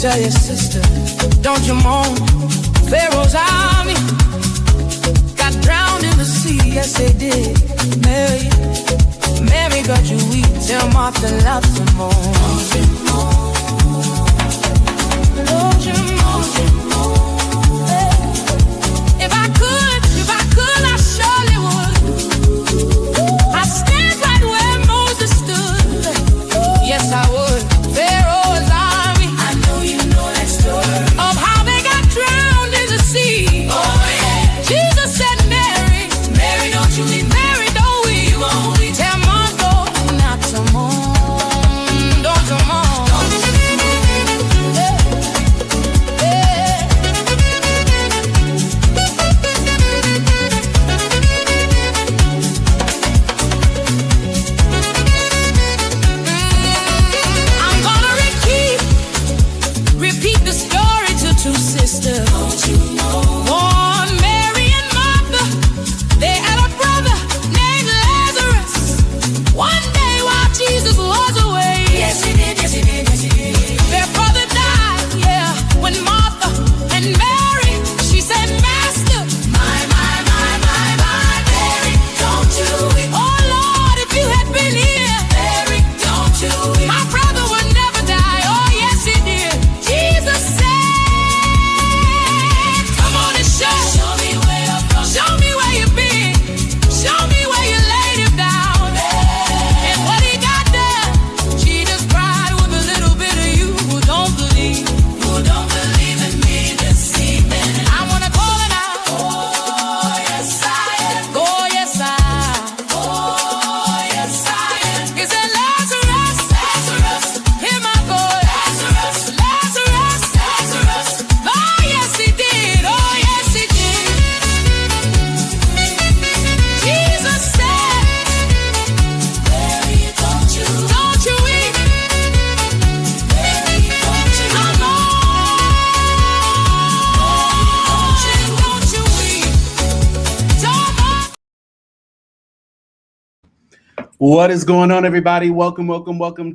Tell your sister, don't you moan. Pharaoh's army got drowned in the sea, yes they did. Mary got you weak. Tell Martha love to moan. Don't you moan. If I could, I surely would. I stand right where Moses stood. Yes, I would. Pharaoh's army, I know you know that story of how they got drowned in the sea. Oh yeah. Jesus said, Mary, Mary, don't you leave. Mary, don't weep. You won't weep. Tell Martha not to mourn. Don't you mourn. Repeat the story to two sisters. Don't you know? One, Mary and Martha, they had a brother named Lazarus. One day while Jesus was away, yes he did, yes he did, yes he did. Their brother died, yeah. When Martha and Mary, she said, Master, my, Mary, don't you weep. Oh Lord, if you had been here, Mary, don't you weep. My brother would never die. Oh yes he did. Jesus said, come on and show me where you're from. Show me where you've been. Show me where you laid him down. And what he got there, Jesus cried with a little bit of you who don't believe. Who don't believe in me this evening. I want to call it out. Oh, yes, I am. Oh, yes, I am. Oh, yes, I am. He said, Lazarus, Lazarus, hear my voice. Lazarus, Lazarus, Lazarus. Oh, yes, he did. Oh, yes, he did. Jesus said, Mary, don't you weep. Mary, don't you come on. Don't you weep. Don't. What is going on, everybody? Welcome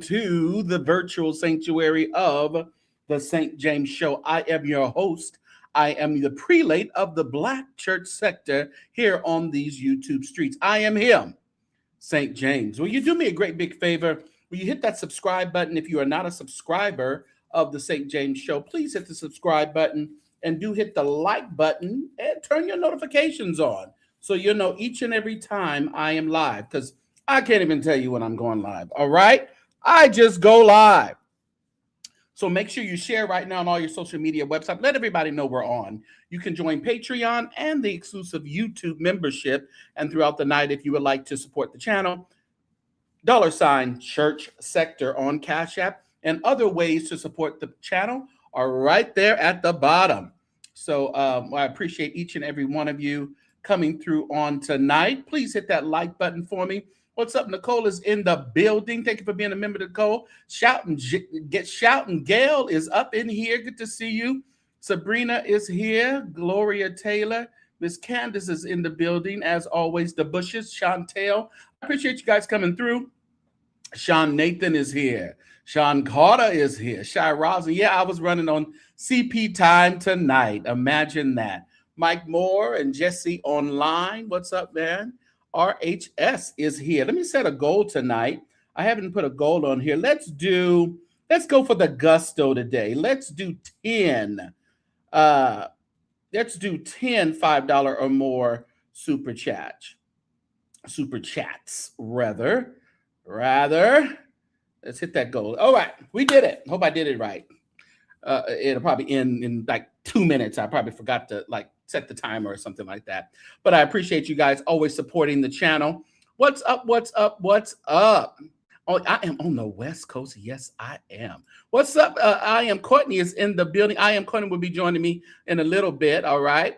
to the virtual sanctuary of the St. James Show. I am your host. I am the prelate of the Black church sector here on these YouTube streets. I am him, St. James. Will you do me a great big favor? Will you hit that subscribe button? If you are not a subscriber of the St. James Show, please hit the subscribe button and do hit the like button and turn your notifications on so you'll know each and every time I am live, because I can't even tell you when I'm going live. All right? I just go live. So make sure you share right now on all your social media websites. Let everybody know we're on. You can join Patreon and the exclusive YouTube membership. And throughout the night, if you would like to support the channel, $ Church Sector on CashApp and other ways to support the channel are right there at the bottom. So I appreciate each and every one of you coming through on tonight. Please hit that like button for me. What's up? Nicole is in the building. Thank you for being a member, Nicole. Shouting Gail is up in here. Good to see you. Sabrina is here. Gloria Taylor. Miss Candace is in the building. As always, the Bushes. Chantel. I appreciate you guys coming through. Sean Nathan is here. Sean Carter is here. Shy Rosin. Yeah, I was running on CP time tonight. Imagine that. Mike Moore and Jesse online. What's up, man? RHS is here. Let me set a goal tonight. I haven't put a goal on here. Let's go for the gusto today. Let's do 10. Let's do 10 $5 or more super chats, rather. Let's hit that goal. All right, we did it. Hope I did it right. It'll probably end in like 2 minutes. I probably forgot to set the timer or something like that. But I appreciate you guys always supporting the channel. What's up? Oh, I am on the West Coast. Yes, I am. What's up? I am Courtney is in the building. I am Courtney will be joining me in a little bit. All right.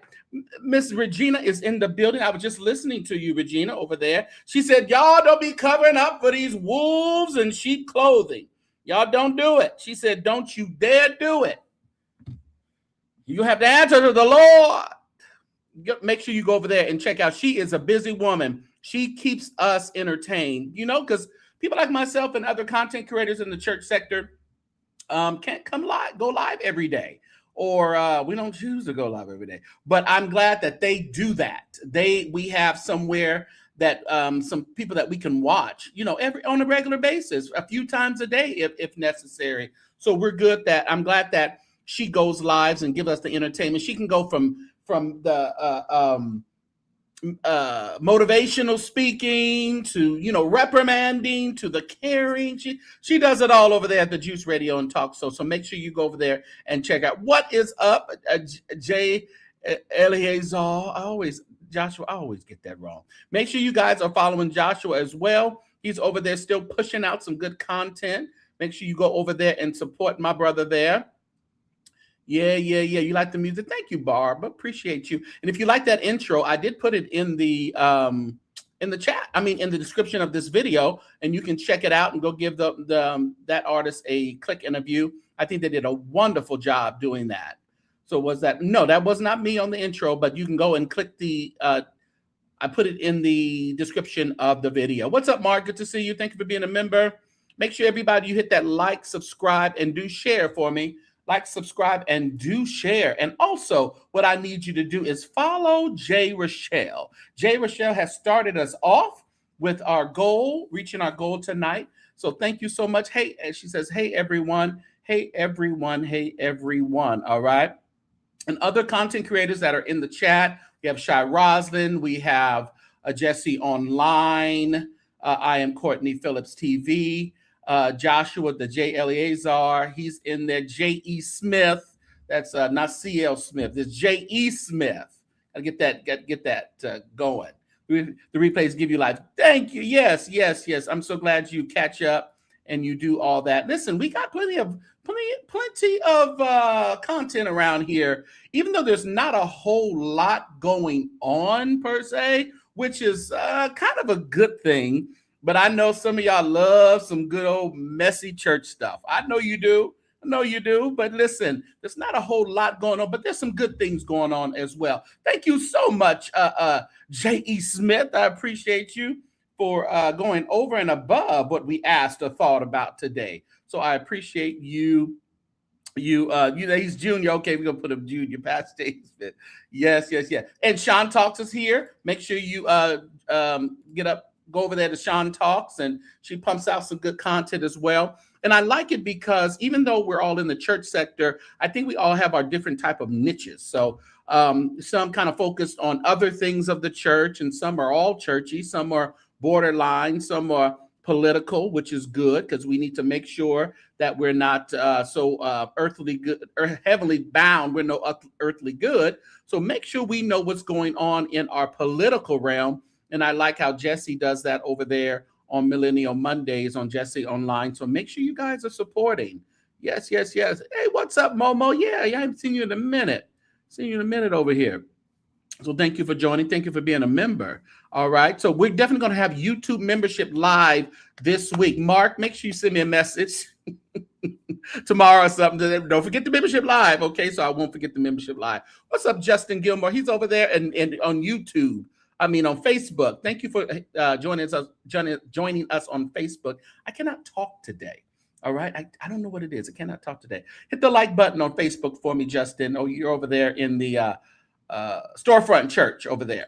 Miss Regina is in the building. I was just listening to you, Regina, over there. She said, y'all don't be covering up for these wolves in sheep clothing. Y'all don't do it. She said, don't you dare do it. You have to answer to the Lord. Make sure you go over there and check out. She is a busy woman. She keeps us entertained, you know, because people like myself and other content creators in the church sector can't go live every day, or we don't choose to go live every day. But I'm glad that they do that. We have somewhere that some people that we can watch, you know, on a regular basis, a few times a day if necessary. So we're good that I'm glad that she goes lives and give us the entertainment. She can go from the motivational speaking to, you know, reprimanding to the caring. She does it all over there at the Juice Radio and Talk. So make sure you go over there and check out what is up. Jay Eleazar, Joshua, I always get that wrong. Make sure you guys are following Joshua as well. He's over there still pushing out some good content. Make sure you go over there and support my brother there. Yeah. You like the music? Thank you, Barb. Appreciate you. And if you like that intro, I did put it in the chat. I mean, in the description of this video, and you can check it out and go give that artist a click and a view. I think they did a wonderful job doing that. So that was not me on the intro, but you can go and click I put it in the description of the video. What's up, Mark? Good to see you. Thank you for being a member. Make sure everybody you hit that like, subscribe, and do share for me. Like, subscribe, and do share. And also, what I need you to do is follow Jay Rochelle. Jay Rochelle has started us off with our goal, reaching our goal tonight. So thank you so much. Hey, and she says, hey, everyone. Hey, everyone. Hey, everyone. All right. And other content creators that are in the chat. We have Shy Roslyn. We have Jesse Online. I am Courtney Phillips TV. Joshua, the J. Eleazar, he's in there. J.E. Smith, that's not C.L. Smith, it's J.E. Smith. I'll get that going. The replays give you life. Thank you. Yes. I'm so glad you catch up and you do all that. Listen, we got plenty of content around here, even though there's not a whole lot going on per se, which is kind of a good thing. But I know some of y'all love some good old messy church stuff. I know you do. But listen, there's not a whole lot going on, but there's some good things going on as well. Thank you so much, J.E. Smith. I appreciate you for going over and above what we asked or thought about today. So I appreciate you. He's Junior. Okay, we're gonna put him Junior past Smith. Yes. And Sean Talks is here. Make sure you get up. Go over there to Sean Talks, and she pumps out some good content as well. And I like it because even though we're all in the church sector, I think we all have our different type of niches. So some kind of focused on other things of the church, and some are all churchy, some are borderline, some are political, which is good because we need to make sure that we're not so earthly good or heavenly bound. We're no earthly good. So make sure we know what's going on in our political realm. And I like how Jesse does that over there on Millennial Mondays on Jesse Online. So make sure you guys are supporting. Yes. Hey, what's up, Momo? Yeah, I haven't seen you in a minute. Over here. So thank you for joining. Thank you for being a member. All right. So we're definitely going to have YouTube membership live this week. Mark, make sure you send me a message tomorrow or something. Don't forget the membership live. Okay. So I won't forget the membership live. What's up, Justin Gilmore? He's over there and on YouTube. On Facebook. Thank you for joining us on Facebook. I cannot talk today. All right. I don't know what it is. I cannot talk today. Hit the like button on Facebook for me, Justin. Oh, you're over there in the storefront church over there.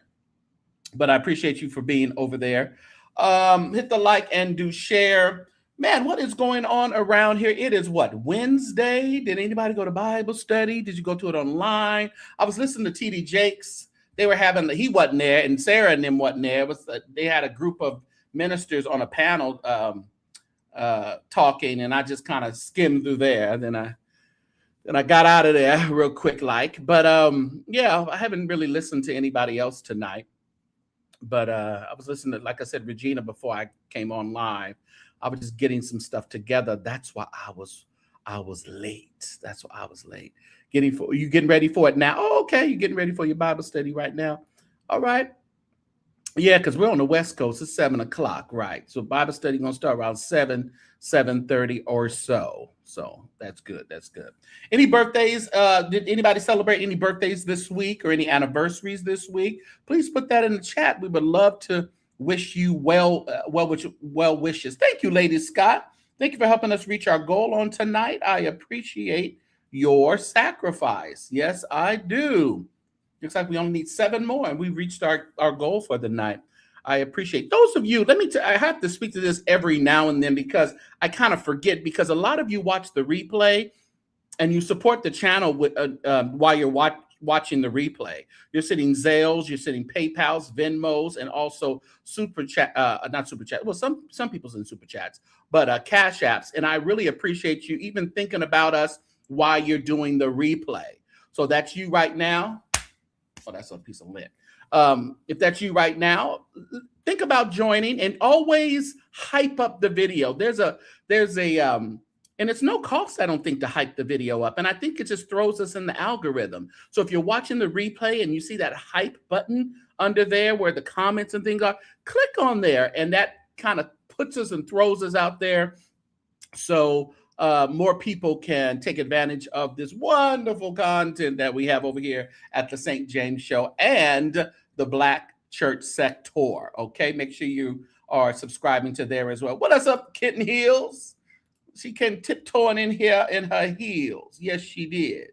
But I appreciate you for being over there. Hit the like and do share. Man, what is going on around here? It is what? Wednesday? Did anybody go to Bible study? Did you go to it online? I was listening to T.D. Jakes. They were he wasn't there, and Sarah and them wasn't there. They had a group of ministers on a panel talking, and I just kind of skimmed through there. Then I got out of there real quick, But I haven't really listened to anybody else tonight. But I was listening to, like I said, Regina before I came on live. I was just getting some stuff together. That's why I was late. That's why I was late. You getting ready for it now? Oh, okay. You getting ready for your Bible study right now? All right. Yeah, because we're on the West Coast. It's 7:00, right? So Bible study gonna start around 7:30 or so. So that's good. That's good. Any birthdays? Did anybody celebrate any birthdays this week or any anniversaries this week? Please put that in the chat. We would love to wish you well wishes. Thank you, Lady Scott. Thank you for helping us reach our goal on tonight. I appreciate your sacrifice. Yes, I do. Looks like we only need 7 more, and we reached our goal for the night. I appreciate those of you. I have to speak to this every now and then because I kind of forget, because a lot of you watch the replay and you support the channel with while you're watching the replay. You're sending Zelles, you're sending PayPals, Venmos, and also super chat, not super chat. Well, some people send super chats, but Cash Apps. And I really appreciate you even thinking about us while you're doing the replay. So that's you right now. Oh, that's a piece of lint. If that's you right now, think about joining and always hype up the video. There's a and it's no cost, I don't think, to hype the video up. And I think it just throws us in the algorithm. So if you're watching the replay and you see that hype button under there where the comments and things are, click on there. And that kind of puts us and throws us out there. So more people can take advantage of this wonderful content that we have over here at the St. James Show and the Black Church Sector. Okay, make sure you are subscribing to there as well. What is up, Kitten Heels? She came tiptoeing in here in her heels. Yes, she did.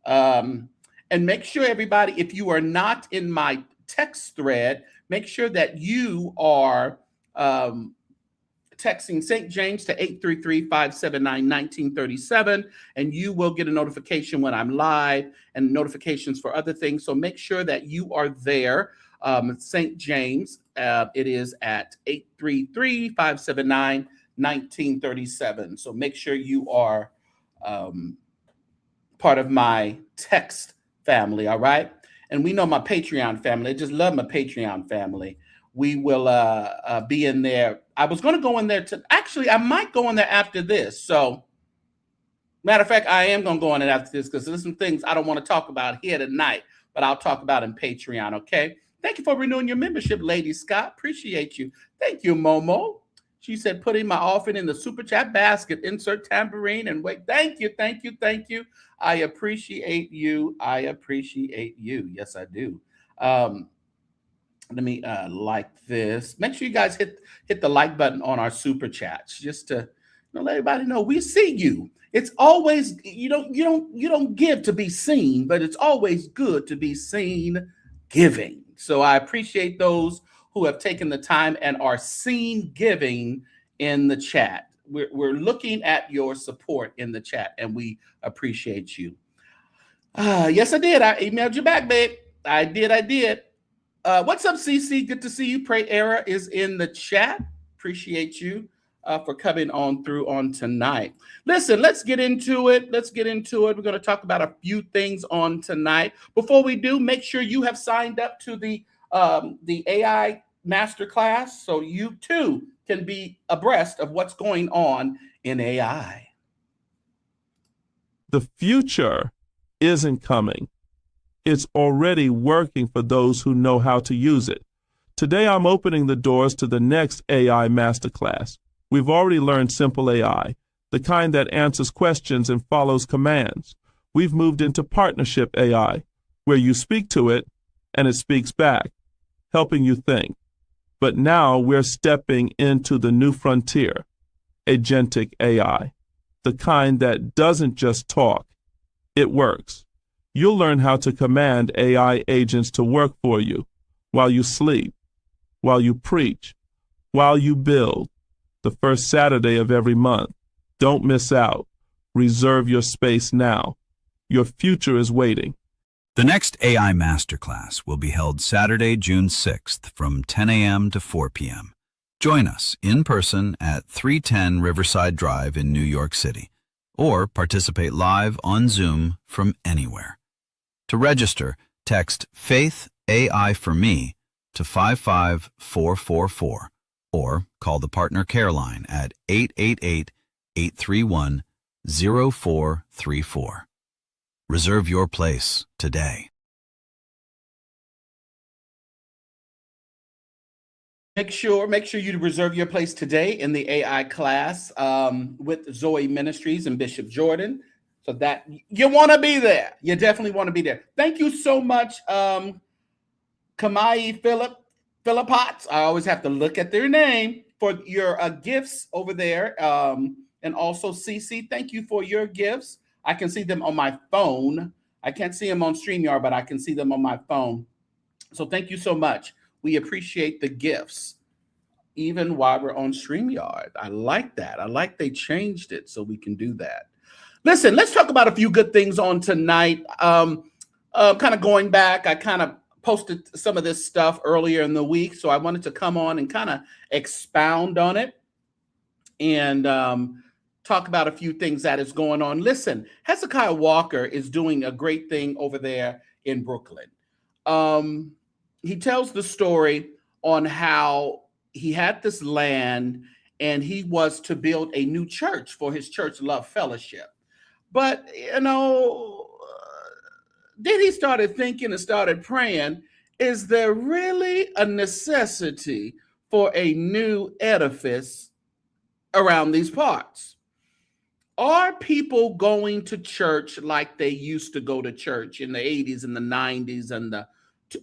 And make sure, everybody, if you are not in my text thread, make sure that you are texting St. James to 833-579-1937, and you will get a notification when I'm live and notifications for other things. So make sure that you are there. St. James, it is at 833-579-1937. So make sure you are part of my text family, all right? And we know my Patreon family. I just love my Patreon family. We will be in there. I was going to go in there actually, I might go in there after this. So, matter of fact, I am going to go in there after this because there's some things I don't want to talk about here tonight, but I'll talk about in Patreon, okay? Thank you for renewing your membership, Lady Scott. Appreciate you. Thank you, Momo. She said, putting my offering in the super chat basket, insert tambourine and wait. Thank you, thank you, thank you. I appreciate you. I appreciate you. Yes, I do. Let me like this. Make sure you guys hit the like button on our super chats, just to let everybody know we see you. It's always you don't give to be seen, but it's always good to be seen giving. So I appreciate those who have taken the time and are seen giving in the chat. We're looking at your support in the chat, and we appreciate you. Yes, I did. I emailed you back, babe. I did. What's up, CC? Good to see you. Pray Era is in the chat. Appreciate you for coming on through on tonight. Listen, let's get into it. We're going to talk about a few things on tonight. Before we do, make sure you have signed up to the AI Masterclass so you too can be abreast of what's going on in AI. The future isn't coming. It's already working for those who know how to use it. Today, I'm opening the doors to the next AI Masterclass. We've already learned simple AI, the kind that answers questions and follows commands. We've moved into partnership AI, where you speak to it and it speaks back, helping you think. But now we're stepping into the new frontier, agentic AI, the kind that doesn't just talk, it works. You'll learn how to command AI agents to work for you while you sleep, while you preach, while you build, the first Saturday of every month. Don't miss out. Reserve your space now. Your future is waiting. The next AI Masterclass will be held Saturday, June 6th from 10 a.m. to 4 p.m. Join us in person at 310 Riverside Drive in New York City, or participate live on Zoom from anywhere. To register, text Faith AI for Me to 55444 or call the Partner Care Line at 888-831-0434. Reserve your place today. Make sure you reserve your place today in the AI class with Zoe Ministries and Bishop Jordan, so that you want to be there. You definitely want to be there. Thank you so much, Kamai Philippots. I always have to look at their name for your gifts over there, and also Cece. Thank you for your gifts. I can see them on my phone. I can't see them on StreamYard, but I can see them on my phone. So thank you so much. We appreciate the gifts, even while we're on StreamYard. I like that. I like they changed it so we can do that. Listen, let's talk about a few good things on tonight. Kind of going back, I kind of posted some of this stuff earlier in the week, so I wanted to come on and kind of expound on it and talk about a few things that is going on. Listen, Hezekiah Walker is doing a great thing over there in Brooklyn. He tells the story on how he had this land and he was to build a new church for his church Love Fellowship. But, then he started thinking and started praying, is there really a necessity for a new edifice around these parts? Are people going to church like they used to go to church in the 80s and the 90s and the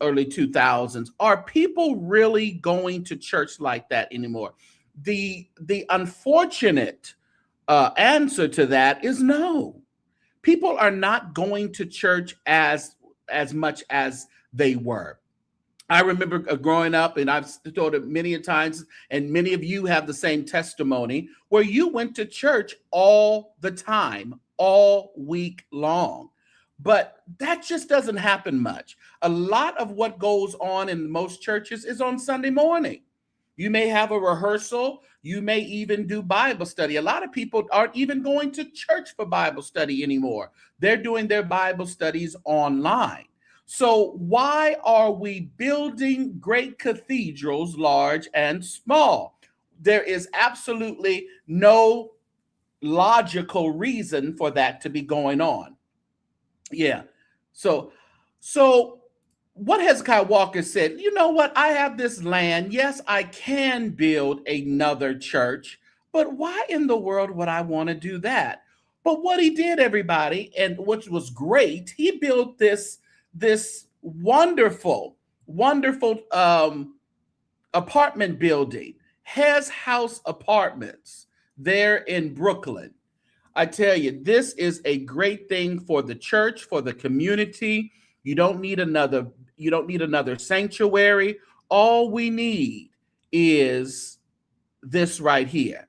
early 2000s? Are people really going to church like that anymore? The unfortunate answer to that is no. People are not going to church as much as they were. I remember growing up, and I've told it many a times, and many of you have the same testimony, where you went to church all the time, all week long. But that just doesn't happen much. A lot of what goes on in most churches is on Sunday morning. You may have a rehearsal. You may even do Bible study. A lot of people aren't even going to church for Bible study anymore. They're doing their Bible studies online. So why are we building great cathedrals, large and small? There is absolutely no logical reason for that to be going on. Yeah. So what Hezekiah Walker said, you know what? I have this land. Yes, I can build another church, but why in the world would I want to do that? But what he did, everybody, and which was great, he built this wonderful apartment building, Hez House Apartments, there in Brooklyn. I tell you, this is a great thing for the church, for the community. You don't need another sanctuary. All we need is this right here.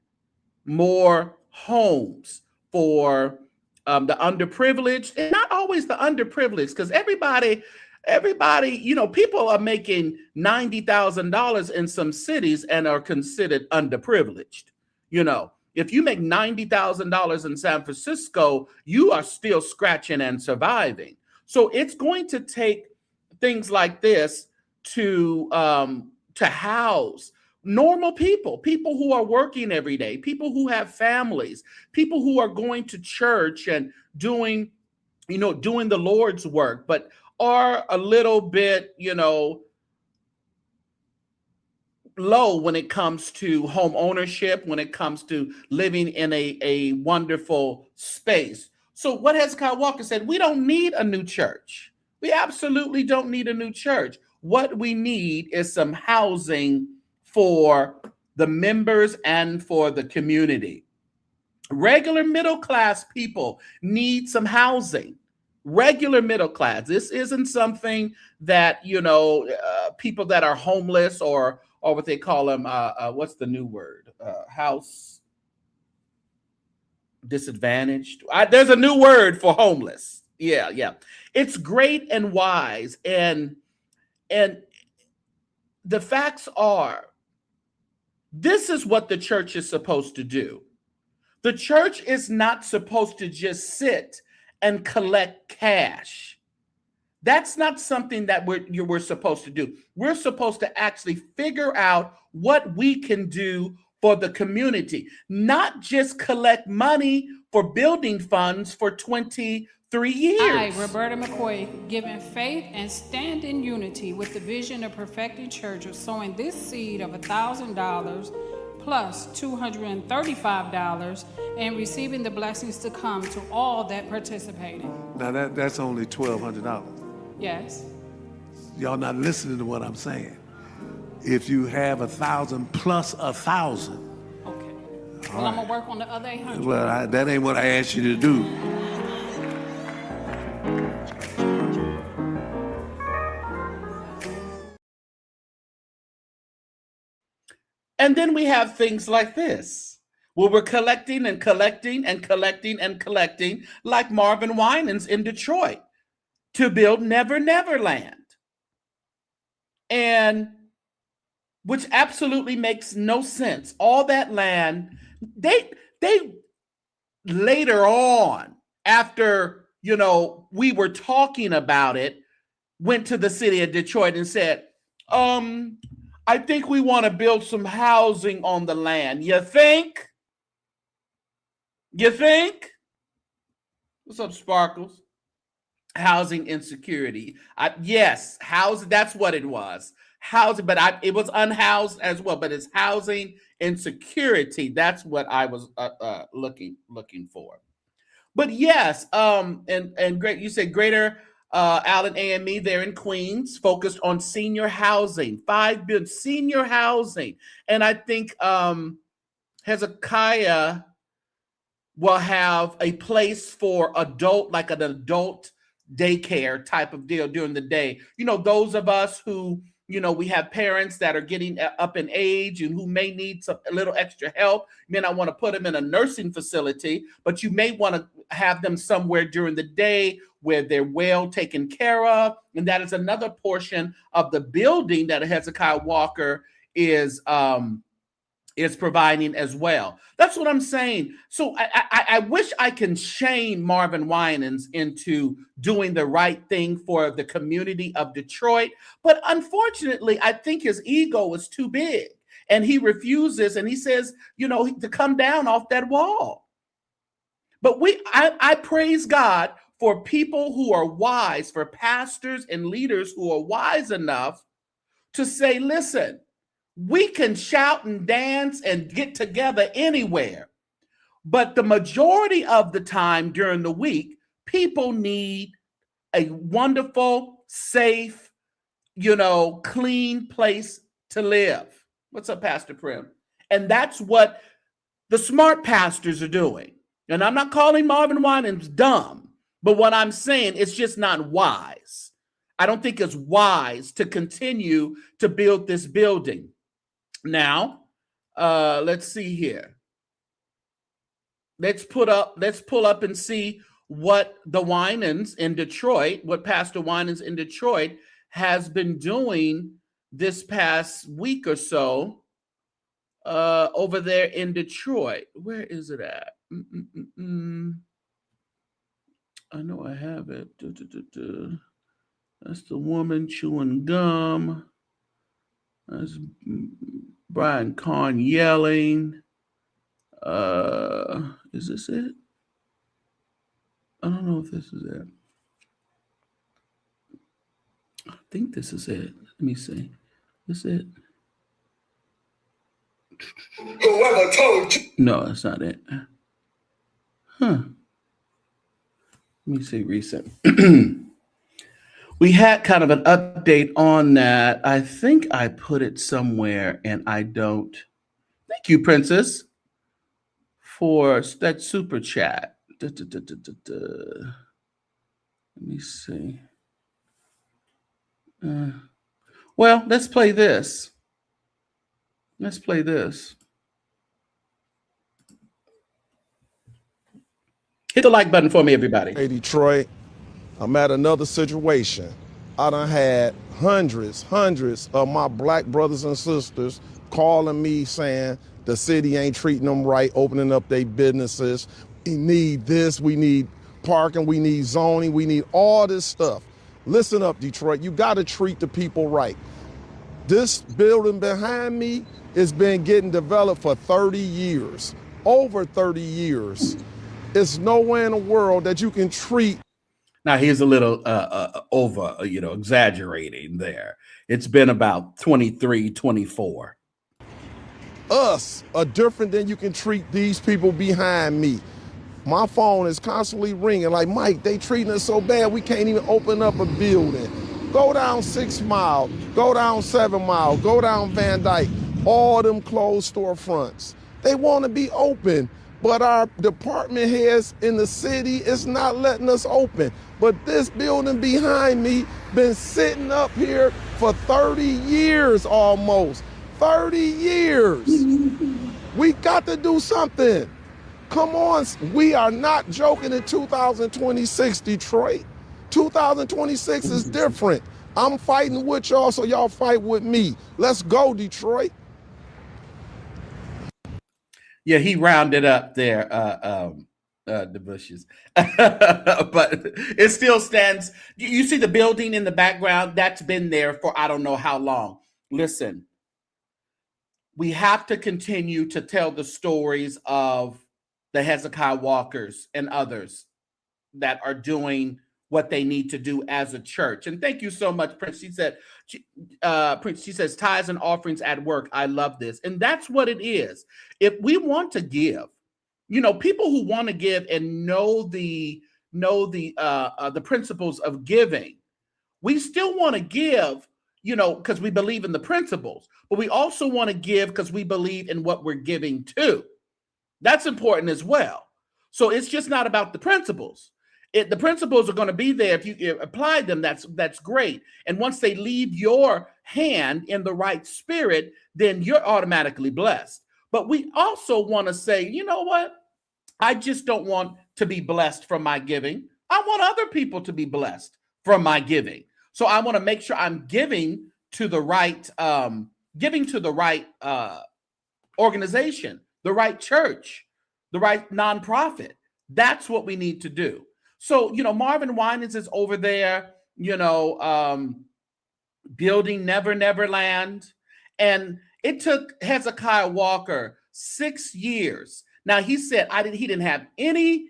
More homes for the underprivileged, and not always the underprivileged, because everybody, people are making $90,000 in some cities and are considered underprivileged. If you make $90,000 in San Francisco, you are still scratching and surviving. So it's going to take things like this to house normal people who are working every day, people who have families, people who are going to church and doing the Lord's work, but are a little bit, low when it comes to home ownership, when it comes to living in a wonderful space. So what Hezekiah Walker said, we don't need a new church. We absolutely don't need a new church. What we need is some housing for the members and for the community. Regular middle class people need some housing. Regular middle class. This isn't something that, people that are homeless or what they call them, what's the new word? House disadvantaged. There's a new word for homeless. Yeah. It's great and wise. And the facts are, this is what the church is supposed to do. The church is not supposed to just sit and collect cash. That's not something that we're supposed to do. We're supposed to actually figure out what we can do for the community, not just collect money for building funds for 23 years. I, Roberta McCoy, given faith and stand in unity with the vision of perfecting church of sowing this seed of $1,000 plus $235 and receiving the blessings to come to all that participated. Now that's only $1,200. Yes. Y'all not listening to what I'm saying. If you have 1,000 plus 1,000. Okay. Well, I'm gonna work on the other 800. Well, that ain't what I asked you to do. And then we have things like this, where we're collecting and collecting and collecting and collecting, like Marvin Winans in Detroit, to build Never Never Land. And which absolutely makes no sense. All that land, they later on, after, we were talking about it, went to the city of Detroit and said, I think we want to build some housing on the land. You think? You think? What's up, Sparkles? Housing insecurity. Yes, housing, that's what it was. Housing, but it was unhoused as well, but it's housing insecurity. That's what I was looking for. But yes, and great, you said Greater Allen AME there in Queens, focused on senior housing, 5 billion senior housing. And I think Hezekiah will have a place for like an adult daycare type of deal during the day. Those of us who, we have parents that are getting up in age and who may need a little extra help. You may not want to put them in a nursing facility, but you may want to have them somewhere during the day where they're well taken care of. And that is another portion of the building that Hezekiah Walker is providing as well. That's what I'm saying. So I wish I can shame Marvin Winans into doing the right thing for the community of Detroit. But unfortunately, I think his ego is too big and he refuses and he says, to come down off that wall. But I praise God for people who are wise, for pastors and leaders who are wise enough to say, listen, we can shout and dance and get together anywhere. But the majority of the time during the week, people need a wonderful, safe, clean place to live. What's up, Pastor Prim? And that's what the smart pastors are doing. And I'm not calling Marvin Winans dumb, but what I'm saying, it's just not wise. I don't think it's wise to continue to build this building. Now, let's see here. Let's pull up and see what the Winans in Detroit, what Pastor Winans in Detroit has been doing this past week or so over there in Detroit. Where is it at? I know I have it. That's the woman chewing gum. That's Brian Kahn yelling. Is this it? I don't know if this is it. I think this is it. Let me see. Is it? Whoever told you? No, that's not it. Huh. Let me see recent. We had kind of an update on that. I think I put it somewhere and I don't. Thank you, Princess, for that super chat. Let me see. Well, let's play this. Let's play this. Hit the like button for me, everybody. Hey, Detroit, I'm at another situation. I done had hundreds of my black brothers and sisters calling me saying the city ain't treating them right, opening up their businesses. We need this, we need parking, we need zoning, we need all this stuff. Listen up, Detroit. You got to treat the people right. This building behind me has been getting developed for 30 years, over 30 years. It's nowhere in the world that you can treat. Now, here's a little over, exaggerating there. It's been about 23, 24. Us are different than you can treat these people behind me. My phone is constantly ringing like, Mike, they treating us so bad we can't even open up a building. Go down 6 Mile, go down 7 Mile, go down Van Dyke, all them closed storefronts. They want to be open, but our department heads in the city is not letting us open. But this building behind me been sitting up here for 30 years almost. 30 years. We got to do something. Come on, we are not joking in 2026, Detroit. 2026 is different. I'm fighting with y'all, so y'all fight with me. Let's go, Detroit. Yeah, he rounded up there, the bushes. But it still stands. You see the building in the background? That's been there for I don't know how long. Listen, we have to continue to tell the stories of the Hezekiah Walkers and others that are doing what they need to do as a church. And thank you so much, Prince. She said, Prince, she says, tithes and offerings at work. I love this. And that's what it is. If we want to give, people who want to give and know the principles of giving, we still want to give, because we believe in the principles, but we also want to give because we believe in what we're giving to. That's important as well. So it's just not about the principles. The principles are going to be there. If you apply them, that's great. And once they leave your hand in the right spirit, then you're automatically blessed. But we also want to say, you know what? I just don't want to be blessed from my giving. I want other people to be blessed from my giving. So I want to make sure I'm giving to the right, organization, the right church, the right nonprofit. That's what we need to do. So, Marvin Winans is over there, building Never Never Land. And it took Hezekiah Walker 6 years. Now, he said he didn't have any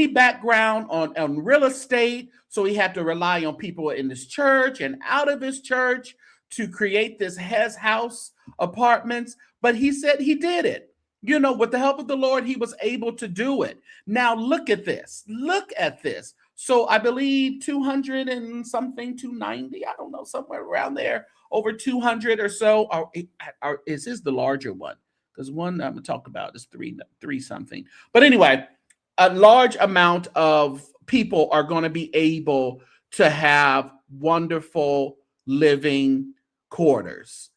background on real estate. So he had to rely on people in his church and out of his church to create this Hez House apartments. But he said he did it. With the help of the Lord, he was able to do it. Now, look at this. Look at this. So I believe 200 and something, 290, I don't know, somewhere around there, over 200 or so. Is this the larger one? Because one I'm going to talk about is three something. But anyway, a large amount of people are going to be able to have wonderful living quarters.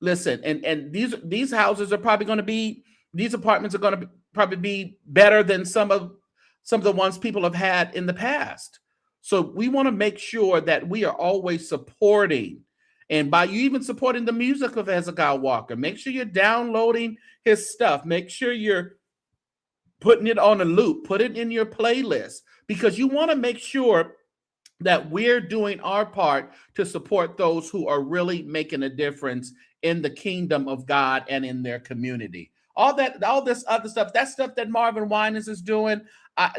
Listen, and these houses are probably going to be, these apartments are going to probably be better than some of the ones people have had in the past. So we want to make sure that we are always supporting, and by you even supporting the music of Hezekiah Walker, make sure you're downloading his stuff. Make sure you're putting it on a loop, put it in your playlist, because you want to make sure that we're doing our part to support those who are really making a difference in the kingdom of God and in their community. All this other stuff, that stuff that Marvin Winans is doing,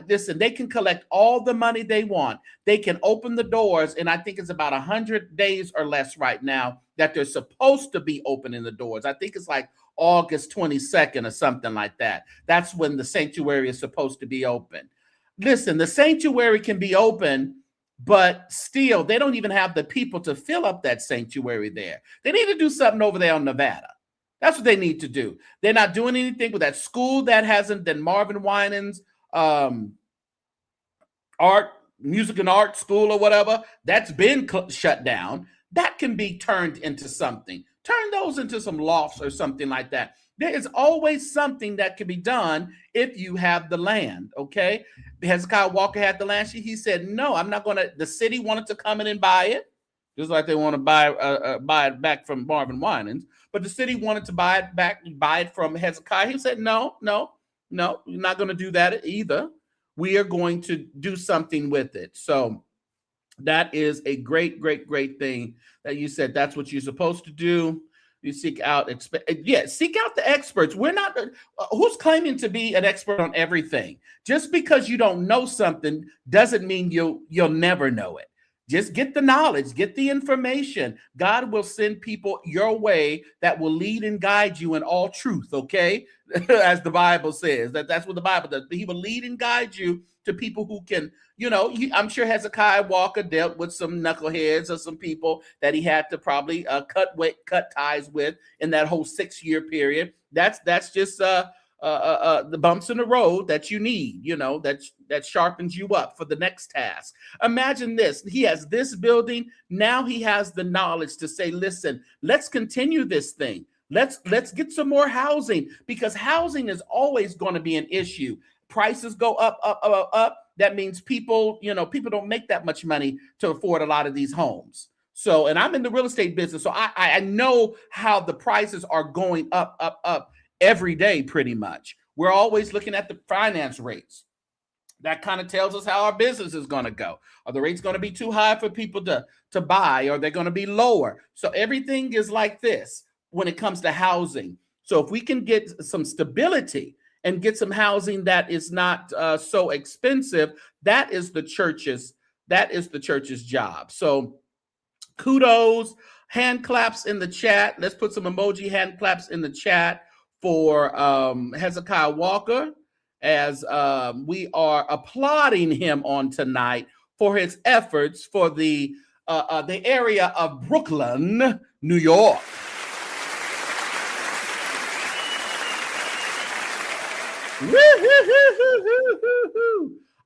listen, they can collect all the money they want. They can open the doors, and I think it's about 100 days or less right now that they're supposed to be opening the doors. I think it's like August 22nd or something like that. That's when the sanctuary is supposed to be open. Listen, the sanctuary can be open, but still, they don't even have the people to fill up that sanctuary there. They need to do something over there in Nevada. That's what they need to do. They're not doing anything with that school that hasn't been Marvin Winans music and art school or whatever. That's been shut down. That can be turned into something. Turn those into some lofts or something like that. There is always something that can be done if you have the land, okay? Hezekiah Walker had the land. He said, no, I'm not going to. The city wanted to come in and buy it, just like they want to buy it back from Marvin Winans. But the city wanted to buy it back, buy it from Hezekiah. He said, no, we're not going to do that either. We are going to do something with it. So That is a great, great, great thing that you said. That's what you're supposed to do. You seek out, seek out the experts. We're not, who's claiming to be an expert on everything? Just because you don't know something doesn't mean you'll never know it. Just get the knowledge, get the information. God will send people your way that will lead and guide you in all truth, okay? As the Bible says, that's what the Bible does. He will lead and guide you to people who can, I'm sure Hezekiah Walker dealt with some knuckleheads or some people that he had to probably cut ties with in that whole 6-year period. That's just the bumps in the road that you need, that sharpens you up for the next task. Imagine this. He has this building. Now he has the knowledge to say, listen, let's continue this thing. Let's get some more housing, because housing is always going to be an issue. Prices go up, up, up, up. That means people don't make that much money to afford a lot of these homes. So, and I'm in the real estate business, so I know how the prices are going up, up, up every day, pretty much. We're always looking at the finance rates. That kind of tells us how our business is going to go. Are the rates going to be too high for people to buy? Or are they going to be lower? So everything is like this when it comes to housing. So if we can get some stability and get some housing that is not so expensive, that is the church's job. So kudos, hand claps in the chat. Let's put some emoji hand claps in the chat for Hezekiah Walker, as we are applauding him on tonight for his efforts for the area of Brooklyn, New York.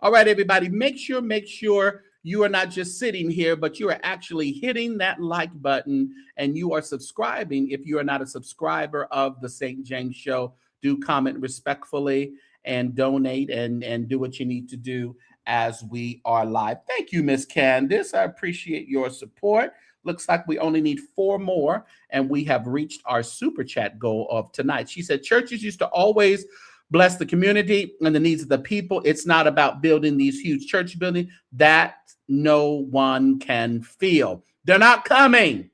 All right, everybody, make sure you are not just sitting here, but you are actually hitting that like button, and you are subscribing. If you are not a subscriber of the St. James Show, do comment respectfully and donate and do what you need to do as we are live. Thank you, Miss Candace. I appreciate your support. Looks like we only need 4 more, and we have reached our super chat goal of tonight. She said, churches used to always bless the community and the needs of the people. It's not about building these huge church buildings that no one can feel. They're not coming.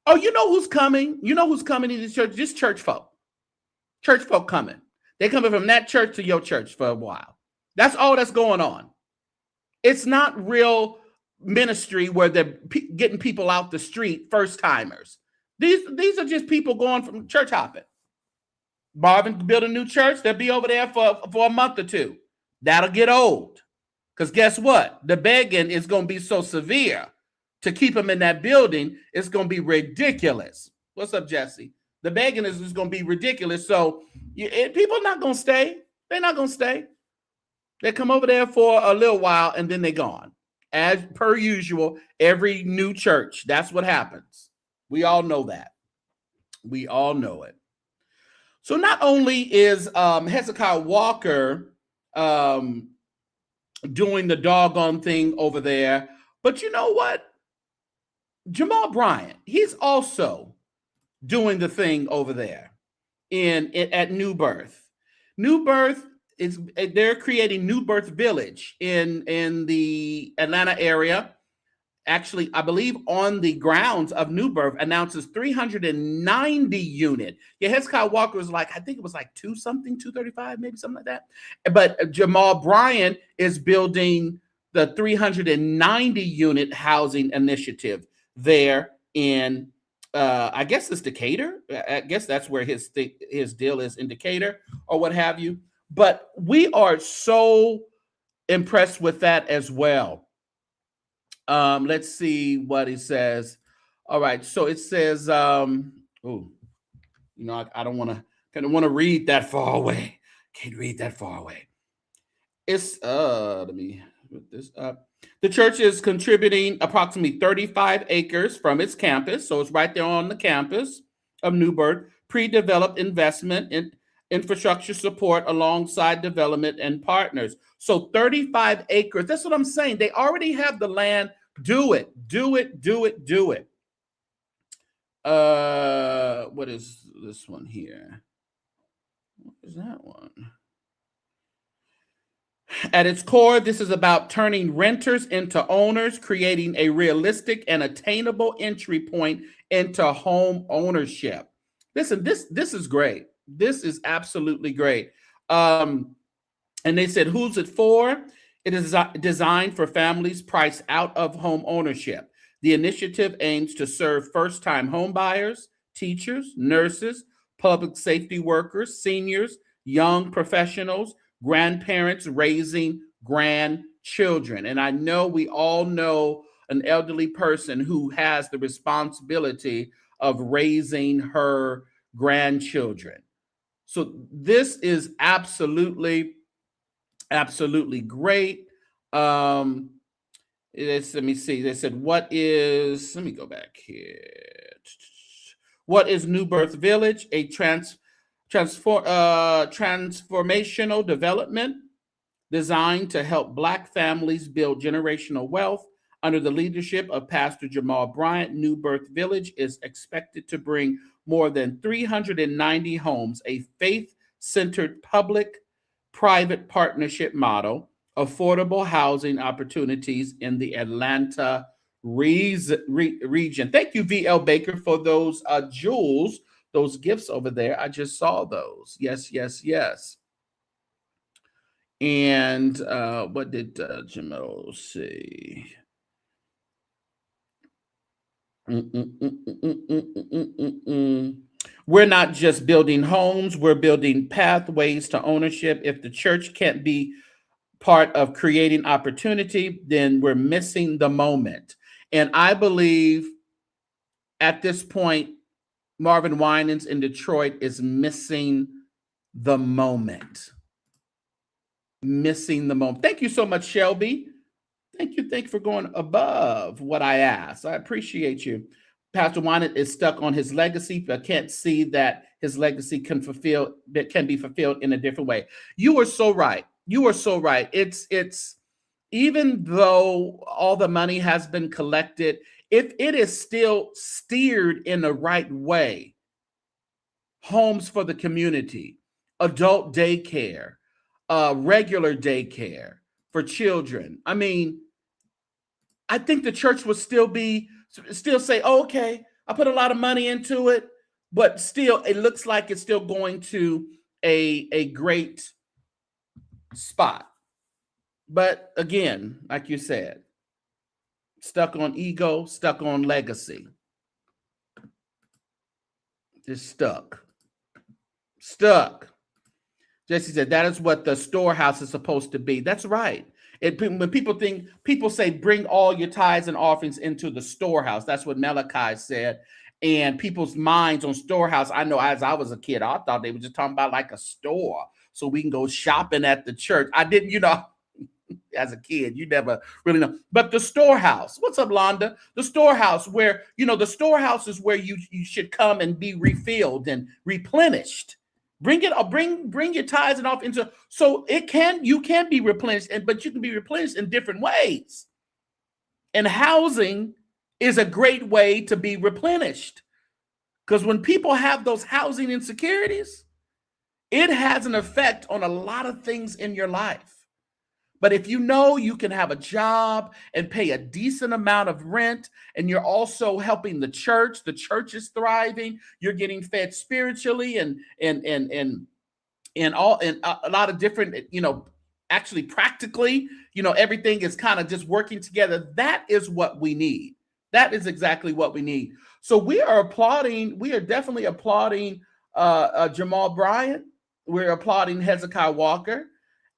Oh, you know who's coming? You know who's coming to this church? Just church folk. Church folk coming. They're coming from that church to your church for a while. That's all that's going on. It's not real ministry where they're getting people out the street, first timers. These are just people going from church hopping. Marvin built a new church. They'll be over there for a month or two. That'll get old. Because guess what? The begging is going to be so severe to keep them in that building. It's going to be ridiculous. What's up, Jesse? The begging is going to be ridiculous. So people are not going to stay. They're not going to stay. They come over there for a little while and then they're gone. As per usual, every new church, that's what happens. We all know that. We all know it. So not only is Hezekiah Walker doing the doggone thing over there, but you know what? Jamal Bryant, he's also doing the thing over there at New Birth. New Birth they're creating New Birth Village in the Atlanta area. Actually, I believe on the grounds of New Birth, announces 390 unit. Yeah, Hezekiah Walker was like, I think it was like 235, maybe something like that. But Jamal Bryant is building the 390 unit housing initiative there in, I guess it's Decatur. I guess that's where his deal is, in Decatur or what have you. But we are so impressed with that as well. Let's see what it says. All right, so it says, I don't want to read that far away. Can't read that far away. It's let me put this up. The church is contributing approximately 35 acres from its campus, so it's right there on the campus of New Birth. Pre-developed investment in infrastructure support alongside development and partners. So 35 acres. That's what I'm saying. They already have the land. Do it. What is this one here? What is that one? At its core, this is about turning renters into owners, creating a realistic and attainable entry point into home ownership. Listen, this is great. This is absolutely great. And they said, who's it for? It is designed for families priced out of home ownership. The initiative aims to serve first-time home buyers, teachers, nurses, public safety workers, seniors, young professionals, grandparents raising grandchildren. And I know we all know an elderly person who has the responsibility of raising her grandchildren. So this is absolutely great. Let me see. They said, let me go back here. What is New Birth Village? A transformational development designed to help Black families build generational wealth. Under the leadership of Pastor Jamal Bryant, New Birth Village is expected to bring more than 390 homes, a faith-centered public-private partnership model, affordable housing opportunities in the Atlanta region. Thank you, VL Baker, for those jewels, those gifts over there. I just saw those. Yes. And what did Jamal say? We're not just building homes, we're building pathways to ownership. If the church can't be part of creating opportunity, then we're missing the moment. And I believe at this point, Marvin Winans in Detroit is missing the moment. Thank you so much, Shelby. Thank you for going above what I asked. I appreciate you. Pastor Winans is stuck on his legacy, but can't see that his legacy can be fulfilled in a different way. You are so right. It's even though all the money has been collected, if it is still steered in the right way, homes for the community, adult daycare, regular daycare for children. I mean, I think the church would still say, oh, okay, I put a lot of money into it, but still, it looks like it's still going to a great spot. But again, like you said, stuck on ego, stuck on legacy. Just stuck. Jesse said, that is what the storehouse is supposed to be. That's right. When people say, bring all your tithes and offerings into the storehouse. That's what Malachi said. And people's minds on storehouse, I know as I was a kid, I thought they were just talking about like a store so we can go shopping at the church. I didn't, as a kid, you never really know. But the storehouse, what's up, Londa? The storehouse where, the storehouse is where you should come and be refilled and replenished. Bring your tithes and offerings into, so you can be replenished, but you can be replenished in different ways. And housing is a great way to be replenished. Because when people have those housing insecurities, it has an effect on a lot of things in your life. But if you can have a job and pay a decent amount of rent, and you're also helping the church is thriving, you're getting fed spiritually and a lot of different, actually practically, everything is kind of just working together. That is what we need. That is exactly what we need. So we are definitely applauding Jamal Bryant. We're applauding Hezekiah Walker.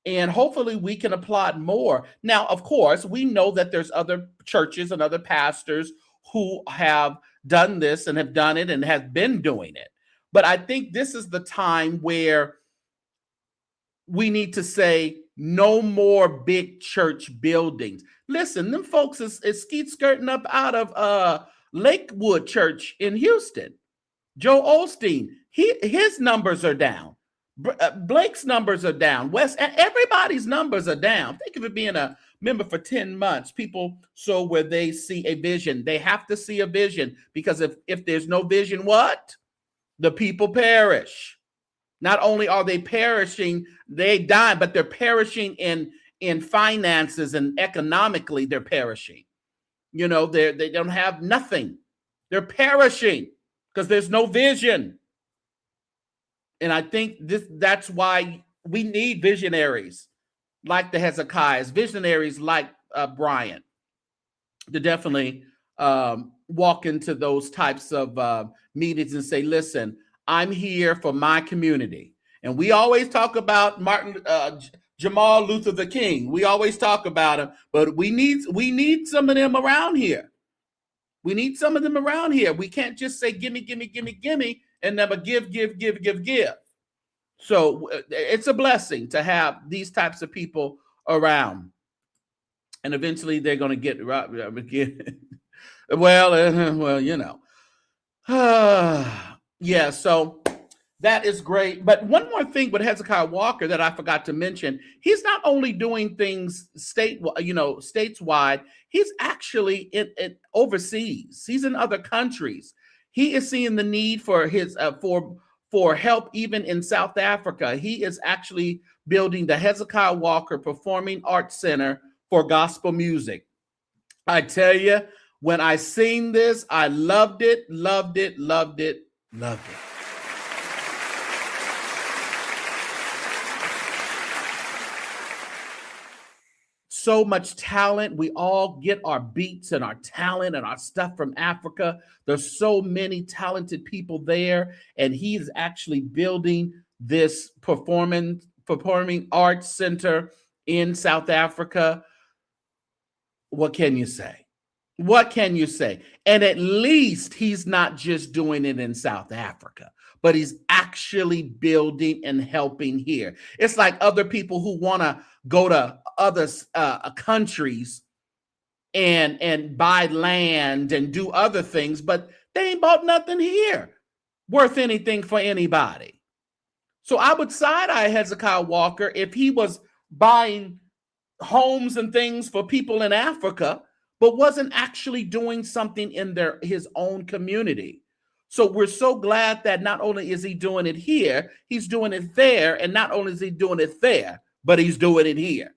And hopefully we can applaud more. Now, of course, we know that there's other churches and other pastors who have done this and have done it and have been doing it. But I think this is the time where we need to say no more big church buildings. Listen, them folks is skeet skirting up out of Lakewood Church in Houston. Joe Osteen, his numbers are down. Blake's numbers are down. Everybody's numbers are down. Think of it being a member for 10 months. People sow where they see a vision. They have to see a vision, because if there's no vision, what? The people perish. Not only are they perishing, they die, but they're perishing in in finances and economically, they're perishing. You know, they don't have nothing. They're perishing because there's no vision. And I think that's why we need visionaries like the Hezekiahs, visionaries like Bryant, to definitely walk into those types of meetings and say, listen, I'm here for my community. And we always talk about Jamal Luther the King. We always talk about him, but we need some of them around here. We need some of them around here. We can't just say, gimme, gimme, gimme, gimme, and never give. So it's a blessing to have these types of people around. And eventually they're going to get well, you know. Yeah, so that is great. But one more thing with Hezekiah Walker that I forgot to mention, he's not only doing things stateswide, he's actually in overseas. He's in other countries. He is seeing the need for his for help even in South Africa. He is actually building the Hezekiah Walker Performing Arts Center for gospel music. I tell you, when I seen this, I loved it. So much talent. We all get our beats and our talent and our stuff from Africa. There's so many talented people there, and he is actually building this performing arts center in South Africa. What can you say? What can you say? And at least he's not just doing it in South Africa, but he's actually building and helping here. It's like other people who want to go to other countries and buy land and do other things, but they ain't bought nothing here worth anything for anybody. So I would side-eye Hezekiah Walker if he was buying homes and things for people in Africa, but wasn't actually doing something in his own community. So we're so glad that not only is he doing it here, he's doing it there. And not only is he doing it there, but he's doing it here.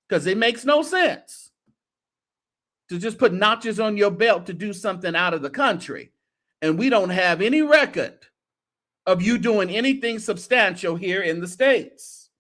Because it makes no sense to just put notches on your belt to do something out of the country. And we don't have any record of you doing anything substantial here in the States.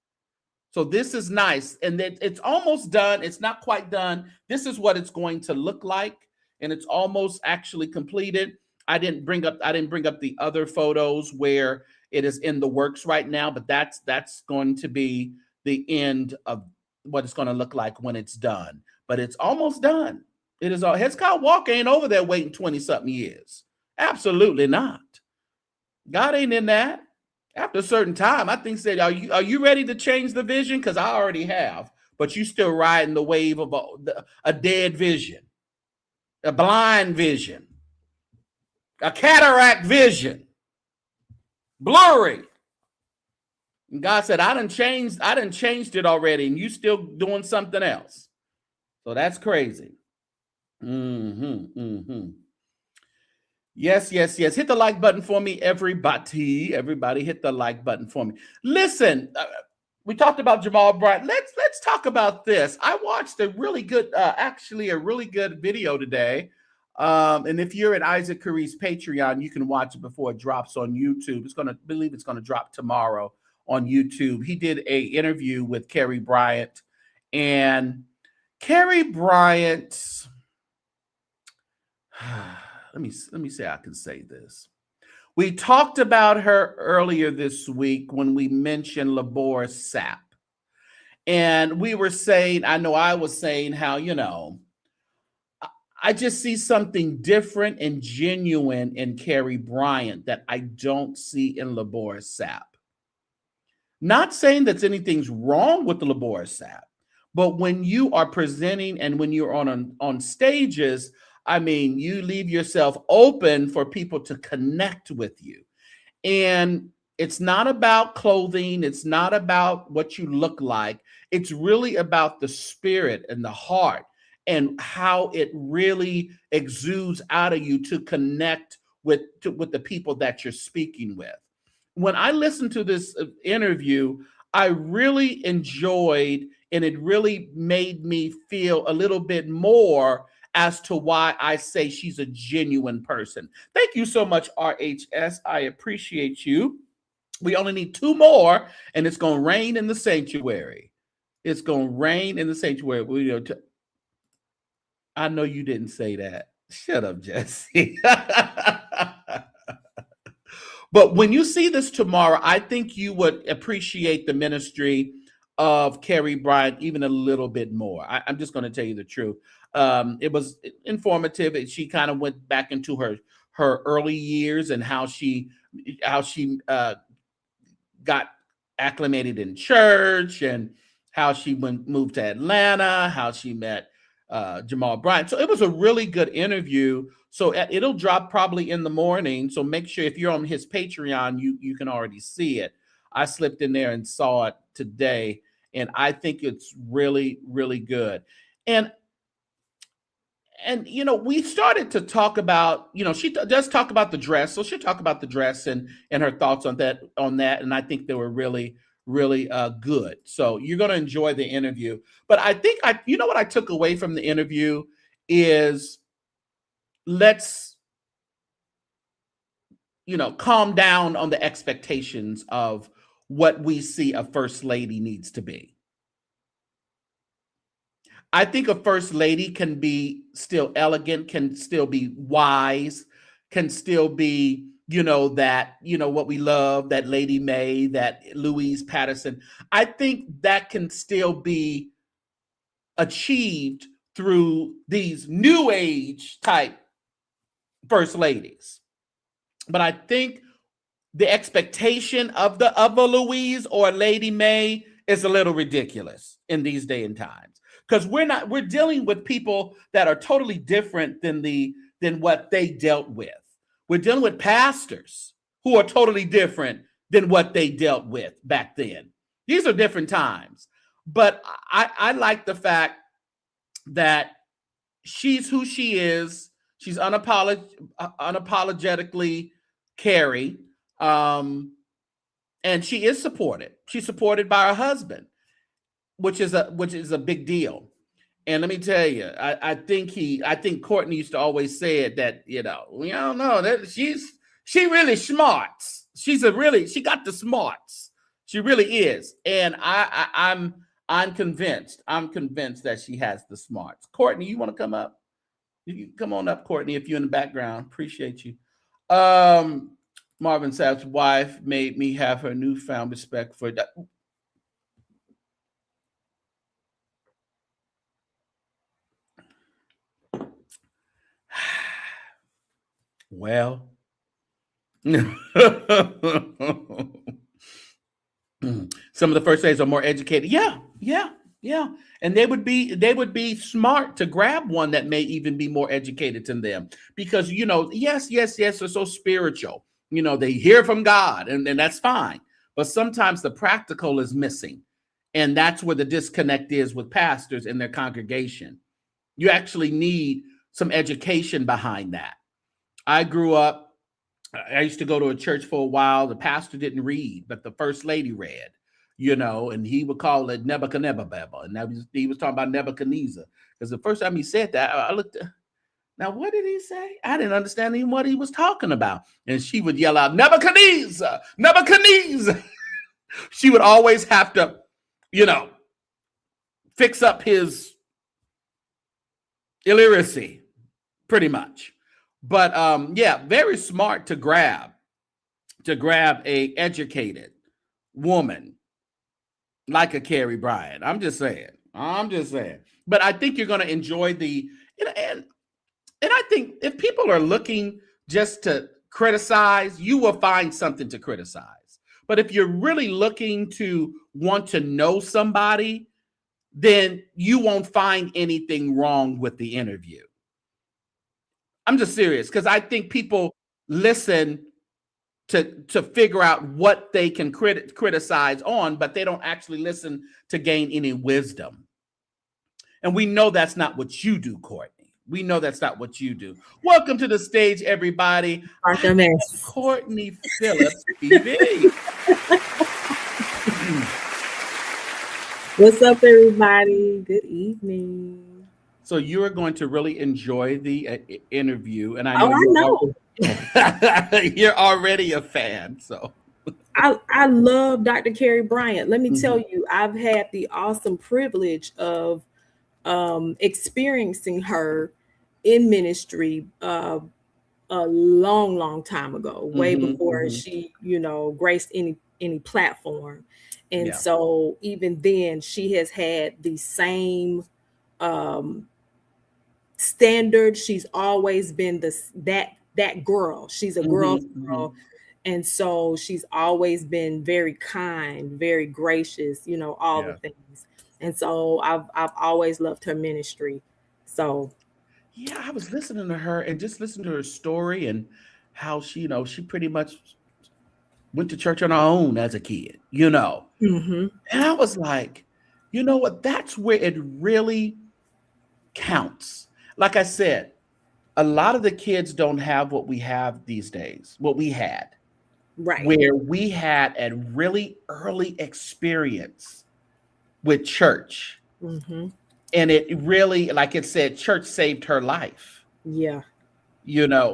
So this is nice. And it's almost done. It's not quite done. This is what it's going to look like. And it's almost actually completed. I didn't bring up the other photos where it is in the works right now, but that's going to be the end of what it's going to look like when it's done. But it's almost done. It is all. Hezekiah Walker ain't over there waiting 20-something years. Absolutely not. God ain't in that. After a certain time, I think said, are you ready to change the vision? Because I already have, but you still riding the wave of a dead vision, a blind vision, a cataract vision, blurry. And God said, I done changed it already, and you still doing something else. So that's crazy. Yes. Hit the like button for me, everybody. Everybody hit the like button for me. Listen, we talked about Jamal Bryant. Let's talk about this. I watched a really good video today. And if you're at Isaac Curry's Patreon, you can watch it before it drops on YouTube. It's going to drop tomorrow on YouTube. He did a interview with Kerri Bryant, and Kerri Bryant, let me say I can say this. We talked about her earlier this week when we mentioned Labor Sapp. And we were saying, I was saying how, I just see something different and genuine in Kerri Bryant that I don't see in Labor Sapp. Not saying that anything's wrong with the Labor Sapp, but when you are presenting and when you're on stages, I mean, you leave yourself open for people to connect with you. And it's not about clothing. It's not about what you look like. It's really about the spirit and the heart and how it really exudes out of you to connect with the people that you're speaking with. When I listened to this interview, I really enjoyed And it really made me feel a little bit more as to why I say she's a genuine person. Thank you so much, RHS. I appreciate you. We only need 2 more, and it's going to rain in the sanctuary. It's going to rain in the sanctuary. I know you didn't say that. Shut up, Jesse. But when you see this tomorrow, I think you would appreciate the ministry of Kerri Bryant even a little bit more. I'm just going to tell you the truth. It was informative. She kind of went back into her early years and how she got acclimated in church and how she moved to Atlanta, how she met Jamal Bryant. So it was a really good interview. So it'll drop probably in the morning. So make sure if you're on his Patreon, you can already see it. I slipped in there and saw it today, and I think it's really, really good. And we started to talk about, she does talk about the dress. So she'll talk about the dress and her thoughts on that. And I think they were really, really good. So you're going to enjoy the interview. But I think what I took away from the interview is let's, calm down on the expectations of what we see a first lady needs to be. I think a first lady can be still elegant, can still be wise, can still be, what we love, that Lady May, that Louise Patterson. I think that can still be achieved through these new age type first ladies. But I think the expectation of a Louise or a Lady May is a little ridiculous in these day and times. Because we're dealing with people that are totally different than what they dealt with. We're dealing with pastors who are totally different than what they dealt with back then. These are different times. But I like the fact that she's who she is. She's unapologetically Kerri. And she is supported. She's supported by her husband, which is a big deal. And let me tell you, I think Courtney used to always say it that, we don't know that she really smarts. She got the smarts. She really is. And I'm convinced that she has the smarts. Courtney, you want to come up? You can come on up, Courtney, if you're in the background. Appreciate you. Marvin Sapp's wife made me have her newfound respect for that. Well, some of the first ladies are more educated. Yeah. And they would be smart to grab one that may even be more educated than them because, yes, they're so spiritual. They hear from God and that's fine. But sometimes the practical is missing. And that's where the disconnect is with pastors and their congregation. You actually need some education behind that. I grew up, I used to go to a church for a while. The pastor didn't read, but the first lady read, and he would call it Nebuchadnezzar. And he was talking about Nebuchadnezzar. Because the first time he said that, I looked, now what did he say? I didn't understand even what he was talking about. And she would yell out, Nebuchadnezzar, Nebuchadnezzar. She would always have to, fix up his illiteracy, pretty much. But very smart to grab a educated woman like a Kerri Bryant. I'm just saying. But I think you're going to enjoy and I think if people are looking just to criticize, you will find something to criticize. But if you're really looking to want to know somebody, then you won't find anything wrong with the interview. I'm just serious because I think people listen to figure out what they can criticize on, but they don't actually listen to gain any wisdom. And we know that's not what you do, Courtney. We know that's not what you do. Welcome to the stage, everybody. Courtney Phillips, TV. What's up, everybody? Good evening. So you are going to really enjoy the interview, and I know Oh, I know. you're already a fan. So I love Dr. Kerri Bryant. Let me tell Mhm. you, I've had the awesome privilege of experiencing her in ministry a long time ago, way Mhm, before mhm. she, graced any platform. And Yeah. so even then, she has had the same um, standard. She's always been that girl. She's a girl's Mhm, girl. mhm. And so she's always been very kind, very gracious, all the Yeah. things. And so I've always loved her ministry. So Yeah, I was listening to her and just listening to her story and how she pretty much went to church on her own as a kid. mhm, And I was like, you know what? That's where it really counts. Like I said, a lot of the kids don't have what we have these days, what we had, right. where we had a really early experience with church. Mhm. And it really, like it said, church saved her life. Yeah,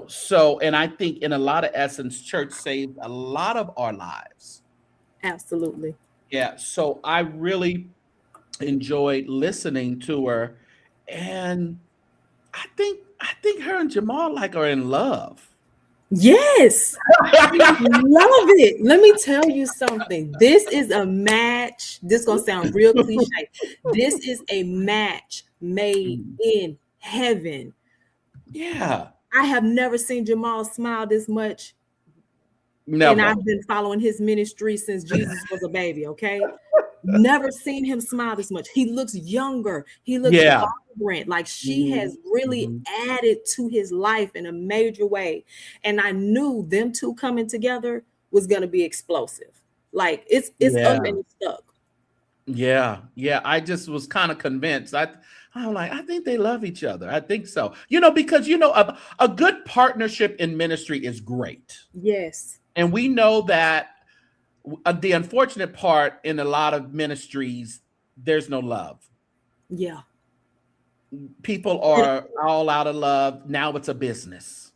So, and I think in a lot of essence, church saved a lot of our lives. absolutely. Yeah. So I really enjoyed listening to her. And I think her and Jamal like are in love. Yes. I love it. Let me tell you something. This is a match. This gonna sound real cliche. This is a match made Mhm. in heaven. Yeah. I have never seen Jamal smile this much, and Never. I've been following his ministry since Jesus was a baby. Okay, never seen him smile this much. He looks younger. He looks Yeah. vibrant. Like she Mhm, has really mhm. added to his life in a major way. And I knew them two coming together was gonna be explosive. Like it's up Yeah. and it's stuck. Yeah. Yeah. I just was kind of convinced. I'm like, I think they love each other. I think so. Because a good partnership in ministry is great. Yes. And we know that the unfortunate part in a lot of ministries, there's no love. Yeah. People And are all out of love. Now it's a business,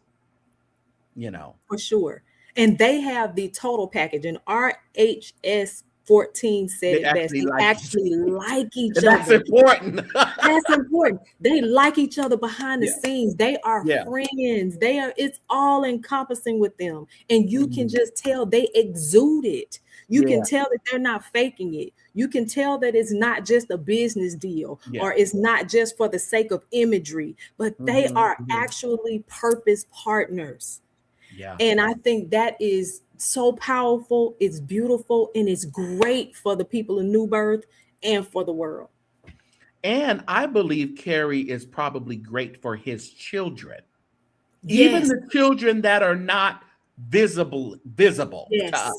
you know. for sure. And they have the total package. And RHS 14 said They it best. actually They like each actually like each and that's other. important. That's important. They like each other behind the Yeah. scenes. They are Yeah. friends. It's all encompassing with them. And you can Mhm. just tell they exude it. You can Yeah. tell that they're not faking it. You can tell that it's not just a business deal Yeah. or it's not just for the sake of imagery, but they Mhm, are mhm. actually purpose partners. Yeah. And I think that is so powerful. It's beautiful and it's great for the people of New Birth and for the world. And I believe Kerri is probably great for his children. Even Yes, the children that are not visible to us. yes,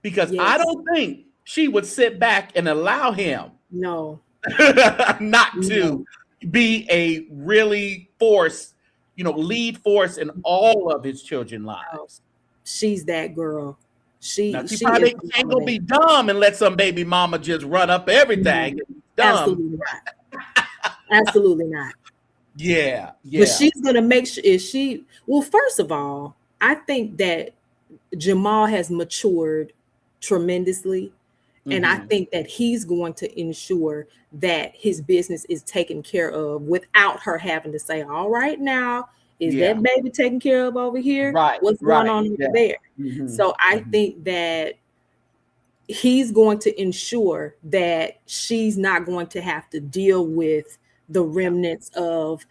Because I yes. don't think she would sit back and allow him No, not no, to be a really lead force in all of his children's no. lives. She's that girl. Now she She is probably the ain't mama gonna bear. be dumb and let some baby mama just run up No, everything. Dumb. absolutely not. Absolutely not. Yeah, But yeah. she's gonna make sure well, first of all, I think that Jamal has matured tremendously. And I Mhm. think that he's going to ensure that his business is taken care of without her having to say, all right, now, is Yeah. that baby taken care of over here? Right, What's going right. on Yeah. over there? Mhm, So I mhm. think that he's going to ensure that she's not going to have to deal with the Yeah. remnants of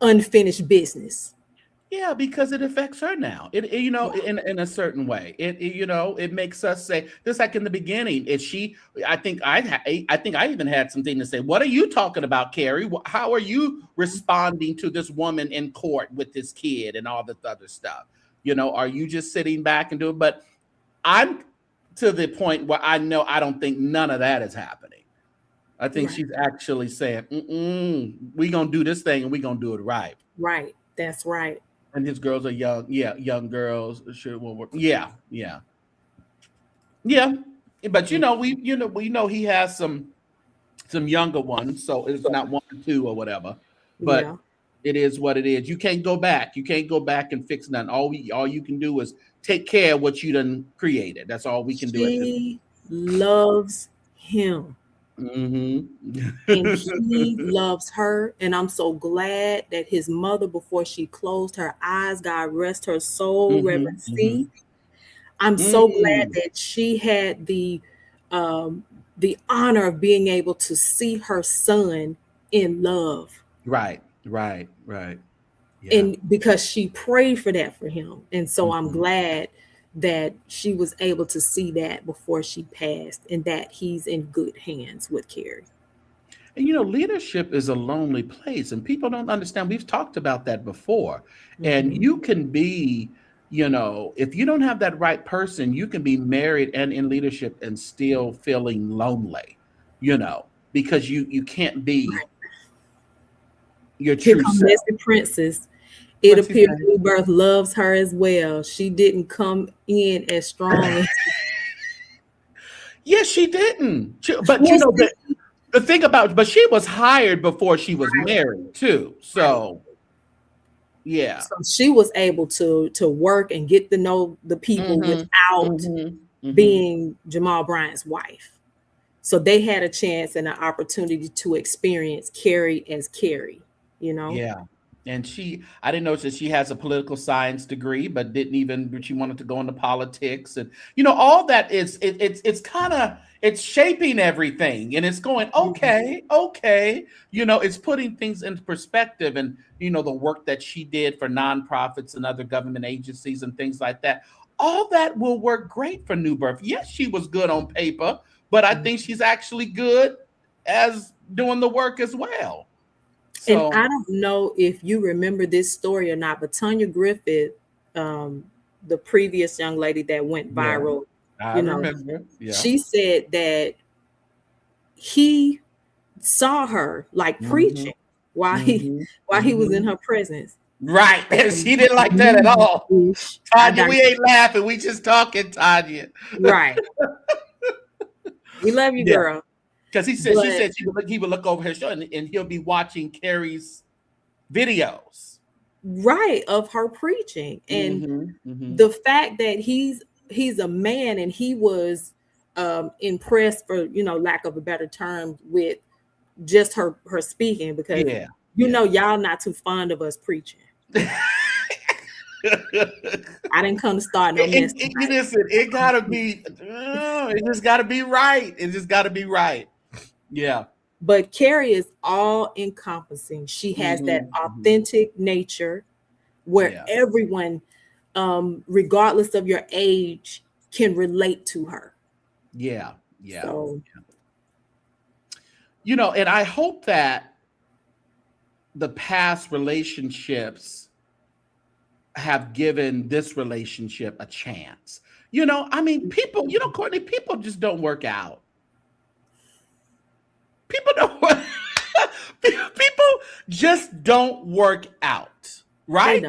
unfinished business. Yeah, because it affects her now. Yeah. In a certain way. It makes us say just like in the beginning. Is she? I think I even had something to say. What are you talking about, Kerri? How are you responding to this woman in court with this kid and all this other stuff? Are you just sitting back and doing? But I'm to the point where I know I don't think none of that is happening. I think Right. she's actually saying, "We gonna do this thing and we gonna do it right." Right. That's right. And his girls are young. Yeah, young girls. Sure will work. Yeah, yeah, yeah. But we know he has some younger ones, so it's not 1 or 2 or whatever. But Yeah. it is what it is. You can't go back. You can't go back and fix nothing. All you can do is take care of what you done created. That's all we can do at this point. She loves him. Mm-hmm. And he loves her. And I'm so glad that his mother, before she closed her eyes, God rest her soul, Reverend C. I'm so glad that she had the honor of being able to see her son in love. Right. Yeah. And because she prayed for that for him. And so I'm glad that she was able to see that before she passed, and that he's in good hands with Kerri. And leadership is a lonely place, and people don't understand. We've talked about that before. And you can be, if you don't have that right person, you can be married and in leadership and still feeling lonely, because you can't be your true self. Messy Princess. It appears New Birth loves her as well. She didn't come in as strong as Yes, she didn't. But the thing about, but she was hired before she was married too. So yeah. So she was able to work and get to know the people without being Jamal Bryant's wife. So they had a chance and an opportunity to experience Kerri as Kerri, Yeah. And I didn't know that she has a political science degree, but she wanted to go into politics. And, all that it's shaping everything, and it's going, okay. It's putting things into perspective, and, the work that she did for nonprofits and other government agencies and things like that. All that will work great for New Birth. Yes, she was good on paper, but I think she's actually good as doing the work as well. So, and I don't know if you remember this story or not, but Tanya Griffith, the previous young lady that went viral, I remember. Yeah. She said that he saw her preaching while he was in her presence. Right. She didn't like that at all. Tanya, we ain't laughing. We just talking, Tanya. Right. We love you, girl. Because she said he would look over her shoulder and he'll be watching Kerri's videos. Right, of her preaching. And the fact that he's a man and he was impressed, for lack of a better term, with just her speaking, because y'all not too fond of us preaching. I didn't come to start no mess. It gotta be it just gotta be right. It just gotta be right. Yeah. But Kerri is all encompassing. She has that authentic nature where everyone, regardless of your age, can relate to her. Yeah. So, and I hope that the past relationships have given this relationship a chance. People, Courtney, people just don't work out. People just don't work out, right?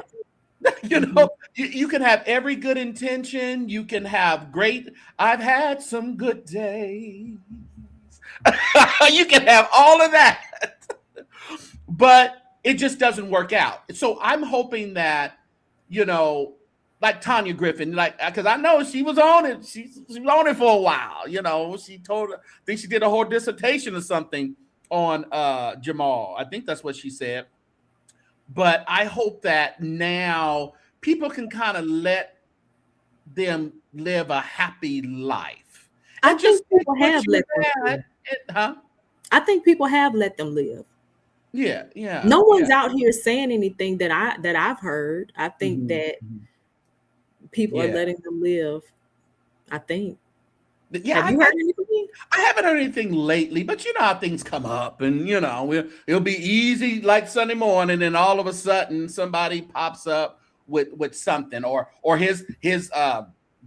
You can have every good intention. You can have I've had some good days. You can have all of that, but it just doesn't work out. So I'm hoping that, like Tanya Griffin, because I know she was on it. She was on it for a while. She told her, I think she did a whole dissertation or something on Jamal. I think that's what she said. But I hope that now people can kind of let them live a happy life. I think people have let them live. I think people have let them live. Yeah. No one's out here saying anything that I've heard. I think that people are letting them live. I think. Yeah, have you heard anything? I haven't heard anything lately, but you know how things come up, and it'll be easy like Sunday morning, and all of a sudden somebody pops up with something, or his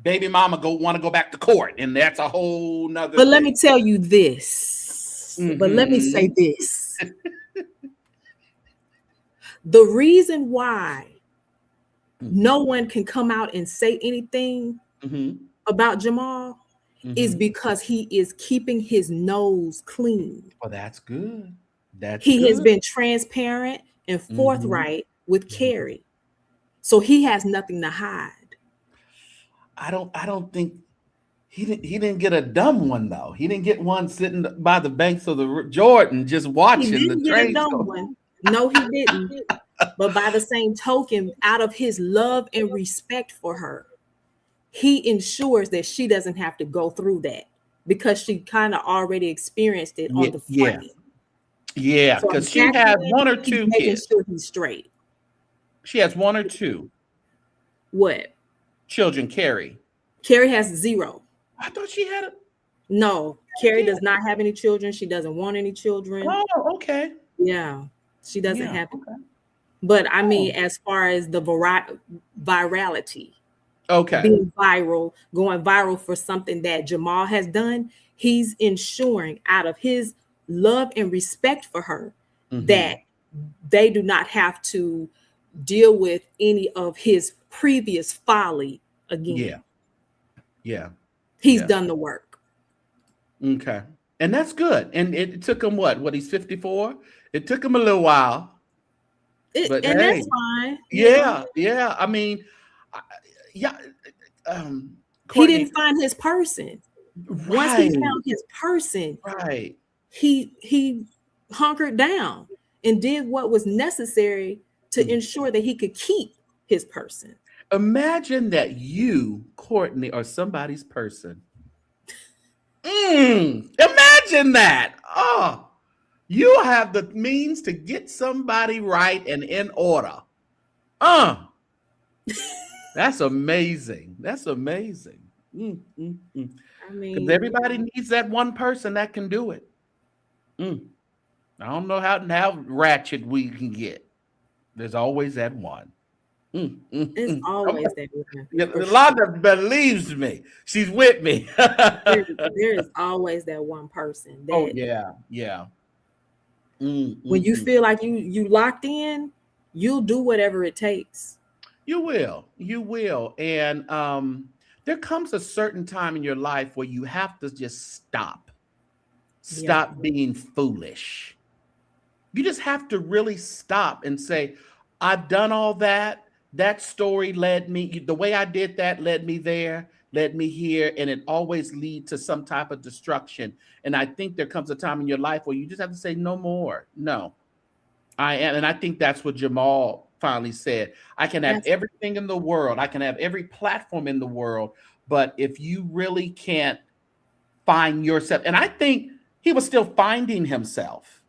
baby mama want to go back to court, and that's a whole nother. But let me tell you this. But let me say this. The reason why no one can come out and say anything about Jamal is because he is keeping his nose clean. Oh, that's good. He has been transparent and forthright with Kerri. So he has nothing to hide. I don't think he didn't get a dumb one though. He didn't get one sitting by the banks of the Jordan just watching the train. He didn't get a dumb one. No, he didn't. But by the same token, out of his love and respect for her, he ensures that she doesn't have to go through that because she kind of already experienced it on the front end. Yeah, because she has one or two kids. Sure he's straight. She has one or two. What? Children, Kerri. Kerri has 0. I thought she had a. No, Kerri does not have any children. She doesn't want any children. Oh, okay. Yeah, she doesn't have it. But I mean, as far as the virality, being viral, going viral for something that Jamal has done, he's ensuring out of his love and respect for her that they do not have to deal with any of his previous folly again. Yeah. He's done the work. Okay. And that's good. And it took him what? He's 54? It took him a little while. But and that's fine. Yeah. I mean, he didn't find his person. Once he found his person, he hunkered down and did what was necessary to ensure that he could keep his person. Imagine that you, Courtney, are somebody's person. Imagine that. Oh, you have the means to get somebody right and in order. That's amazing. That's amazing. I mean, everybody needs that one person that can do it. I don't know how ratchet we can get. There's always that one. It's always that one. Yolanda believes me. She's with me. there is always that one person. That when you feel like you locked in, you'll do whatever it takes. You will. And there comes a certain time in your life where you have to just stop being foolish. You just have to really stop and say, I've done all that. That story led me, the way I did that led me there, led me here, and it always leads to some type of destruction. And I think there comes a time in your life where you just have to say, no more. No, I am. And I think that's what Jamal finally said. I can have everything in the world. I can have every platform in the world. But if you really can't find yourself, and I think he was still finding himself.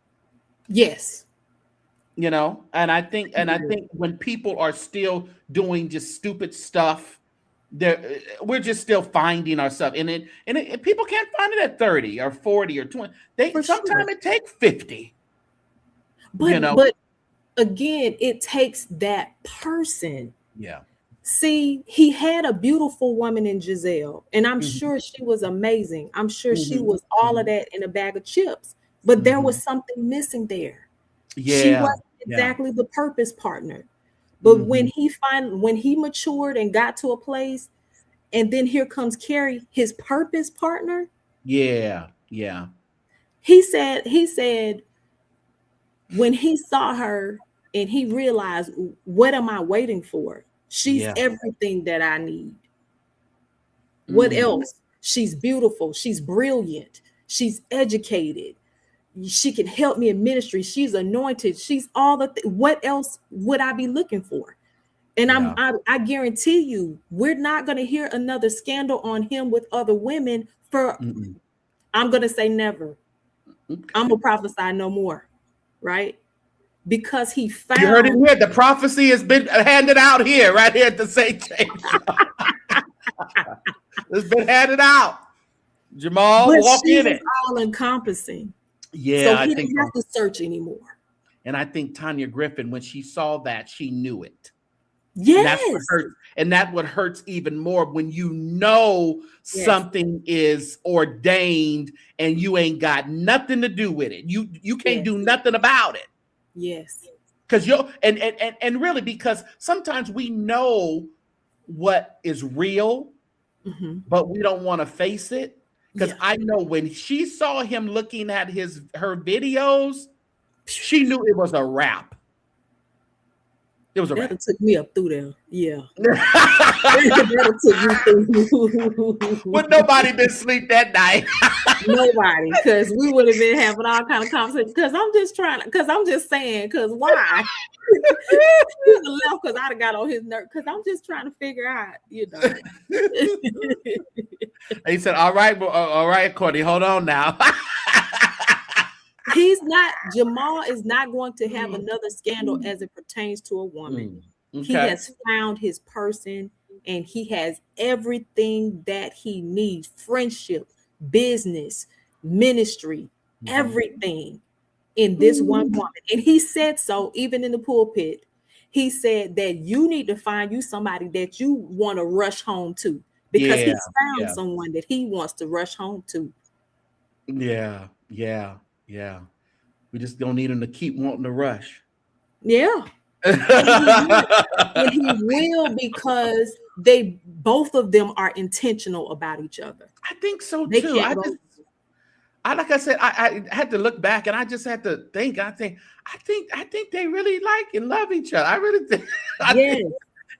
Yes. You know, and I think when people are still doing just stupid stuff, we're just still finding ourselves. And people can't find it at 30 or 40 or 20. Sometimes it takes 50. But again, it takes that person. Yeah. See, he had a beautiful woman in Zelle, and I'm sure she was amazing. I'm sure she was all of that in a bag of chips, but there was something missing there. She wasn't exactly the purpose partner. But when he matured and got to a place, and then here comes Kerri, his purpose partner. Yeah. He said when he saw her and he realized, what am I waiting for? She's everything that I need. What else? She's beautiful. She's brilliant. She's educated. She can help me in ministry. She's anointed. She's all the what else would I be looking for? And I guarantee you, we're not going to hear another scandal on him with other women for, I'm going to say never. I'm going to prophesy no more, right? Because he found. You heard it here. The prophecy has been handed out here, right here at the St. James Show. It's been handed out. Jamal, walk in it. All encompassing. Yeah, so he didn't have to search anymore. And I think Tanya Griffin, when she saw that, she knew it. Yes. And that's what hurts even more when you know something is ordained and you ain't got nothing to do with it. You can't do nothing about it. Yes. Because and really, because sometimes we know what is real, but we don't want to face it. Because I know when she saw him looking at her videos, she knew it was a wrap. It was a wrap. That took me up through there. Yeah. That took me through. Would nobody been asleep that night? Nobody, because we would have been having all kind of conversations. Because I'm just saying, because why? He left because I'd have got on his nerve. Because I'm just trying to figure out, you know. He said, all right, Courtney, hold on now. Jamal is not going to have another scandal as it pertains to a woman. Okay. He has found his person, and he has everything that he needs: friendship, business, ministry, everything in this one woman. And he said so even in the pulpit. He said that you need to find you somebody that you want to rush home to, because he's found someone that he wants to rush home to. Yeah. We just don't need him to keep wanting to rush. Yeah. And he will, because both of them are intentional about each other. I think so too. Like I said, I had to look back, and I just had to think. I think they really like and love each other. I really think.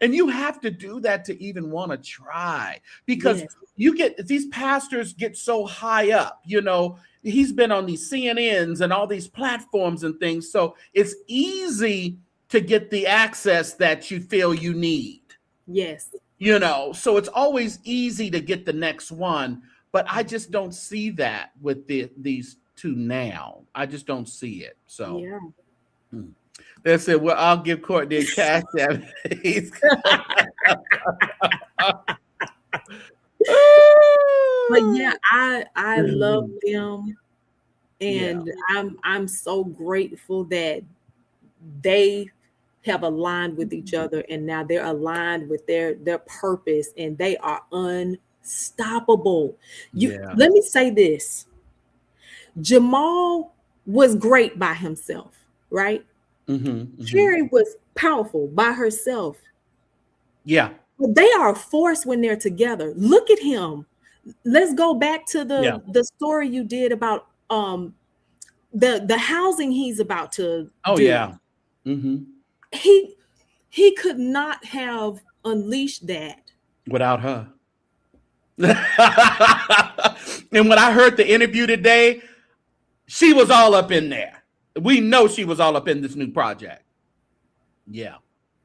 And you have to do that to even want to try, because these pastors get so high up. You know, he's been on these CNNs and all these platforms and things, so it's easy to get the access that you feel you need. Yes. You know, so it's always easy to get the next one, but I just don't see that with these two now. I just don't see it. So they said, well, I'll give Courtney a CashApp. But yeah, I love them, and I'm so grateful that they have aligned with each other, and now they're aligned with their purpose, and they are unstoppable. Let me say this: Jamal was great by himself, right? Kerri was powerful by herself. Yeah. But they are a force when they're together. Look at him. Let's go back to the story you did about the housing he's about to do. He could not have unleashed that without her. And when I heard the interview today, she was all up in there. We know she was all up in this new project. Yeah.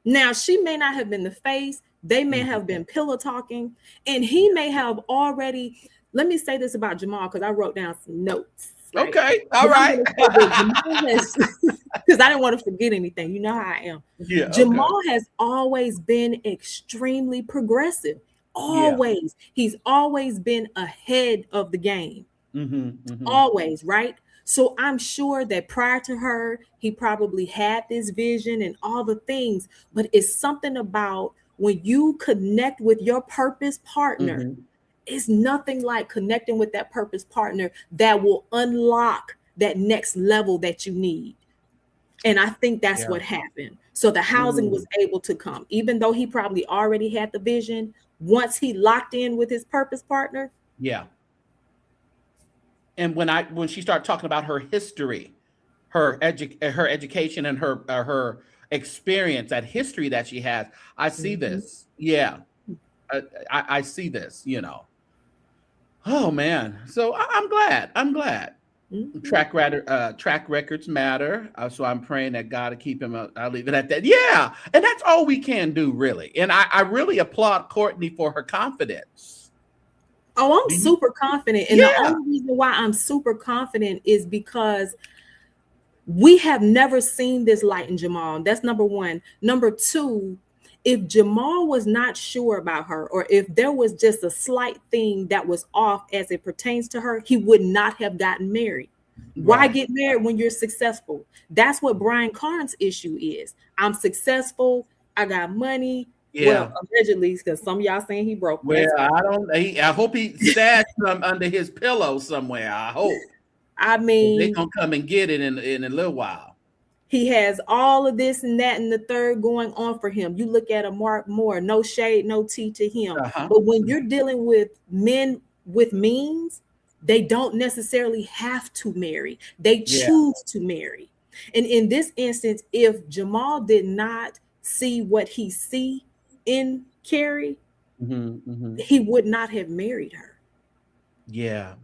Now, she may not have been the face. They may have been pillow talking, and he may have already. Let me say this about Jamal, because I wrote down some notes. Right? Okay. All right. Because I didn't want to forget anything. You know how I am. Yeah. Jamal has always been extremely progressive. Always. Yeah. He's always been ahead of the game. Always, right? So I'm sure that prior to her, he probably had this vision and all the things, but it's something about when you connect with your purpose partner, it's nothing like connecting with that purpose partner that will unlock that next level that you need. And I think that's what happened. So the housing was able to come, even though he probably already had the vision. Once he locked in with his purpose partner. Yeah. And when she started talking about her history, her education and her experience, that history that she has, I see this. Yeah, I see this. You know. Oh man, so I'm glad. Track records matter. So I'm praying that God will keep him. I'll leave it at that. Yeah, and that's all we can do, really. And I really applaud Courtney for her confidence. Oh, I'm super confident. And the only reason why I'm super confident is because we have never seen this light in Jamal. That's number one. Number two, if Jamal was not sure about her, or if there was just a slight thing that was off as it pertains to her, he would not have gotten married. Right. Why get married when you're successful? That's what Brian Carnes' issue is. I'm successful. I got money. Yeah, well, allegedly, because some of y'all saying he broke. Well, I hope he stashed some under his pillow somewhere. I hope. I mean, they're gonna come and get it in a little while. He has all of this and that and the third going on for him. You look at a Mark Moore, no shade, no tea to him. But when you're dealing with men with means, They don't necessarily have to marry. They choose to marry. And in this instance, if Jamal did not see what he see in Kerri, he would not have married her. Yeah.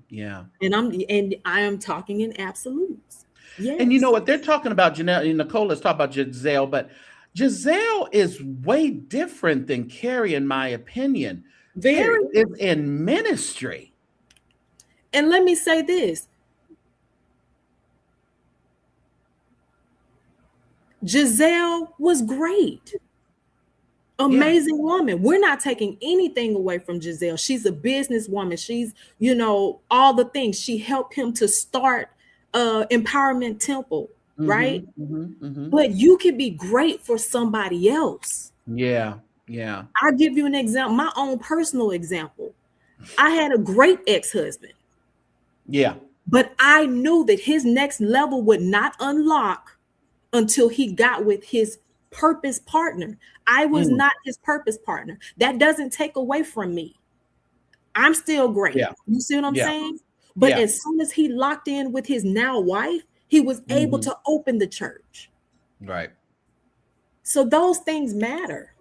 And I am talking in absolutes. Yes. And you know what they're talking about, Janelle and Nicole, let's talk about Giselle, but Giselle is way different than Kerri, in my opinion. Kerri is in ministry. And let me say this. Giselle was great. Amazing woman. We're not taking anything away from Giselle. She's a businesswoman. She's, all the things. She helped him to start Empowerment Temple, right? But you could be great for somebody else. Yeah. I'll give you an example, my own personal example. I had a great ex-husband. Yeah. But I knew that his next level would not unlock until he got with his purpose partner. I was not his purpose partner. That doesn't take away from me. I'm still great. Yeah. You see what I'm saying? But as soon as he locked in with his now wife, he was able to open the church. Right. So those things matter.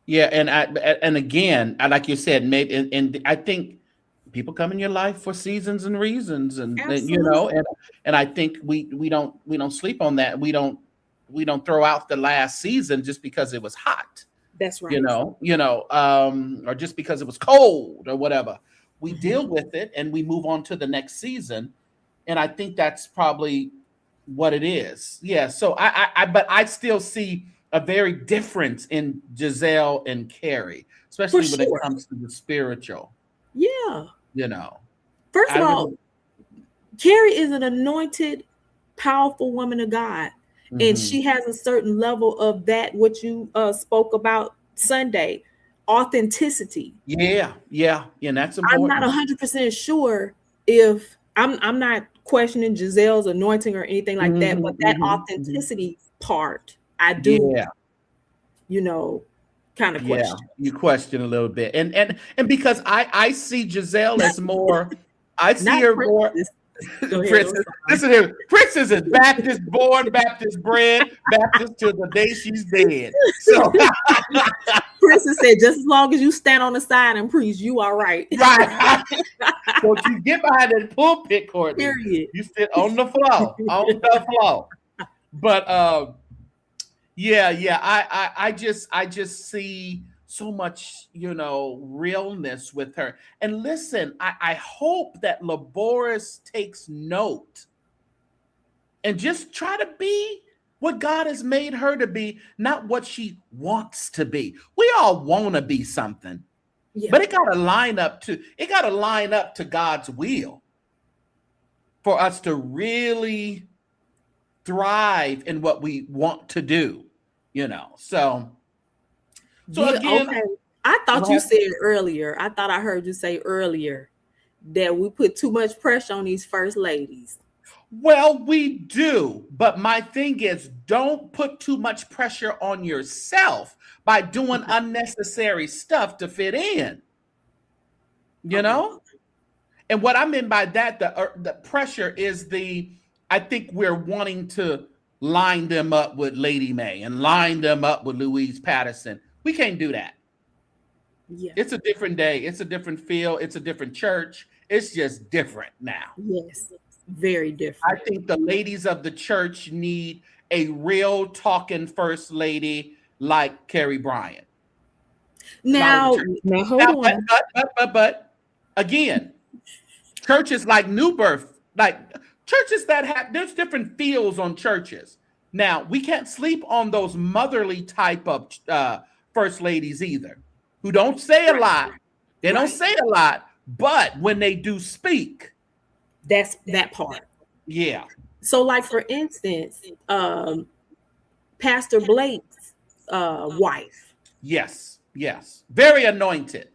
Yeah, and again, like you said, maybe, and I think people come in your life for seasons and reasons, and I think we don't sleep on that. We don't throw out the last season just because it was hot. That's right. Or just because it was cold or whatever. We deal with it and we move on to the next season, and I think that's probably what it is. Yeah. So but I still see a very difference in Giselle and Kerri, especially when it comes to the spiritual. Yeah. First of all, Kerri is an anointed, powerful woman of God. And she has a certain level of that, what you spoke about Sunday, authenticity. Yeah. And that's important. I'm not 100% sure if I'm not questioning Giselle's anointing or anything like that, but that authenticity part, I do, kind of question. You question a little bit, and because I see Giselle as more, I see her more. Princess, listen here. Princess is Baptist born, Baptist bred, Baptist till the day she's dead. So Princess said, just as long as you stand on the side and preach, you are right. Right. So you get behind that pulpit, Courtney. Period. You sit on the floor, But I just see so much, realness with her. And listen, I hope that Laboris takes note and just try to be what God has made her to be, not what she wants to be. We all want to be something, but it got to line up to God's will for us to really thrive in what we want to do, So again, okay. I thought you said earlier. I thought I heard you say earlier that we put too much pressure on these first ladies. Well, we do, but my thing is, don't put too much pressure on yourself by doing unnecessary stuff to fit in. And what I mean by that, the pressure is I think we're wanting to line them up with Lady Mae and line them up with Louise Patterson. We can't do that. Yeah. It's a different day. It's a different feel. It's a different church. It's just different now. Yes, very different. I think the ladies of the church need a real talking first lady like Kerri Bryant. Now hold on. But again, churches like New Birth, like churches that there's different feels on churches. Now, we can't sleep on those motherly type of first ladies either, who don't say a lot. They don't say a lot, but when they do speak, that's that part. Yeah. So, like for instance, Pastor Blake's wife. Yes. Very anointed.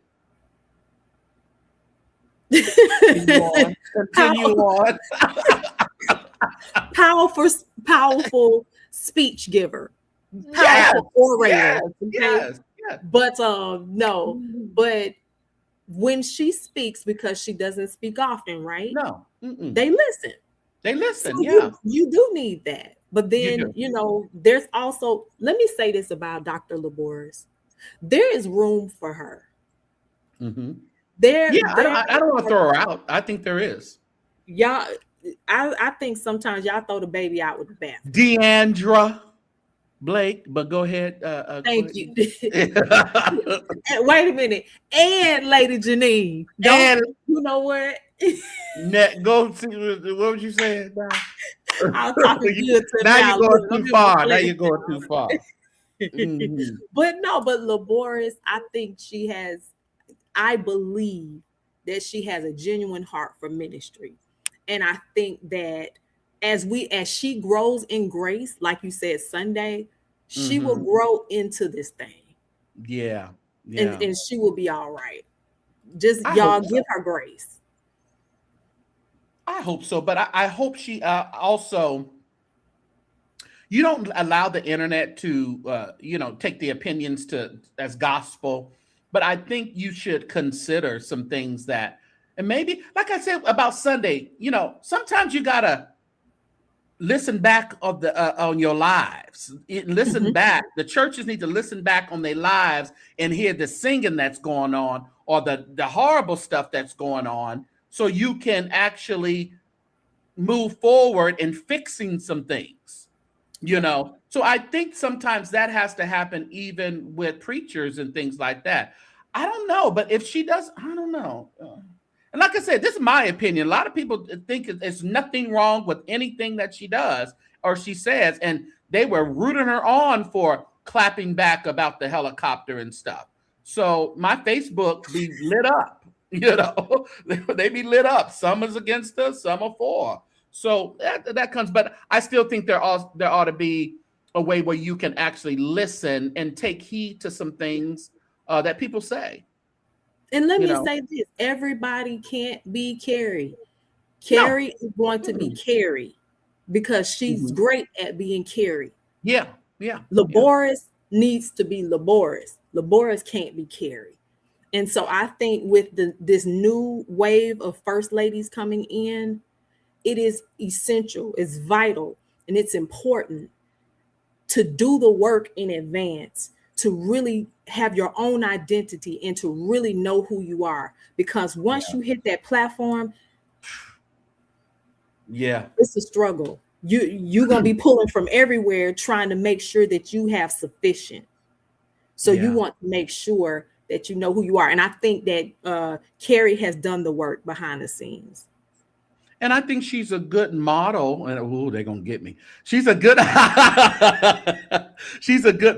Continue on. Powerful speech giver. Powerful orator. Yes. But but when she speaks, because she doesn't speak often, right? No. They listen. They listen, So yeah. you do need that. But then, do. there's also, let me say this about Dr. Laboris. There is room for her. Mm-hmm. There, I don't want to throw her out. I think there is. Y'all, I think sometimes y'all throw the baby out with the bath. Deandra Blake, but go ahead. Thank you. Wait a minute. And Lady Janine. And you know what? Go see what would you say now? I was talking good to now you're going too far. Now you're going too far. Mm-hmm. But Laboris, I believe that she has a genuine heart for ministry. And I think that as she grows in grace, like you said Sunday, she will grow into this thing. Yeah. And she will be all right. Just y'all give her grace. I hope so, but I hope she also, you don't allow the internet to take the opinions as gospel, but I think you should consider some things that, and maybe, like I said about Sunday, sometimes you gotta listen back on your lives. Listen back. The churches need to listen back on their lives and hear the singing that's going on, or the horrible stuff that's going on, so you can actually move forward in fixing some things. So I think sometimes that has to happen even with preachers and things like that. I don't know, but if she does, I don't know. And like I said, this is my opinion. A lot of people think there's nothing wrong with anything that she does or she says, and they were rooting her on for clapping back about the helicopter and stuff. So my Facebook be lit up, they be lit up. Some is against us, some are for. So that comes, but I still think there ought to be a way where you can actually listen and take heed to some things that people say. And let me say this: everybody can't be Kerri. Kerri is going to be Kerri because she's great at being Kerri. Yeah. Laboris needs to be Laboris. Laboris can't be Kerri. And so I think with this new wave of first ladies coming in, it is essential, it's vital, and it's important to do the work in advance, to really have your own identity and to really know who you are. Because once you hit that platform, it's a struggle. You're going to be pulling from everywhere trying to make sure that you have sufficient. So you want to make sure that you know who you are. And I think that Kerri has done the work behind the scenes. And I think she's a good model. And they're gonna get me. She's a good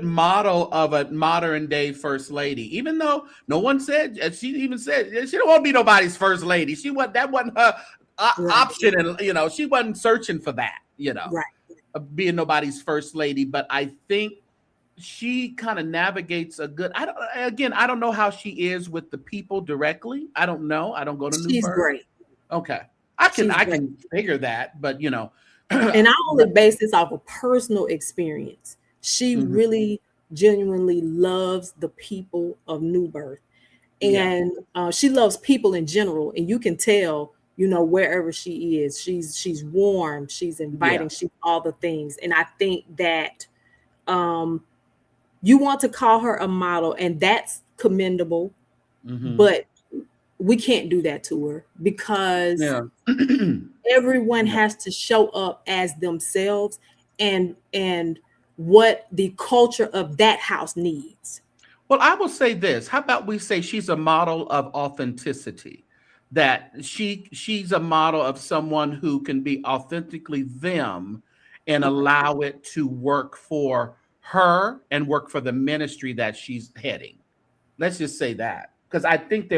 model of a modern day first lady. Even though no one said, she even said she don't want to be nobody's first lady. That wasn't her option, and she wasn't searching for that. Being nobody's first lady. But I think she kind of navigates a good. I don't know how she is with the people directly. I don't know. I don't go to New She's Birth. Great. Okay. I can figure that, but and I only base this off of personal experience. She really genuinely loves the people of New Birth, and she loves people in general. And you can tell, wherever she is, she's warm, she's inviting, she's all the things. And I think that you want to call her a model, and that's commendable, but we can't do that to her because everyone has to show up as themselves and what the culture of that house needs. Well, I will say this. How about we say she's a model of authenticity, that she's a model of someone who can be authentically them and allow it to work for her and work for the ministry that she's heading. Let's just say that. Because I think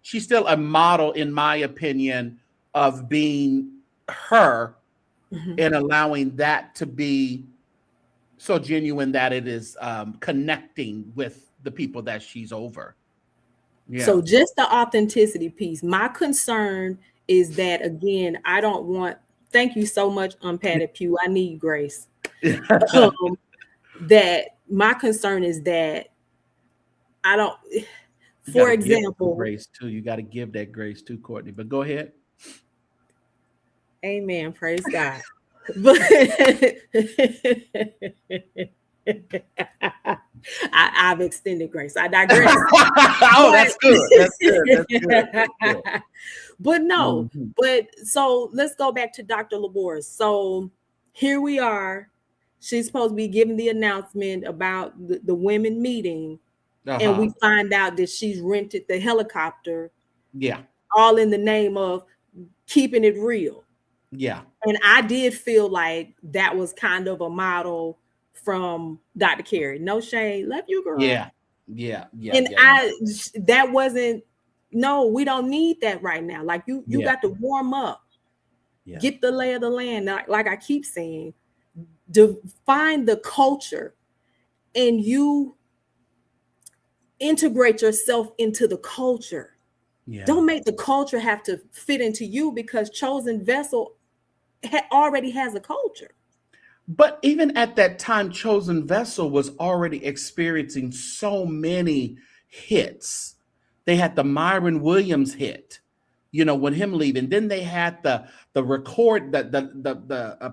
she's still a model, in my opinion, of being her and allowing that to be so genuine that it is connecting with the people that she's over. Yeah. So just the authenticity piece. My concern is that, again, thank you so much, Unpadded Pew. I need grace. That my concern is that For example, grace too. You got to give that grace to Courtney. But go ahead. Amen. Praise God. But I've extended grace. I digress. That's good. That's good. That's good. But no, but so let's go back to Dr. Labors. So here we are. She's supposed to be giving the announcement about the women meeting. And we find out that she's rented the helicopter. Yeah. All in the name of keeping it real. Yeah. And I did feel like that was kind of a model from Dr. Kerri. No shade. Love you, girl. Yeah. And that wasn't, no, we don't need that right now. Like you got to warm up. Yeah. Get the lay of the land. Like I keep saying, define the culture and you integrate yourself into the culture. Yeah. Don't make the culture have to fit into you because Chosen Vessel already has a culture. But even at that time, Chosen Vessel was already experiencing so many hits. They had the Myron Williams hit, when him leaving. Then they had the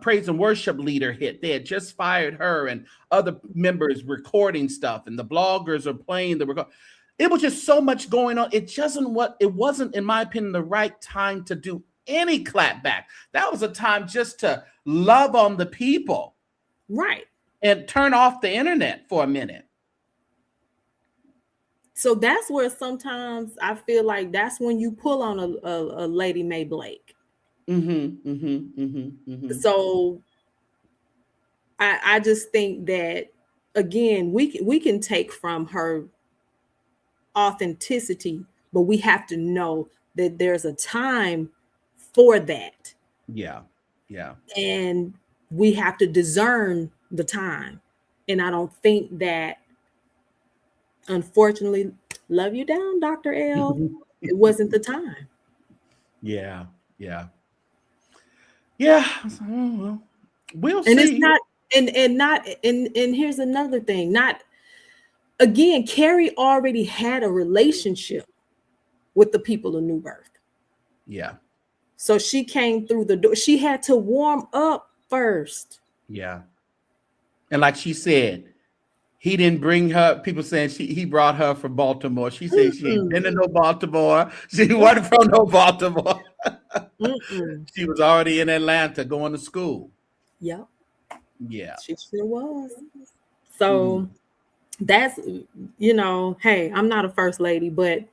praise and worship leader hit. They had just fired her and other members recording stuff, and the bloggers are playing the record. It was just so much going on. It wasn't, in my opinion, the right time to do any clapback. That was a time just to love on the people. Right. And turn off the internet for a minute. So that's where sometimes I feel like that's when you pull on a Lady Mae Blake. So I just think that, again, we can take from her authenticity, but we have to know that there's a time for that. Yeah. And we have to discern the time. And I don't think that, unfortunately, love you down, Dr. L. It wasn't the time. Yeah. We'll see. And it's not, and here's another thing. Again, Kerri already had a relationship with the people of New Birth. Yeah. So she came through the door. She had to warm up first. Yeah. And like she said, he didn't bring her. People saying he brought her from Baltimore. She said she ain't been to no Baltimore. She wasn't from no Baltimore. She was already in Atlanta going to school. Yep. Yeah. She sure was. So that's, hey, I'm not a first lady, but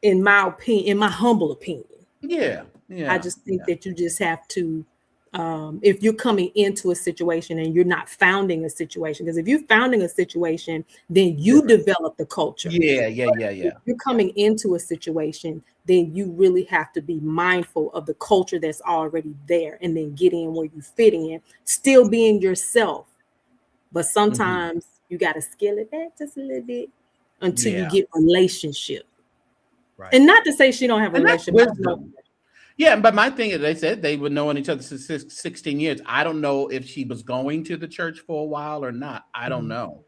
in my opinion, in my humble opinion, I just think that you just have to, if you're coming into a situation and you're not founding a situation, because if you're founding a situation, then you develop the culture. Yeah. If you're coming into a situation, then you really have to be mindful of the culture that's already there and then get in where you fit in, still being yourself. But sometimes you got to scale it back just a little bit until you get relationship. Right. And not to say she don't have a relationship. Yeah, but my thing is, they said they were knowing each other since 16 years. I don't know if she was going to the church for a while or not. I don't know.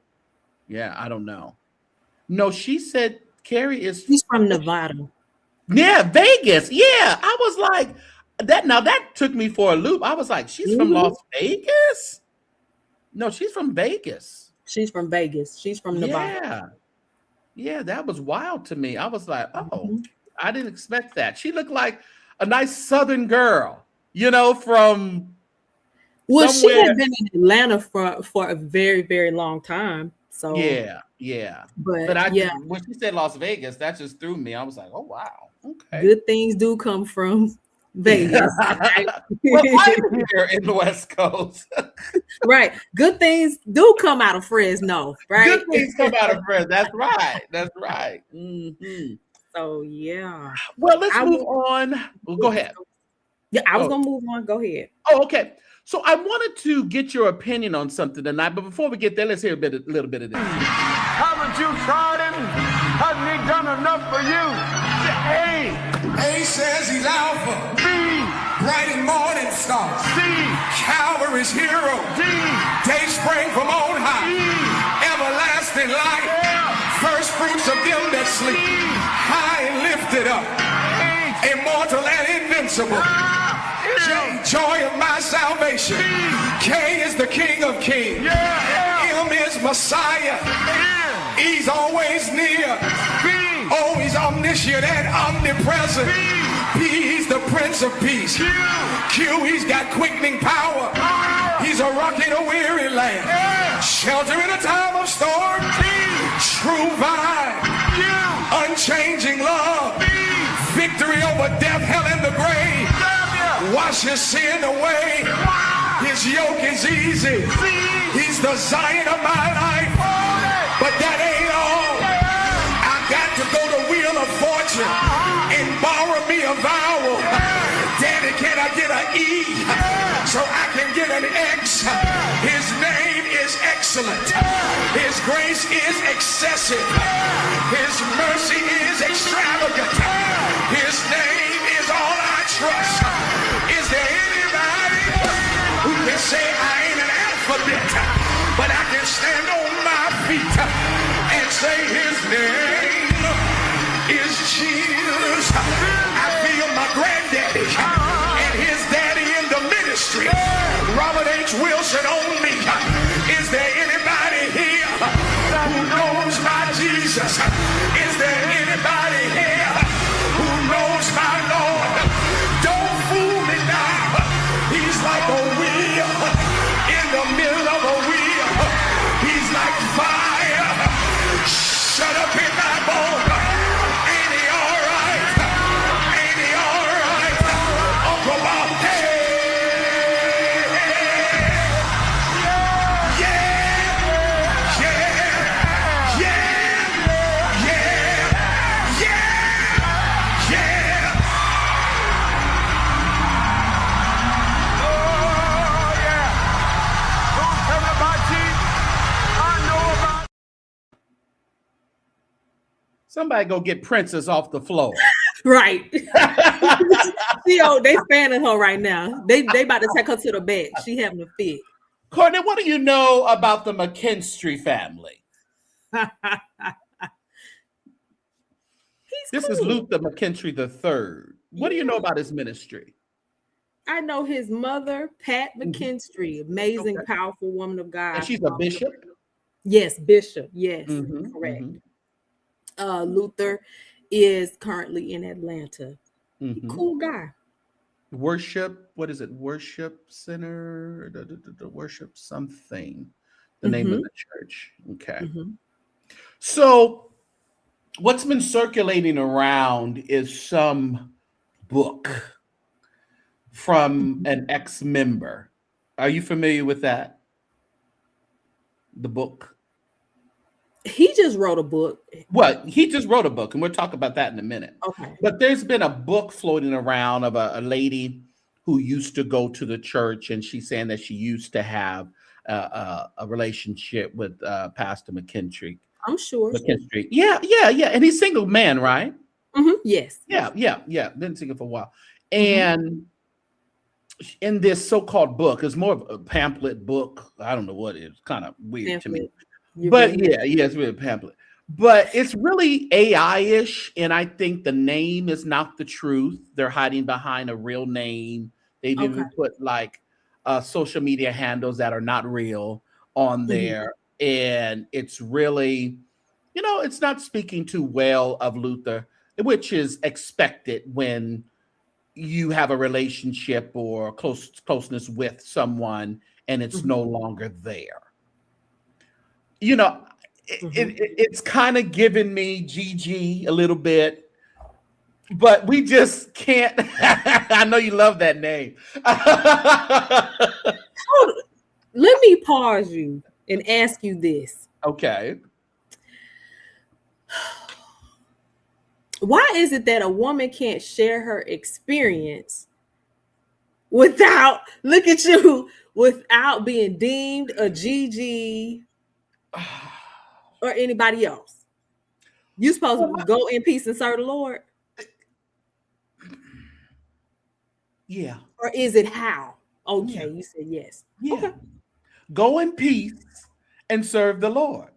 Yeah, I don't know. No, she said Kerri is... She's from Nevada. Yeah, Vegas. Yeah, I was like, that. Now that took me for a loop. I was like, she's from Las Vegas? No, she's from Vegas. She's from Vegas. She's from Nevada. Yeah, that was wild to me. I was like, I didn't expect that. She looked like a nice Southern girl, from Well, somewhere. She had been in Atlanta for a very, very long time. So yeah. But when she said Las Vegas, that just threw me. I was like, oh wow, okay. Good things do come from Vegas. Right? Well, I'm here in the West Coast. Right. Good things do come out of Fresno, right? Good things come out of Fresno. That's right. So yeah. Well, let's move on. Well, go ahead. Yeah, I was gonna move on. Go ahead. Oh, okay. So I wanted to get your opinion on something tonight, but before we get there, let's hear a little bit of this. Haven't you tried him? Hasn't he done enough for you? A says he's Alpha. B, bright and morning star. C, Calvary's hero. D, day spring from on high. E, Everlasting light. F, first fruits of them that sleep. High and lifted up, immortal and invincible. Joy of my salvation. K is the King of Kings. M is Messiah. He's always near. Oh, he's omniscient and omnipresent. P, he's the Prince of Peace. Q, he's got quickening power. He's a rock in a weary land. Shelter in a time of storm. True vine. Unchanging love. Victory over death, hell, and the grave. Wash your sin away. His yoke is easy. He's the Zion of my life. But that ain't all. I got to go to Wheel of Fortune and borrow me a vowel. Daddy, can I get an E so I can get an X? His name is excellent. His grace is excessive. His mercy is extravagant. His name is all I trust. Is there anybody who can say I ain't an alphabet, but I can stand on my feet and say his name is Jesus? I feel my granddaddy and his daddy in the ministry, Robert H. Wilson on me. Is there anybody here who knows my Jesus? Is there anybody here who knows my Lord? Don't fool me now. He's like a wheel in the middle of a wheel. He's like fire shut up in my bone. Ain't he all right? Ain't he all right? Uncle Bob, hey, yeah, yeah, yeah, yeah, yeah, yeah. Somebody go get Princess off the floor. Right. They fanning her right now. They about to take her to the bed. She having a fit. Courtney, what do you know about the McKinstry family? This is Luther McKinstry III. What do you know about his ministry? I know his mother, Pat McKinstry, amazing, powerful woman of God. And she's a bishop? Yes, bishop. Yes, correct. Luther is currently in Atlanta. Cool guy. Worship, what is it? Worship Center, the worship something, the name of the church. Okay. So what's been circulating around is some book from an ex-member. Are you familiar with that? The book? He just wrote a book. Well, he just wrote a book, and we'll talk about that in a minute. Okay. But there's been a book floating around of a lady who used to go to the church, and she's saying that she used to have a relationship with Pastor McKinstry. I'm sure. McKinstry. Yeah. And he's single man, right? Yes. Yeah. Been single for a while. And in this so-called book, it's more of a pamphlet book. I don't know what it is. Kind of weird to me. But it's really a pamphlet. But it's really AI-ish, and I think the name is not the truth. They're hiding behind a real name. They didn't put like social media handles that are not real on there. And it's really, it's not speaking too well of Luther, which is expected when you have a relationship or closeness with someone and it's no longer there. It's kind of giving me GG a little bit, but we just can't. I know you love that name. Let me pause you and ask you this. Okay. Why is it that a woman can't share her experience without being deemed a GG or anybody else? You supposed to go in peace and serve the Lord? Yeah. Or is it how? Okay, you said yes. Yeah. Okay. Go in peace and serve the Lord.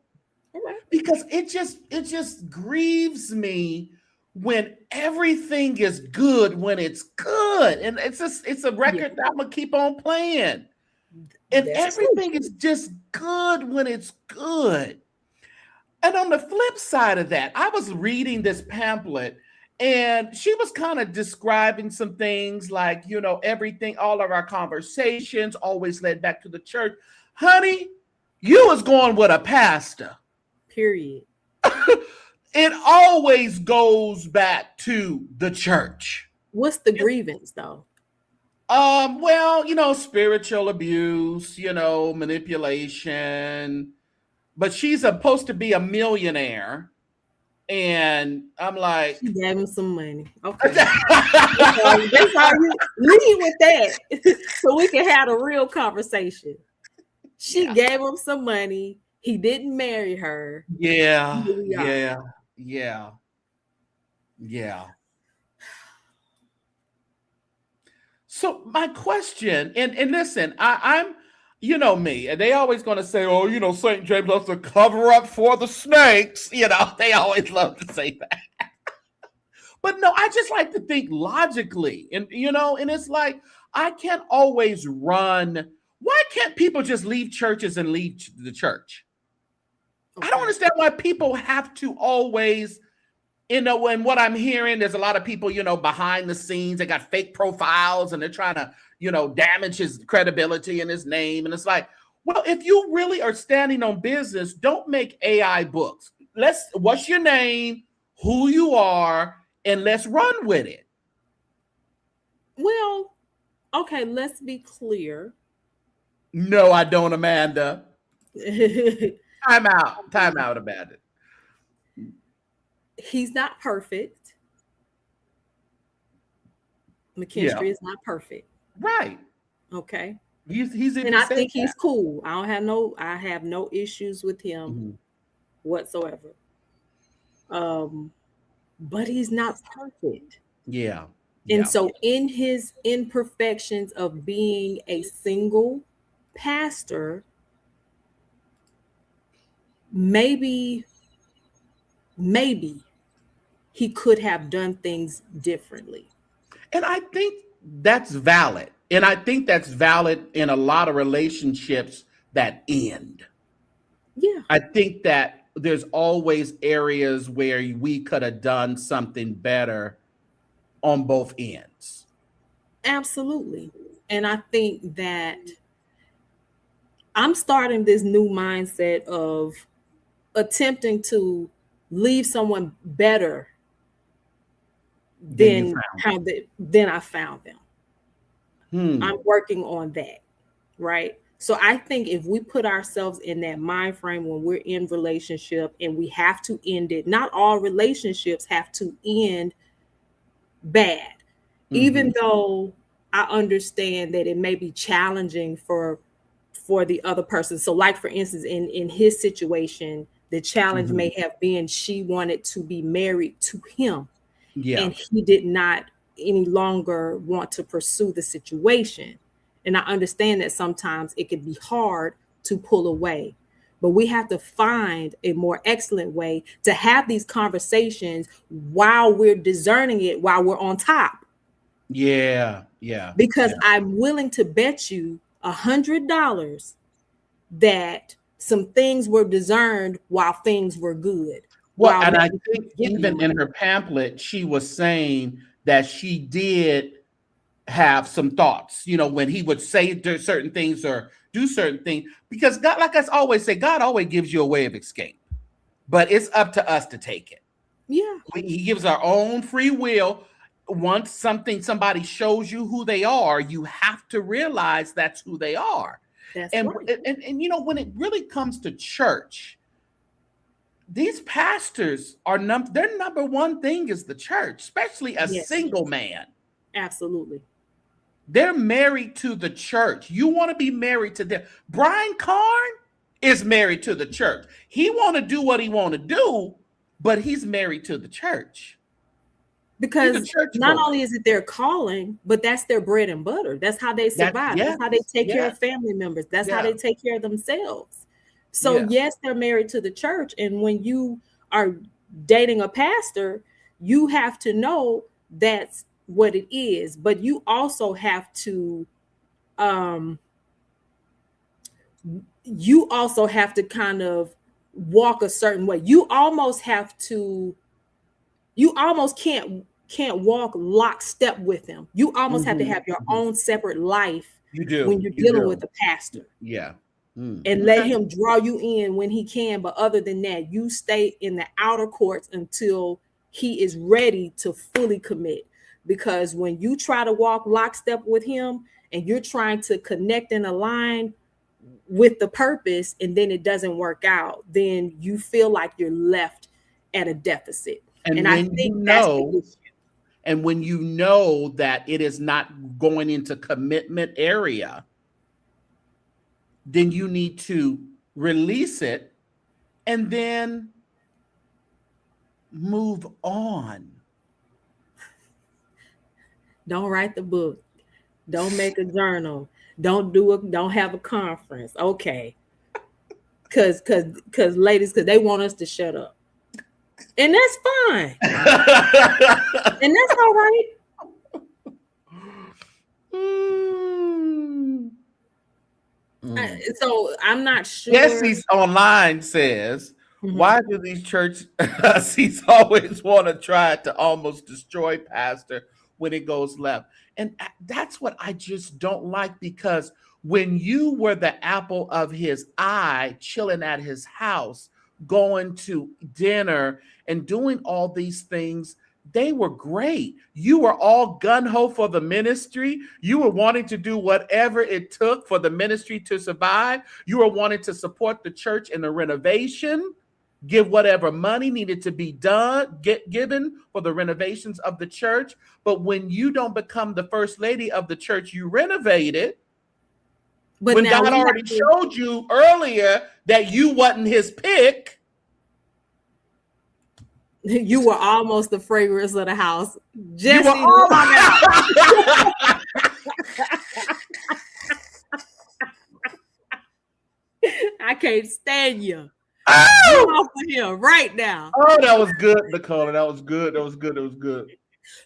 All right. because it just grieves me when everything is good when it's good, and it's a record that I'm gonna keep on playing, and everything is just good when it's good. And on the flip side of that, I was reading this pamphlet, and she was kind of describing some things like, everything, all of our conversations always led back to the church. Honey, you was going with a pastor. Period. It always goes back to the church. What's the grievance, though? Well, spiritual abuse, manipulation. But she's supposed to be a millionaire. And I'm like, she gave him some money. Okay. That's how you lead with that. So we can have a real conversation. She gave him some money. He didn't marry her. Yeah. So my question, and listen, I'm me, and they always going to say, St. James loves to cover up for the snakes. They always love to say that. But no, I just like to think logically. And, and it's like, I can't always run. Why can't people just leave churches and leave the church? Okay. I don't understand why people have to always, and what I'm hearing, there's a lot of people, behind the scenes, they got fake profiles and they're trying to, damage his credibility and his name. And it's like, well, if you really are standing on business, don't make AI books. What's your name, who you are, and let's run with it. Well, okay, let's be clear. No, I don't, Amanda. Time out, Amanda. He's not perfect. McKinstry is not perfect. Right. Okay. He's and I think he's cool. I have no issues with him whatsoever. But he's not perfect. Yeah. And so in his imperfections of being a single pastor, maybe he could have done things differently. And I think that's valid. And I think that's valid in a lot of relationships that end. Yeah. I think that there's always areas where we could have done something better on both ends. Absolutely. And I think that I'm starting this new mindset of attempting to leave someone better than I found them. I'm working on that, right? So I think if we put ourselves in that mind frame when we're in relationship and we have to end it, not all relationships have to end bad, even though I understand that it may be challenging for the other person. So like, for instance, in his situation, the challenge may have been she wanted to be married to him. Yeah. And he did not any longer want to pursue the situation. And I understand that sometimes it can be hard to pull away, but we have to find a more excellent way to have these conversations while we're discerning it, while we're on top. Yeah. Because I'm willing to bet you $100 that some things were discerned while things were good. Well, and I think even in her pamphlet, she was saying that she did have some thoughts, when he would say certain things or do certain things, because God, like I always say, God always gives you a way of escape, but it's up to us to take it. Yeah. He gives our own free will. Once somebody shows you who they are, you have to realize that's who they are. That's and, right. and when it really comes to church, these pastors are their number one thing is the church, especially a single man. Absolutely. They're married to the church. You want to be married to them. Brian Carn is married to the church. He want to do what he want to do, but he's married to the church. Because not only is it their calling, but that's their bread and butter. That's how they survive. That's how they take care of family members. That's how they take care of themselves. So Yeah. yes, they're married to the church. And when you are dating a pastor, you have to know that's what it is. But you also have to kind of walk a certain way. You almost can't walk lockstep with them. You almost have to have your own separate life You do. when you're You dealing do. with the pastor. Yeah. And let him draw you in when he can. But other than that, you stay in the outer courts until he is ready to fully commit. Because when you try to walk lockstep with him and you're trying to connect and align with the purpose and then it doesn't work out, then you feel like you're left at a deficit. And I think that's the issue. And when you know that it is not going into commitment area, then you need to release it and then move on. Don't write the book. Don't make a journal. Don't have a conference. Okay. Cause ladies, because they want us to shut up. And that's fine. And that's all right. So I'm not sure. Jesse's online says, why do these church seats always want to try to almost destroy pastor when it goes left? And that's what I just don't like, because when you were the apple of his eye, chilling at his house, going to dinner and doing all these things, they were great. You were all gung-ho for the ministry. You were wanting to do whatever it took for the ministry to survive. You were wanting to support the church in the renovation, give whatever money needed to be done, given for the renovations of the church. But when you don't become the first lady of the church you renovated, but when God already showed you earlier that you wasn't his pick, you were almost the fragrance of the house. Jesse, you were I can't stand you. Oh! Off of here right now. Oh, that was good, Nicole. That was good. That was good. That was good.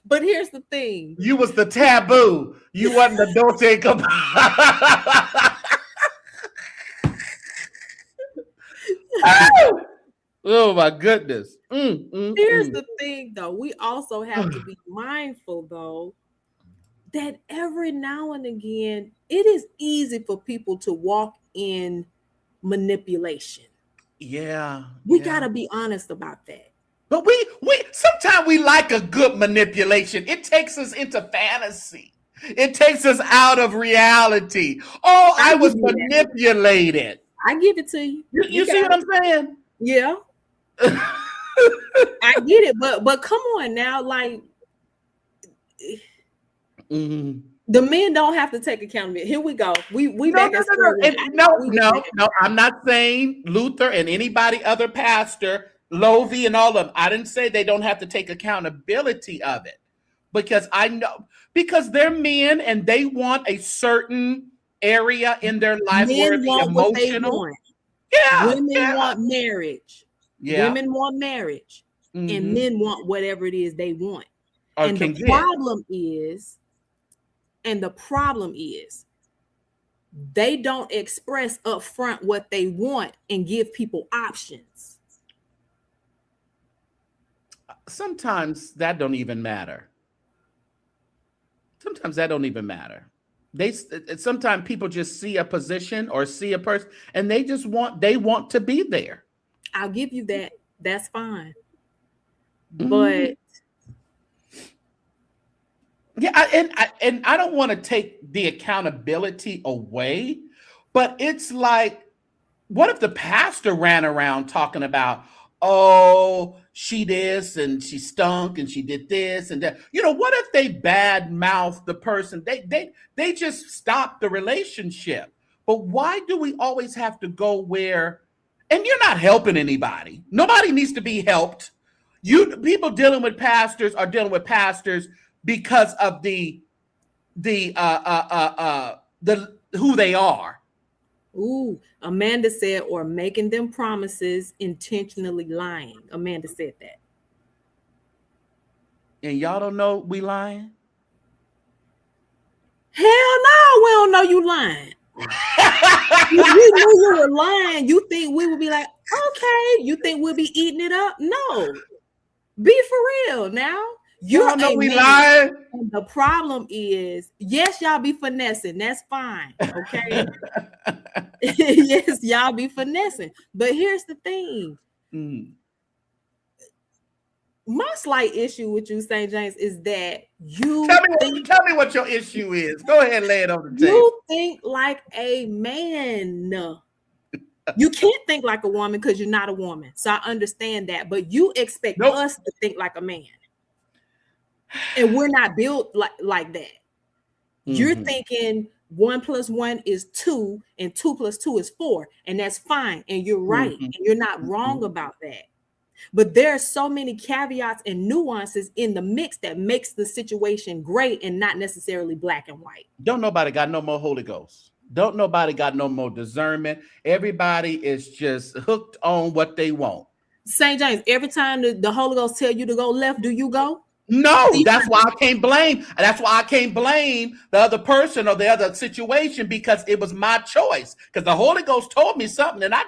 But here's the thing. You was the taboo. You wasn't the Dolce Gabbana. Oh my goodness. Here's the thing, though. We also have to be mindful, though, that every now and again, it is easy for people to walk in manipulation. Yeah. We got to be honest about that. But we sometimes we like a good manipulation. It takes us into fantasy. It takes us out of reality. Oh, I was manipulated. I give it to you. You see what I'm saying? Yeah. I get it, but come on now, like the men don't have to take accountability. Here we go. We no. I'm not saying Luther and anybody other pastor, Lovey and all of them. I didn't say they don't have to take accountability of it, because I know, because they're men and they want a certain area in their life men where want emotional. What they want. Yeah, women want marriage. Yeah. Women want marriage, and men want whatever it is they want. Or and the problem is they don't express up front what they want and give people options. Sometimes that don't even matter. Sometimes people just see a position or see a person and they want to be there. I'll give you that. That's fine. But yeah, and I don't want to take the accountability away, but it's like, what if the pastor ran around talking about, oh, she this and she stunk and she did this and that? You know, what if they bad mouth the person? They just stop the relationship. But why do we always have to go where? And you're not helping anybody. Nobody needs to be helped. People dealing with pastors are dealing with pastors because of the who they are. Ooh, Amanda said, or making them promises, intentionally lying. Amanda said that. And y'all don't know we lying? Hell no, we don't know you lying. If we knew you were lying, you think we would be like, okay, you think we'll be eating it up? No, be for real now. Y'all know we lying. And the problem is, yes, y'all be finessing. That's fine. Okay. Yes, y'all be finessing. But here's the thing. My slight issue with you, St. James, is that you tell me what your issue is. Go ahead and lay it on the table. You think like a man. You can't think like a woman because you're not a woman. So I understand that. But you expect us to think like a man. And we're not built like that. You're thinking 1 + 1 is 2 and 2 + 2 is 4. And that's fine. And you're right. And you're not wrong about that. But there are so many caveats and nuances in the mix that makes the situation great and not necessarily black and white. Don't nobody got no more Holy Ghost. Don't nobody got no more discernment. Everybody is just hooked on what they want. St. James, every time the Holy Ghost tell you to go left, do you go? No, that's why I can't blame. That's why I can't blame the other person or the other situation, because it was my choice. Because the Holy Ghost told me something, and I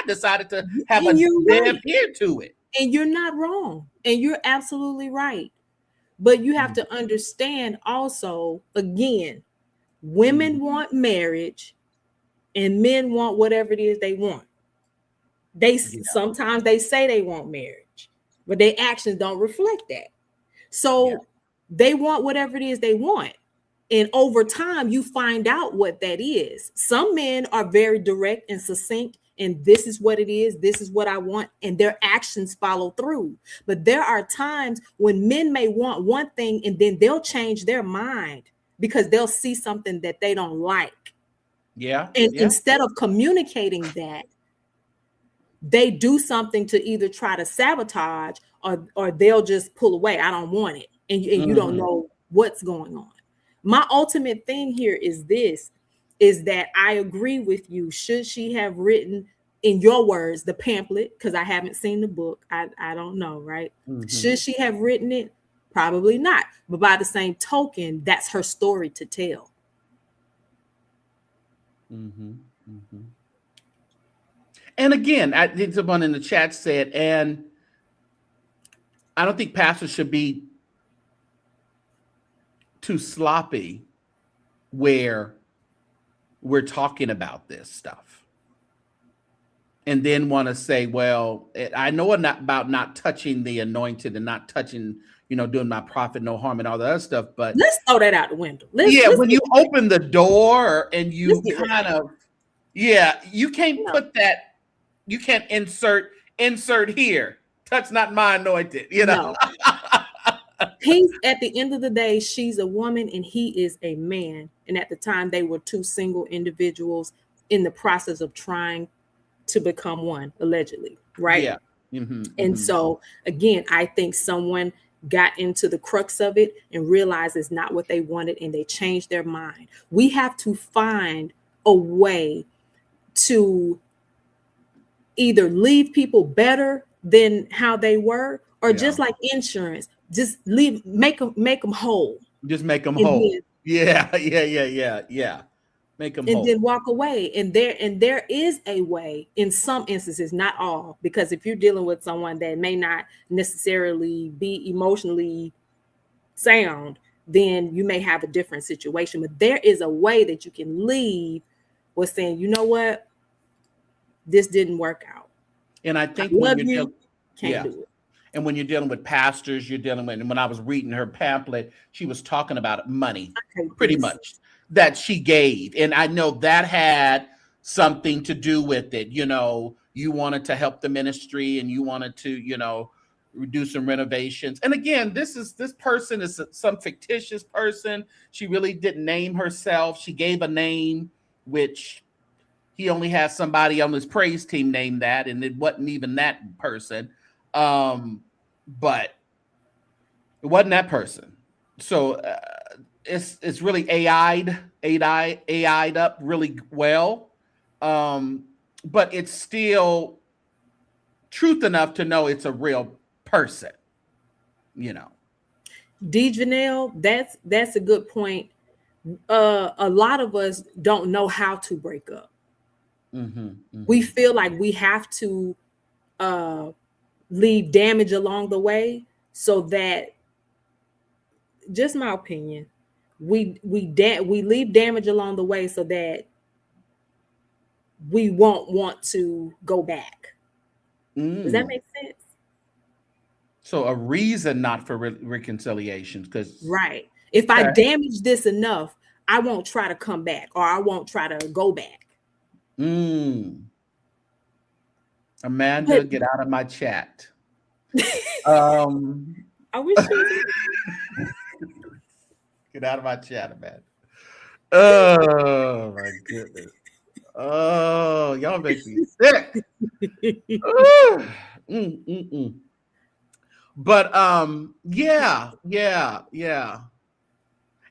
decided to have a deaf ear to it. And you're not wrong. And you're absolutely right. But you have to understand also, again, women want marriage and men want whatever it is they want. Sometimes they say they want marriage, but their actions don't reflect that. So they want whatever it is they want. And over time, you find out what that is. Some men are very direct and succinct, and this is what it is. This is what I want. And their actions follow through. But there are times when men may want one thing and then they'll change their mind because they'll see something that they don't like. Yeah. And instead of communicating that, they do something to either try to sabotage or they'll just pull away. I don't want it. And you don't know what's going on. My ultimate thing here is that I agree with you. Should she have written, in your words, the pamphlet? Because I haven't seen the book. I don't know, right? Should she have written it? Probably not. But by the same token, that's her story to tell. And again, I think someone in the chat said, and I don't think pastors should be too sloppy where we're talking about this stuff and then want to say, well, I know about not touching the anointed and not touching, doing my prophet no harm and all the other stuff, but let's throw that out the window. When you open the door and you kind of, you can't put that. You can't insert here. Touch not my anointed, No. He's, at the end of the day, she's a woman and he is a man. And at the time, they were two single individuals in the process of trying to become one, allegedly, right? Yeah. And so, again, I think someone got into the crux of it and realized it's not what they wanted and they changed their mind. We have to find a way to either leave people better than how they were, or just like insurance, just make them whole. Just make them whole. Yeah. Make them whole. And then walk away. And there is a way in some instances, not all, because if you're dealing with someone that may not necessarily be emotionally sound, then you may have a different situation. But there is a way that you can leave with saying, you know what? This didn't work out. And I think can't do it. And when you're dealing with pastors, you're dealing with, and when I was reading her pamphlet, she was talking about money, pretty much, that she gave. And I know that had something to do with it. You wanted to help the ministry and you wanted to, do some renovations. And again, this person is some fictitious person. She really didn't name herself. She gave a name, which he only has somebody on his praise team named that, and it wasn't even that person. But it wasn't that person. So it's really AI'd up really well. but it's still truth enough to know it's a real person, you know. Janelle, that's a good point. A lot of us don't know how to break up. We feel like we have to leave damage along the way, so that, just my opinion, we leave damage along the way so that we won't want to go back. Does that make sense? So a reason not for reconciliation, because right. If I damage this enough, I won't try to come back, or I won't try to go back. Amanda, get out of my chat. I wish you get out of my chat, Amanda. Oh my goodness. Oh, y'all make me sick. But yeah.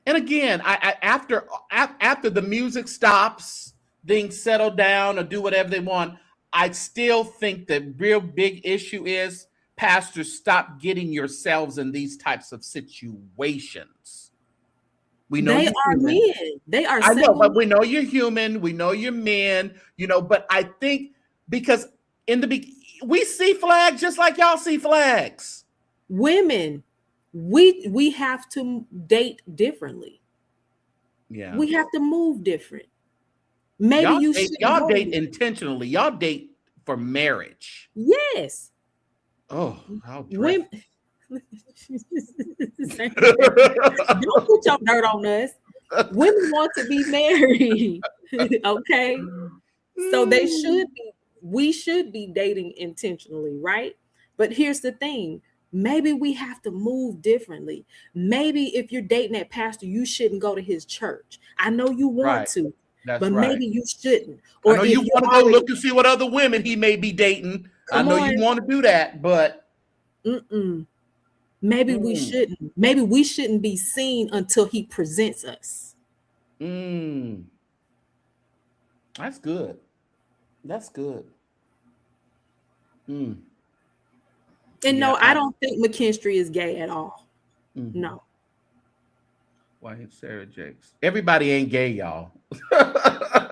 And again, I after the music stops, things settle down or do whatever they want, I still think the real big issue is, pastors, stop getting yourselves in these types of situations. We know they are men. They are. I know, but we know you're human. We know you're men. You know, but I think because we see flags just like y'all see flags. Women, we have to date differently. Yeah, we have to move different. Maybe y'all date intentionally. Y'all date for marriage. Yes. Oh, how women. Don't put your dirt on us. Women want to be married. Okay. So we should be dating intentionally, right? But here's the thing. Maybe we have to move differently. Maybe if you're dating that pastor, you shouldn't go to his church. I know you want to, but maybe you shouldn't. Or I know you want to go look and see what other women he may be dating. I know you want to do that, but maybe we shouldn't. Maybe we shouldn't be seen until he presents us. That's good. That's good. And no, I don't think McKinstry is gay at all. No. Why it's Sarah Jakes? Everybody ain't gay, y'all.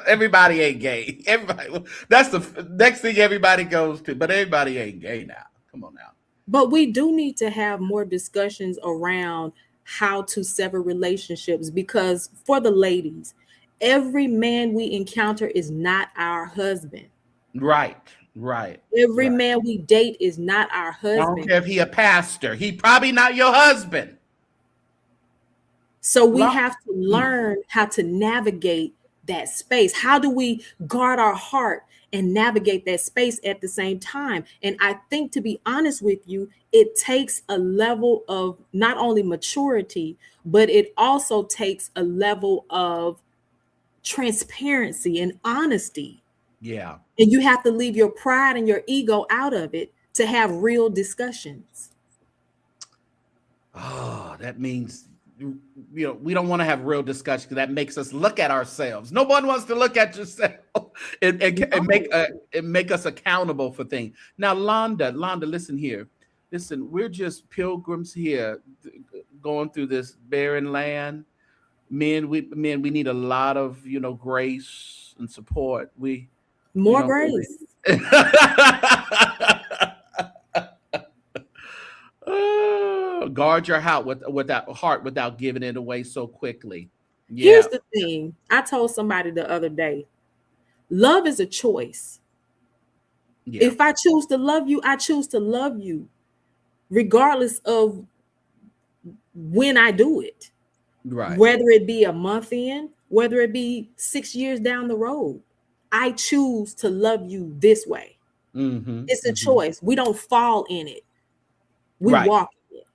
Everybody ain't gay. Everybody. That's the next thing everybody goes to. But everybody ain't gay now. Come on now. But we do need to have more discussions around how to sever relationships, because for the ladies, every man we encounter is not our husband. Right. Every man we date is not our husband. I don't care if he a pastor. He probably not your husband. So we have to learn how to navigate that space. How do we guard our heart and navigate that space at the same time? And I think, to be honest with you, it takes a level of not only maturity, but it also takes a level of transparency and honesty. Yeah. And you have to leave your pride and your ego out of it to have real discussions. Oh, that means, we don't want to have real discussion, because that makes us look at ourselves. No one wants to look at yourself and make us accountable for things. Now, Londa, listen here. Listen, we're just pilgrims here going through this barren land. Men, we need a lot of, grace and support. More grace. Guard your heart without giving it away so quickly. Yeah. Here's the thing. I told somebody the other day, love is a choice. Yeah. If I choose to love you, I choose to love you, regardless of when I do it. Right. Whether it be a month in, whether it be 6 years down the road, I choose to love you this way. It's a choice. We don't fall in it. We walk in it.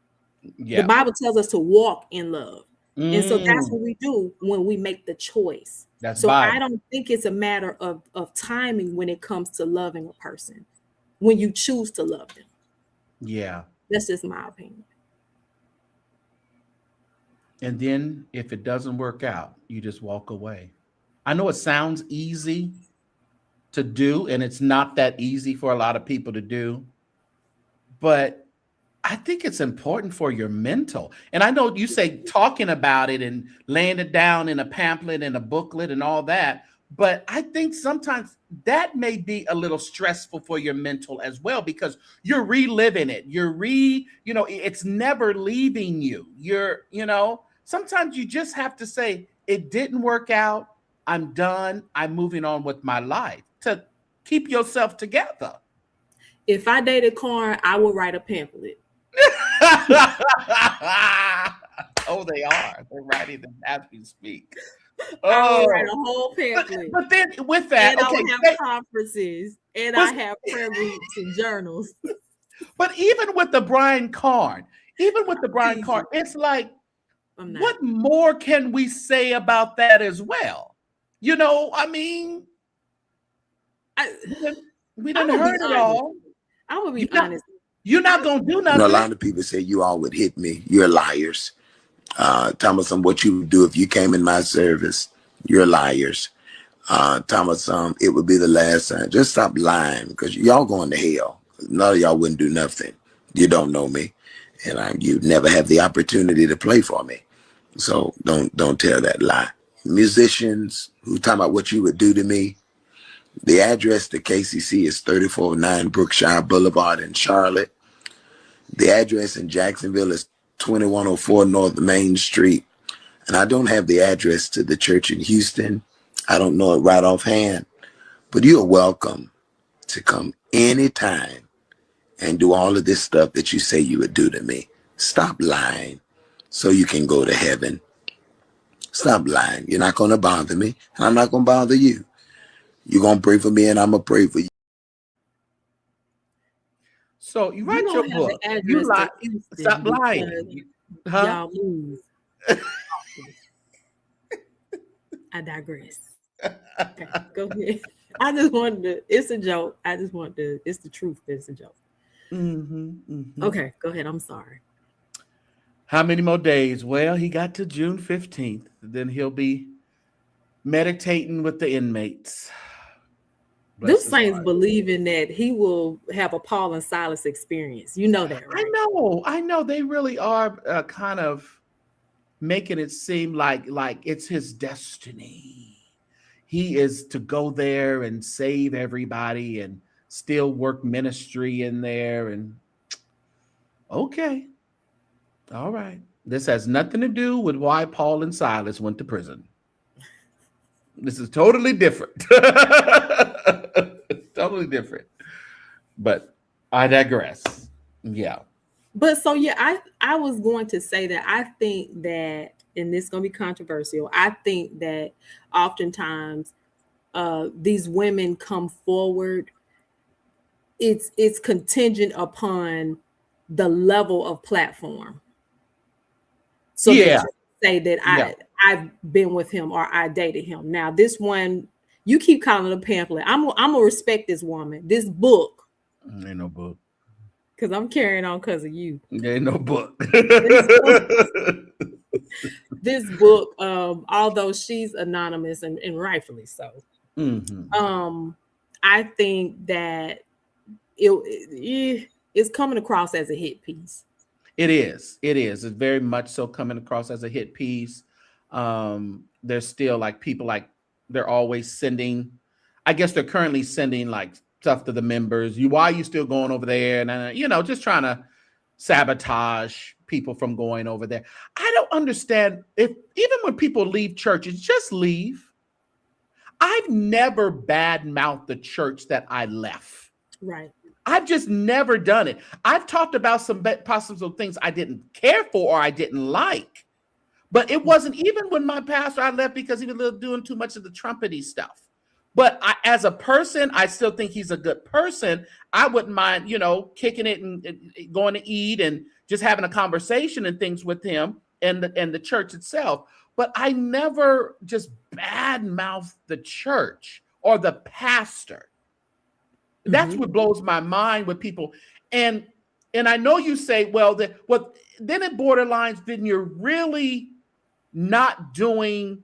Yeah. The Bible tells us to walk in love. And so that's what we do when we make the choice. I don't think it's a matter of timing when it comes to loving a person, when you choose to love them. Yeah. That's just my opinion. And then if it doesn't work out, you just walk away. I know it sounds easy, to do, and it's not that easy for a lot of people to do. But I think it's important for your mental. And I know you say talking about it and laying it down in a pamphlet and a booklet and all that, but I think sometimes that may be a little stressful for your mental as well, because you're reliving it. It's never leaving you. Sometimes you just have to say, it didn't work out. I'm done. I'm moving on with my life, to keep yourself together. If I dated corn, I would write a pamphlet. Oh, they are. They're writing them as we speak. I would write a whole pamphlet. But then with that, and I would have conferences, and I have prayer groups and journals. But even with the Brian Carn, it's like, what more can we say about that as well? We didn't heard it all. I would be honest. You're not gonna do nothing. A lot of people say you all would hit me. You're liars. Tell me what you would do if you came in my service. You're liars. Tell me it would be the last time. Just stop lying, because y'all going to hell. None of y'all wouldn't do nothing. You don't know me, and you never have the opportunity to play for me. So don't tell that lie. Musicians who talk about what you would do to me. The address to KCC is 3409 Brookshire Boulevard in Charlotte. The address in Jacksonville is 2104 North Main Street. And I don't have the address to the church in Houston. I don't know it right offhand. But you're welcome to come anytime and do all of this stuff that you say you would do to me. Stop lying so you can go to heaven. Stop lying. You're not going to bother me, and I'm not going to bother you. You're going to pray for me, and I'm going to pray for you. So you write your book. You lie. Stop lying. Y'all move. I digress. Okay, go ahead. I just wanted to, it's a joke. It's the truth. It's a joke. Okay, go ahead. I'm sorry. How many more days? Well, he got to June 15th. Then he'll be meditating with the inmates. Them saints believing that he will have a Paul and Silas experience. You know that, right? I know. They really are kind of making it seem like it's his destiny. He is to go there and save everybody and still work ministry in there. And okay. All right. This has nothing to do with why Paul and Silas went to prison. This is totally different. Totally different. But I digress. Yeah. But so, yeah, I was going to say that I think that, and this is going to be controversial, I think that oftentimes these women come forward, it's contingent upon the level of platform. So yeah, say that I've been with him or I dated him. Now this one, you keep calling it a pamphlet. I'm gonna respect this woman. This book. Ain't no book. Because I'm carrying on because of you. There ain't no book. This book, although she's anonymous and rightfully so, I think that it's coming across as a hit piece. It is. It's very much so coming across as a hit piece. There's still people they're always sending. I guess they're currently sending stuff to the members. Why are you still going over there? And just trying to sabotage people from going over there. I don't understand even when people leave churches, just leave. I've never badmouthed the church that I left. Right. I've just never done it. I've talked about some possible things I didn't care for or I didn't like. But it wasn't even when my pastor I left because he was doing too much of the trumpety stuff. But as a person, I still think he's a good person. I wouldn't mind, kicking it and going to eat and just having a conversation and things with him and the church itself. But I never just badmouthed the church or the pastor. That's what blows my mind with people. And I know you say, then it borderlines, then you're really not doing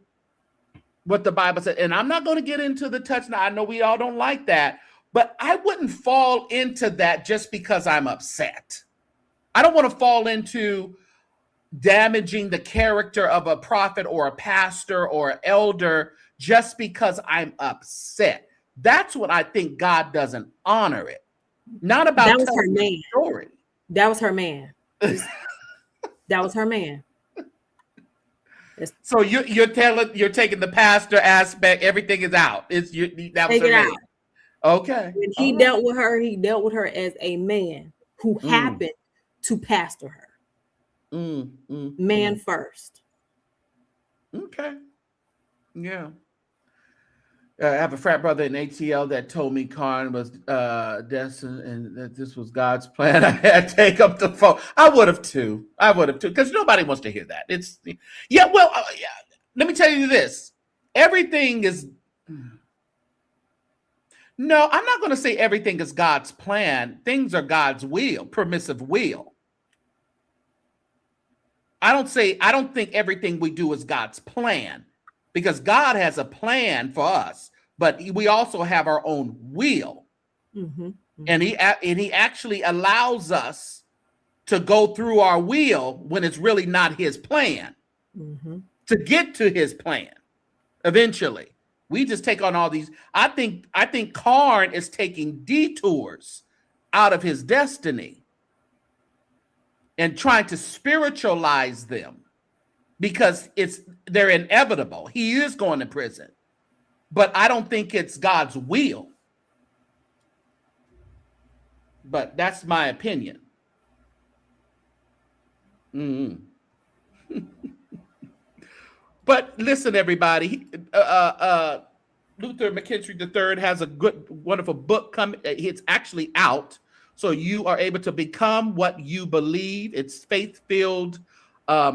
what the Bible said. And I'm not going to get into the touch. Now, I know we all don't like that, but I wouldn't fall into that just because I'm upset. I don't want to fall into damaging the character of a prophet or a pastor or an elder just because I'm upset. That's what I think God doesn't honor it. Not about that was her man. Story. That was her man. That was her man. So you're taking the pastor aspect. Everything is out. That was Take her it man. out. Okay. When he dealt with her, he dealt with her as a man who happened to pastor her. Man first. Okay. Yeah. I have a frat brother in ATL that told me Karn was destined and that this was God's plan. I had to take up the phone. I would have too, because nobody wants to hear that. Let me tell you this. Everything is. No, I'm not going to say everything is God's plan. Things are God's will, permissive will. I don't think everything we do is God's plan, because God has a plan for us, but we also have our own will. And he actually allows us to go through our will when it's really not his plan to get to his plan eventually. We just take on all these. I think Karn is taking detours out of his destiny and trying to spiritualize them because they're inevitable. He is going to prison, but I don't think it's God's will. But that's my opinion. But listen, everybody, Luther McKinstry III has a wonderful book coming. It's actually out. So you are able to become what you believe. It's faith-filled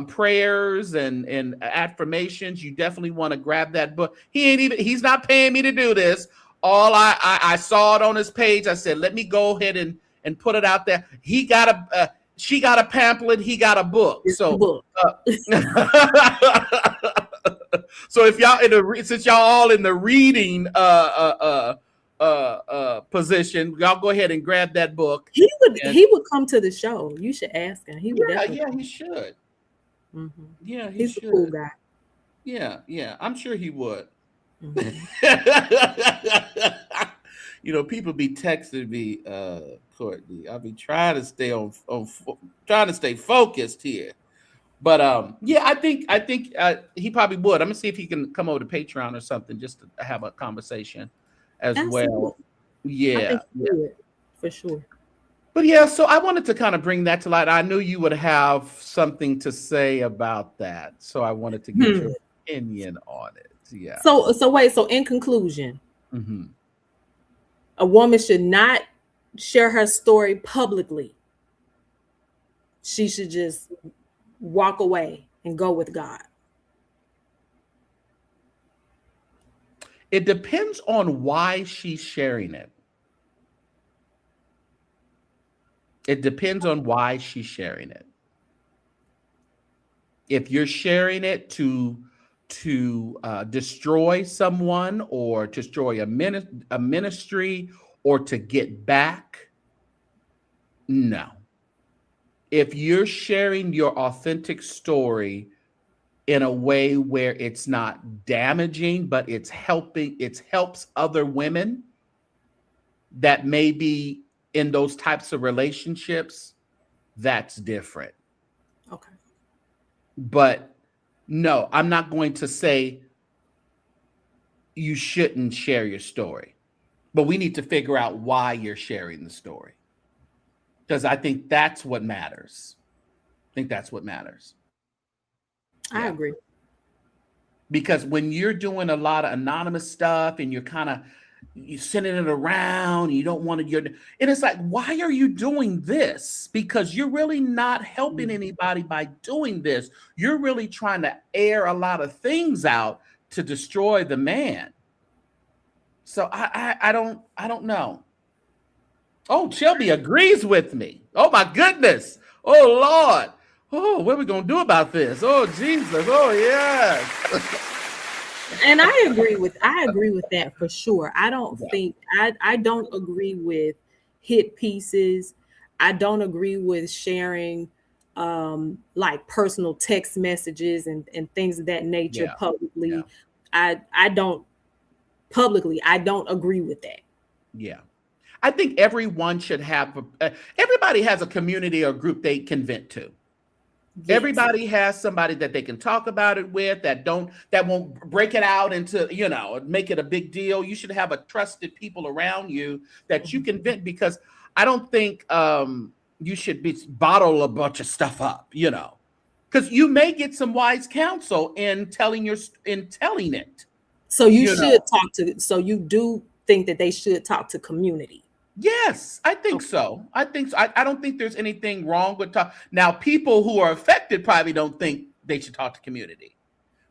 prayers and affirmations. You definitely want to grab that book. He's not paying me to do this. All I saw it on his page. I said, let me go ahead and put it out there. She got a pamphlet. He got a book. So so if y'all since y'all all in the reading position, y'all go ahead and grab that book. He would come to the show. You should ask him. He would. Yeah, he should. Yeah, he's a cool guy. Yeah, I'm sure he would. People be texting me, Courtney. I'll be trying to stay trying to stay focused here. But I think he probably would. I'm gonna see if he can come over to Patreon or something just to have a conversation as well. Yeah, I think he would, for sure. But yeah, so I wanted to kind of bring that to light. I knew you would have something to say about that, so I wanted to get your opinion on it. Yeah. So wait. So in conclusion, a woman should not share her story publicly. She should just walk away and go with God. It depends on why she's sharing it. It depends on why she's sharing it. If you're sharing it to destroy someone or destroy a ministry or to get back, no. If you're sharing your authentic story in a way where it's not damaging, but it helps other women that may be in those types of relationships, that's different. Okay. But no, I'm not going to say you shouldn't share your story, but we need to figure out why you're sharing the story. Because I think that's what matters. I agree. Because when you're doing a lot of anonymous stuff and you're sending it around, you don't want to, and it's like, why are you doing this? Because you're really not helping anybody by doing this. You're really trying to air a lot of things out to destroy the man. So I don't know. Oh, Shelby agrees with me. Oh my goodness. Oh Lord. Oh, what are we gonna do about this? Oh Jesus. Oh yes. And I agree with that for sure. I don't think I don't agree with hit pieces. I don't agree with sharing like personal text messages and things of that nature publicly. I don't agree with that. Yeah. I think everyone should have everybody has a community or group they can vent to. Yes. Everybody has somebody that they can talk about it with that won't break it out into, make it a big deal. You should have a trusted people around you that you can vent, because I don't think you should bottle a bunch of stuff up, because you may get some wise counsel in telling it. So you do think that they should talk to community? Yes, I think so. I don't think there's anything wrong with talk. Now, people who are affected probably don't think they should talk to community,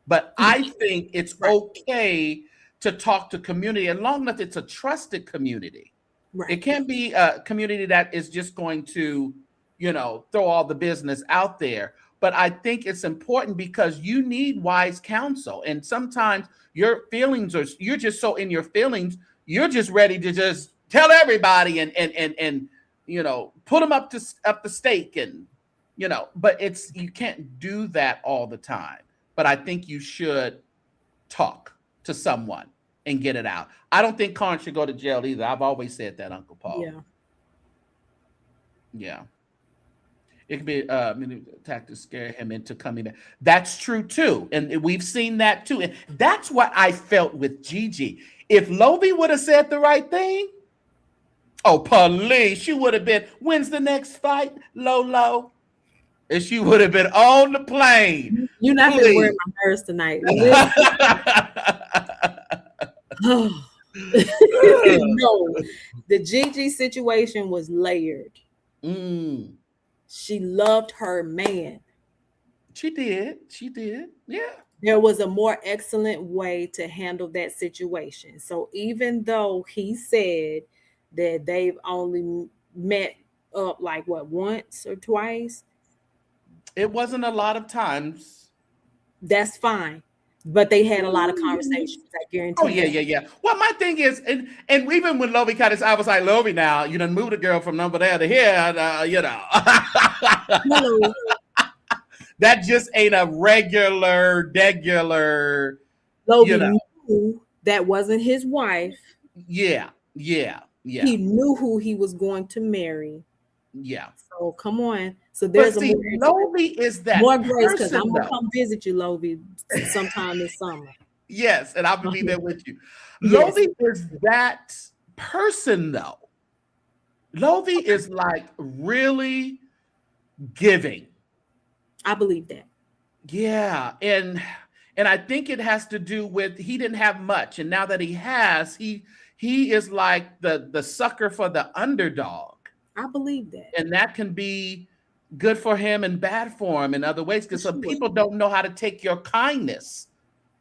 but I think it's okay to talk to community as long as it's a trusted community. Right. It can't be a community that is just going to, throw all the business out there. But I think it's important because you need wise counsel, and sometimes your feelings you're just so in your feelings, you're just ready to just tell everybody and put them up the stake and but you can't do that all the time. But I think you should talk to someone and get it out. I don't think Karn should go to jail either. I've always said that, Uncle Paul. Yeah. It could be attack to scare him into coming back. That's true too, and we've seen that too. And that's what I felt with Gigi. If Lovie would have said the right thing, police, she would have been, when's the next fight, Lolo? And she would have been on the plane. You're not going to wear my nerves tonight. No, the Gigi situation was layered. She loved her man. She did. Yeah. There was a more excellent way to handle that situation. So even though he said that they've only met up like once or twice, it wasn't a lot of times. That's fine. But they had a lot of conversations, I guarantee. Oh, yeah. Well, my thing is, and even when Lovie cut his, I was like, Lovie, now, you done moved the girl from number there to here, That just ain't a regular. Lovie knew that wasn't his wife. Yeah. He knew who he was going to marry. Yeah. So come on. So there's Lovie is that more grace, because I'm gonna come visit you, Lovie, sometime this summer. Yes, and I'll be there with you. Yes. Lovie is that person, though. Lovie is like really giving. I believe that. Yeah, and I think it has to do with he didn't have much, and now that he has, he is like the sucker for the underdog. I believe that, and that can be good for him and bad for him in other ways, because some people don't know how to take your kindness.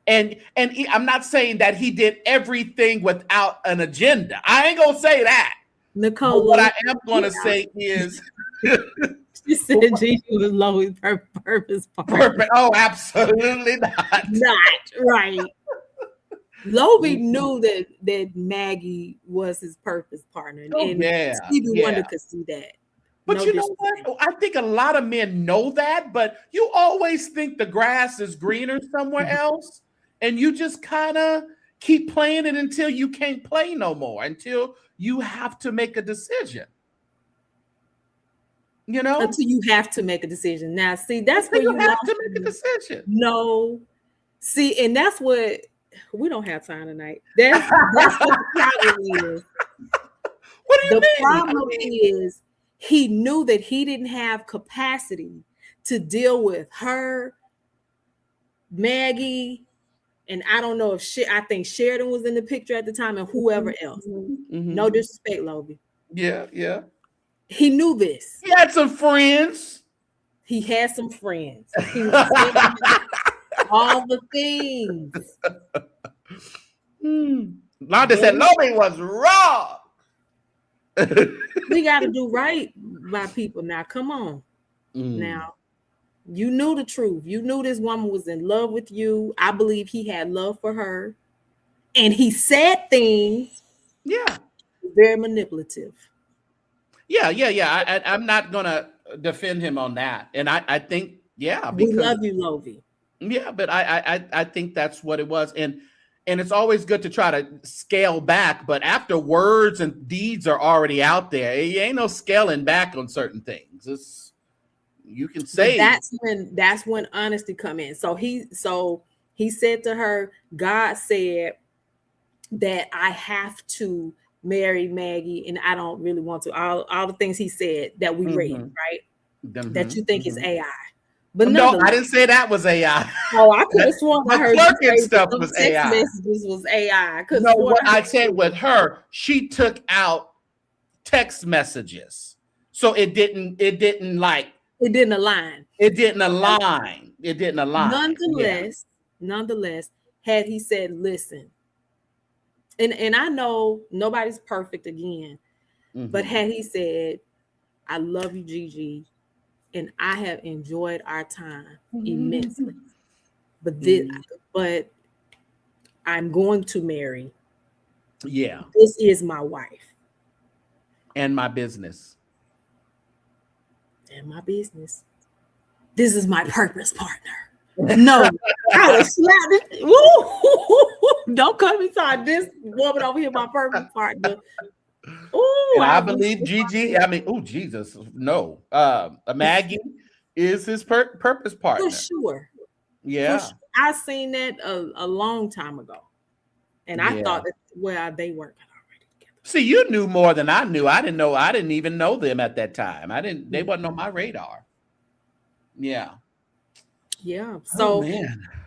And I'm not saying that he did everything without an agenda. I ain't gonna say that. Nicole, but what I am gonna say is, she said Gigi was Lovie's purpose partner. Oh, absolutely not. Not right. Lovie knew that Maggie was his purpose partner, and Stevie Wonder could see that. But you know what? I think a lot of men know that, but you always think the grass is greener somewhere else, and you just kind of keep playing it until you can't play no more, until you have to make a decision. Until you have to make a decision. Now, see, that's where you have to make a decision. No, see, and that's what we don't have time tonight. That's what the problem is. What do you mean? The problem is he knew that he didn't have capacity to deal with her, Maggie, and I don't know if I think Sheridan was in the picture at the time, and whoever else. Mm-hmm. No disrespect, Lovie. Yeah. He knew this. He had some friends. He had some friends. He was all the things. Londa said Lovie was wrong. We got to do right by people now. Come on. Now, You knew the truth. You knew this woman was in love with you. I believe he had love for her. And he said things. Yeah. Very manipulative. Yeah. I'm not going to defend him on that. And I think, yeah. We love you, Lovey. Yeah, but I think that's what it was. And it's always good to try to scale back. But after words and deeds are already out there, it ain't no scaling back on certain things. You can say that's when honesty come in. So he said to her, God said that I have to marry Maggie, and I don't really want to. All the things he said that we read, right? That you think is AI. But no, I didn't say that was AI. Oh, I could have sworn I heard clerking stuff was AI. Messages was AI. No, what I said with her, she took out text messages, so it didn't align. It didn't align. Nonetheless, had he said, listen, and I know nobody's perfect again, but had he said, I love you, Gigi, and I have enjoyed our time immensely, but I'm going to marry. Yeah. This is my wife. And my business. This is my purpose partner. No, I would slap it. Woo! Don't come inside this woman over here, my purpose partner. Ooh, I believe Gigi. I mean, oh Jesus, no. Maggie is his purpose partner. For sure. Yeah. For sure. I seen that a long time ago. And I thought that they weren't already together. See, you knew more than I knew. I didn't even know them at that time. They wasn't on my radar. Yeah. Yeah. So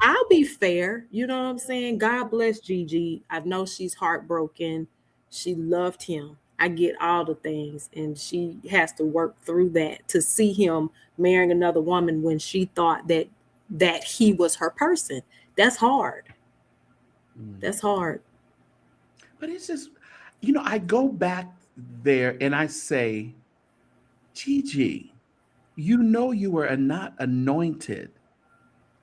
I'll be fair. You know what I'm saying? God bless Gigi. I know she's heartbroken. She loved him. I get all the things. And she has to work through that to see him marrying another woman when she thought that he was her person. That's hard. That's hard. But it's just, I go back there and I say, Gigi, you were not anointed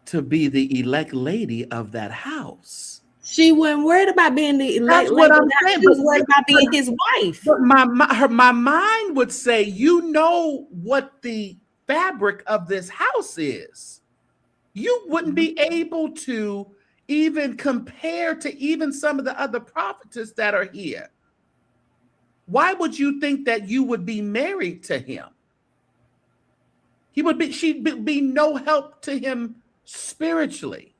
to be the elect lady of that house. She wasn't worried about being the elect lady. What I'm saying. She was worried about being his wife. But my mind would say, what the fabric of this house is. You wouldn't be able to even compare to even some of the other prophetess that are here. Why would you think that you would be married to him? She'd be no help to him spiritually.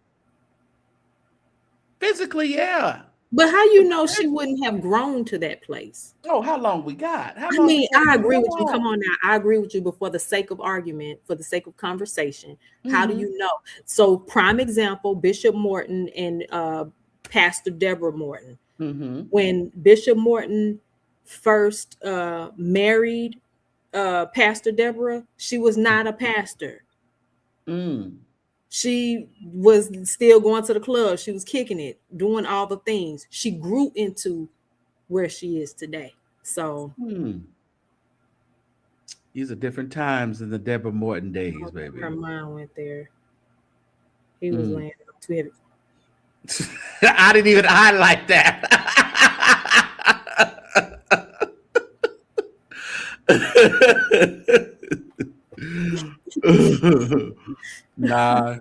Physically, yeah. But how you know she wouldn't have grown to that place? Oh, how long we got? I agree with you. Come on now. I agree with you, but for the sake of argument, for the sake of conversation, how do you know? So prime example, Bishop Morton and Pastor Deborah Morton. When Bishop Morton first married Pastor Deborah, she was not a pastor. She was still going to the club. She was kicking it, doing all the things. She grew into where she is today. So these are different times than the Deborah Morton days, baby. Her mind went there. He was laying too heavy. I didn't even highlight that. Nah,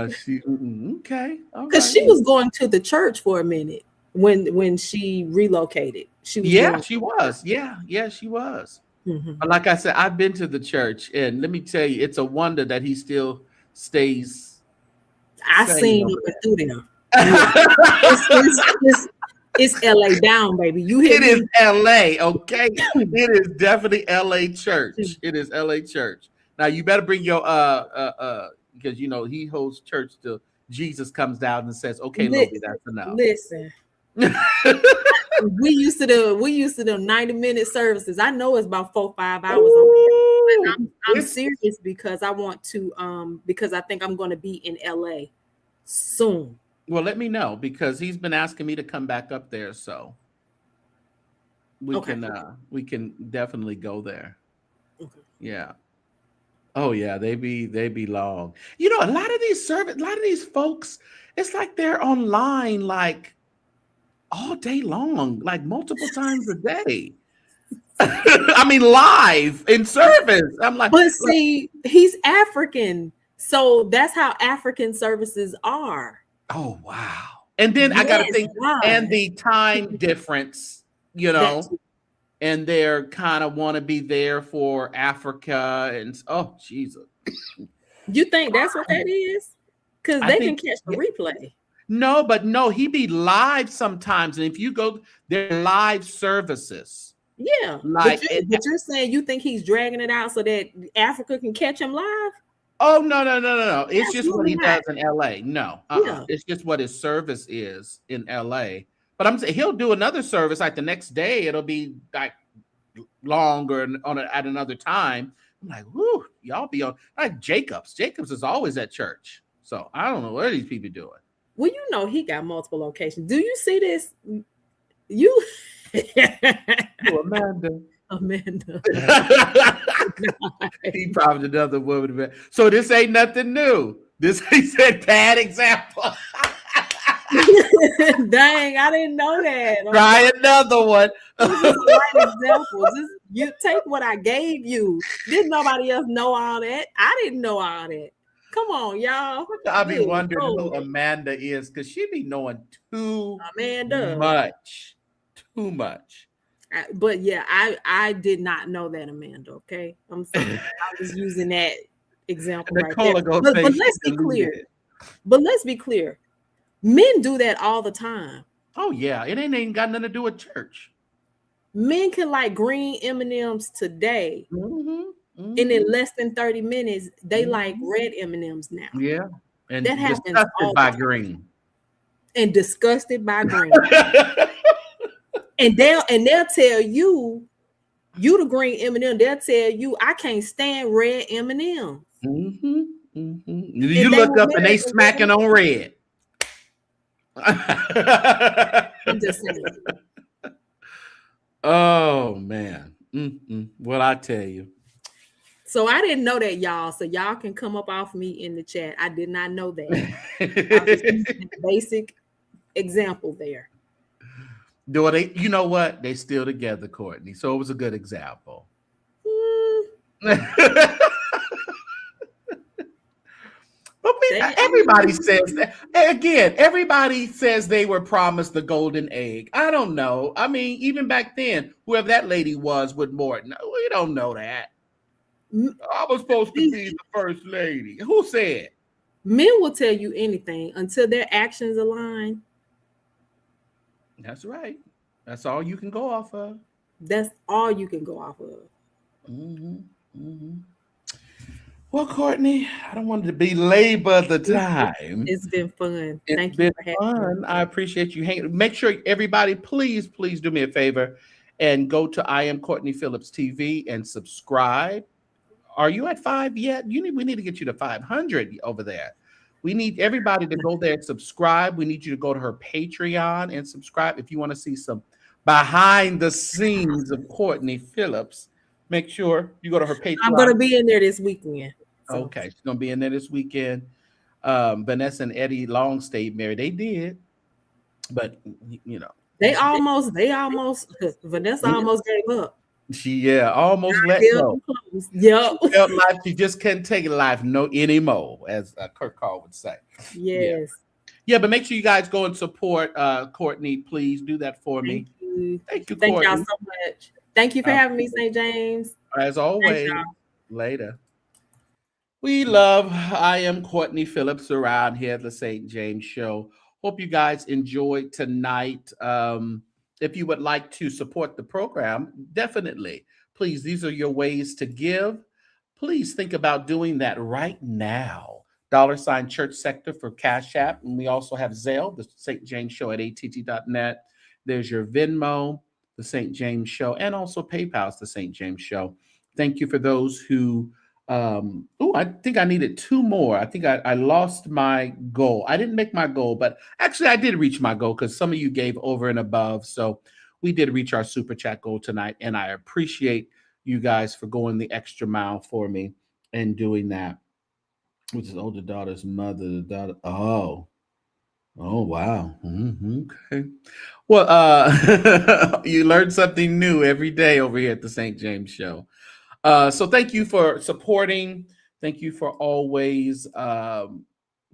she okay. Because she was going to the church for a minute when she relocated. She was. She was. But like I said, I've been to the church, and let me tell you, it's a wonder that he still stays. I seen it through them. It's LA down, baby. It is LA, okay? It is definitely LA church. It is LA church. Now you better bring your because he holds church till Jesus comes down and says, "Okay, Lobi, that's enough." Listen, we used to do 90-minute services. I know it's about 4-5 hours. I'm serious because I want to because I think I'm going to be in LA soon. Well, let me know because he's been asking me to come back up there, so we can definitely go there. Okay. Yeah. Oh yeah, they be long. You know, a lot of these folks, it's like they're online like all day long, like multiple times a day. I mean, live in service. I'm like, But see, he's African, so that's how African services are. oh wow. And then I got to Yes, think, and the time difference, you That's know, and they're kind of want to be there for Africa, and oh Jesus. you think that's what that is? Because I they can think catch the replay. no, but no, he be live sometimes, and if you go, they're live services. Yeah, Like, but you're saying you think he's dragging it out so that Africa can catch him live? oh no! It's just what Absolutely he not. does in LA. No, Yeah. it's just what his service is in LA. But I'm saying he'll do another service like the next day. It'll be like longer at another time. I'm like, whoo, y'all be on like Jacobs. Jacobs is always at church, so I don't know what are these people doing. Well, you know he got multiple locations. Do you see this? You, Amanda. He probably another woman. So this ain't nothing new. This he said bad example. Dang, I didn't know that. Try another one. Right example. Just you take what I gave you. Didn't nobody else know all that? I didn't know all that. Come on, y'all. I be wondering who Amanda is because she be knowing too much. Too much. But yeah, I did not know that, Amanda. Okay, I'm sorry. I was using that example right there. But let's be clear. But let's be clear. Men do that all the time. Oh yeah, it ain't got nothing to do with church. Men can like green M&Ms today, and in less than 30 minutes, they like red M&Ms now. Yeah, and that happens disgusted by green. And disgusted by green. And they'll tell you the green M&M. They'll tell you I can't stand red M&M. You look up and they smacking on red. I'm just saying. Oh man. Well, I tell you. So I didn't know that, y'all. So y'all can come up off me in the chat. I did not know that. I was using a basic example there. Do they? You know what? They still together, Courtney. So it was a good example. But everybody says that. Again, everybody says they were promised the golden egg. I don't know. I mean, even back then, whoever that lady was with Morton, we don't know that. I was supposed to be the first lady. Who said? Men will tell you anything until their actions align. That's right. That's all you can go off of. That's all you can go off of. Well, Courtney, I don't want to belabor the time. It's been fun. Thank you for having me. I appreciate you hanging. Make sure everybody, please do me a favor and go to I Am Courtney Phillips TV and subscribe. Are you at 5 yet? We need to get you to 500 over there. We need everybody to go there and subscribe. We need you to go to her Patreon and subscribe if you want to see some behind the scenes of Courtney Phillips. Make sure you go to her Patreon. I'm going to be in there this weekend. So. Okay, she's going to be in there this weekend. Vanessa and Eddie Long stayed married. They did, but you know they almost. Vanessa almost gave up. She almost let go. Yep. She felt like she just couldn't take life anymore, as Kurt Carl would say. Yes. Yeah, but make sure you guys go and support Courtney. Please do that for me. Thank you, Courtney. Thank y'all so much. Thank you for having me, St. James. As always. Later. We love I Am Courtney Phillips around here at the St. James Show. Hope you guys enjoyed tonight. If you would like to support the program, definitely. Please, these are your ways to give. Please think about doing that right now. $ ChurchSector for CashApp. And we also have Zelle, the St. James Show at att.net. There's your Venmo, the St. James Show, and also PayPal's the St. James Show. Thank you for those who, I think I needed 2 more. I think I lost my goal. I didn't make my goal, but actually I did reach my goal because some of you gave over and above. So we did reach our super chat goal tonight, and I appreciate you guys for going the extra mile for me. and doing that with his older daughter's mother. The daughter. Oh wow. Okay. Well, you learn something new every day over here at the St. James Show. So thank you for supporting. Thank you for always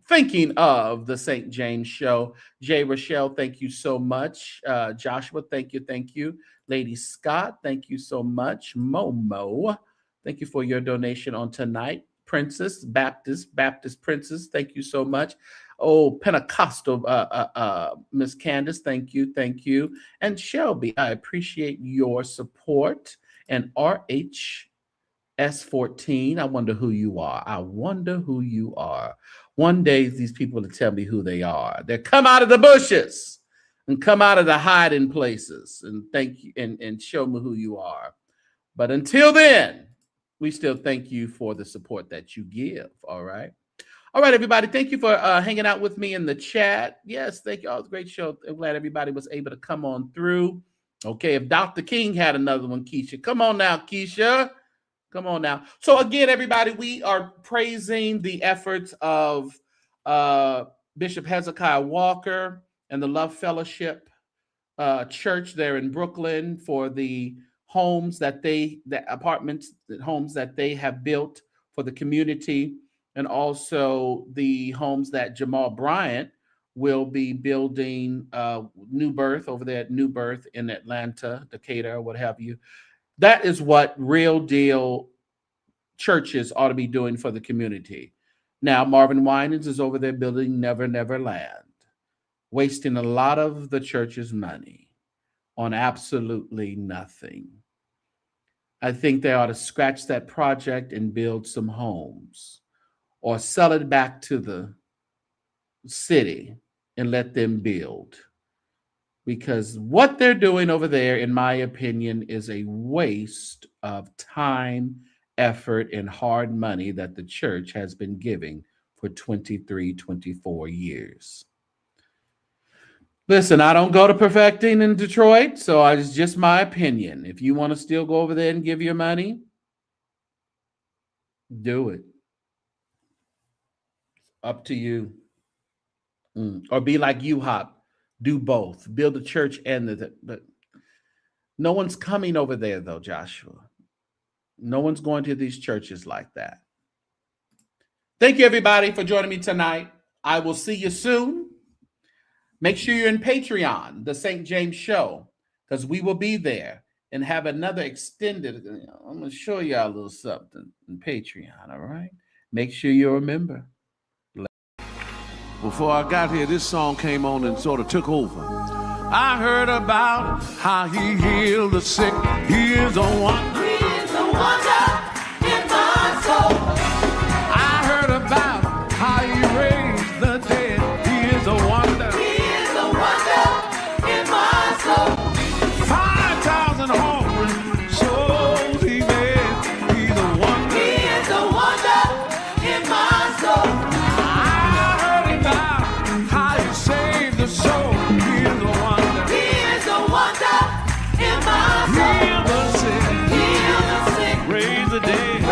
thinking of the St. James Show. Jay Rochelle, thank you so much. Joshua, thank you. Lady Scott, thank you so much. Momo, thank you for your donation on tonight. Princess, Baptist Princess, thank you so much. Oh, Pentecostal, Miss Candace, thank you. And Shelby, I appreciate your support. And RHS14, I wonder who you are. One day, these people will tell me who they are. They come out of the bushes and come out of the hiding places and thank you and show me who you are. But until then, we still thank you for the support that you give. All right, everybody. Thank you for hanging out with me in the chat. Yes, thank you. It was a great show. I'm glad everybody was able to come on through. Okay, if Dr. King had another one, Keisha, come on now, Keisha. Come on now. So again, everybody, we are praising the efforts of Bishop Hezekiah Walker and the Love Fellowship Church there in Brooklyn for the homes that they have built for the community, and also the homes that Jamal Bryant will be building New Birth over there at New Birth in Atlanta, Decatur, what have you. That is what real deal churches ought to be doing for the community. Now, Marvin Winans is over there building Never Never Land, wasting a lot of the church's money on absolutely nothing. I think they ought to scratch that project and build some homes or sell it back to the city and let them build. Because what they're doing over there, in my opinion, is a waste of time, effort, and hard money that the church has been giving for 23, 24 years. Listen, I don't go to Perfecting in Detroit, so it's just my opinion. If you want to still go over there and give your money, do it. Up to you. Or be like U-Hop. Do both. Build a church and but no one's coming over there, though, Joshua. No one's going to these churches like that. Thank you, everybody, for joining me tonight. I will see you soon. Make sure you're in Patreon, the St. James Show, because we will be there and have another extended. I'm going to show y'all a little something in Patreon, all right? Make sure you're a member. Before I got here, this song came on and sort of took over. I heard about how he healed the sick. He is a wonder. He is a wonder in my soul. I heard about how he raised the dead. He is a wonder. He is a wonder in my soul. 5,000 hungry souls he made. He's a wonder. He is a wonder in my soul. The soul, he is a wonder. He is a wonder in my soul. Heal the sick, raise the dead,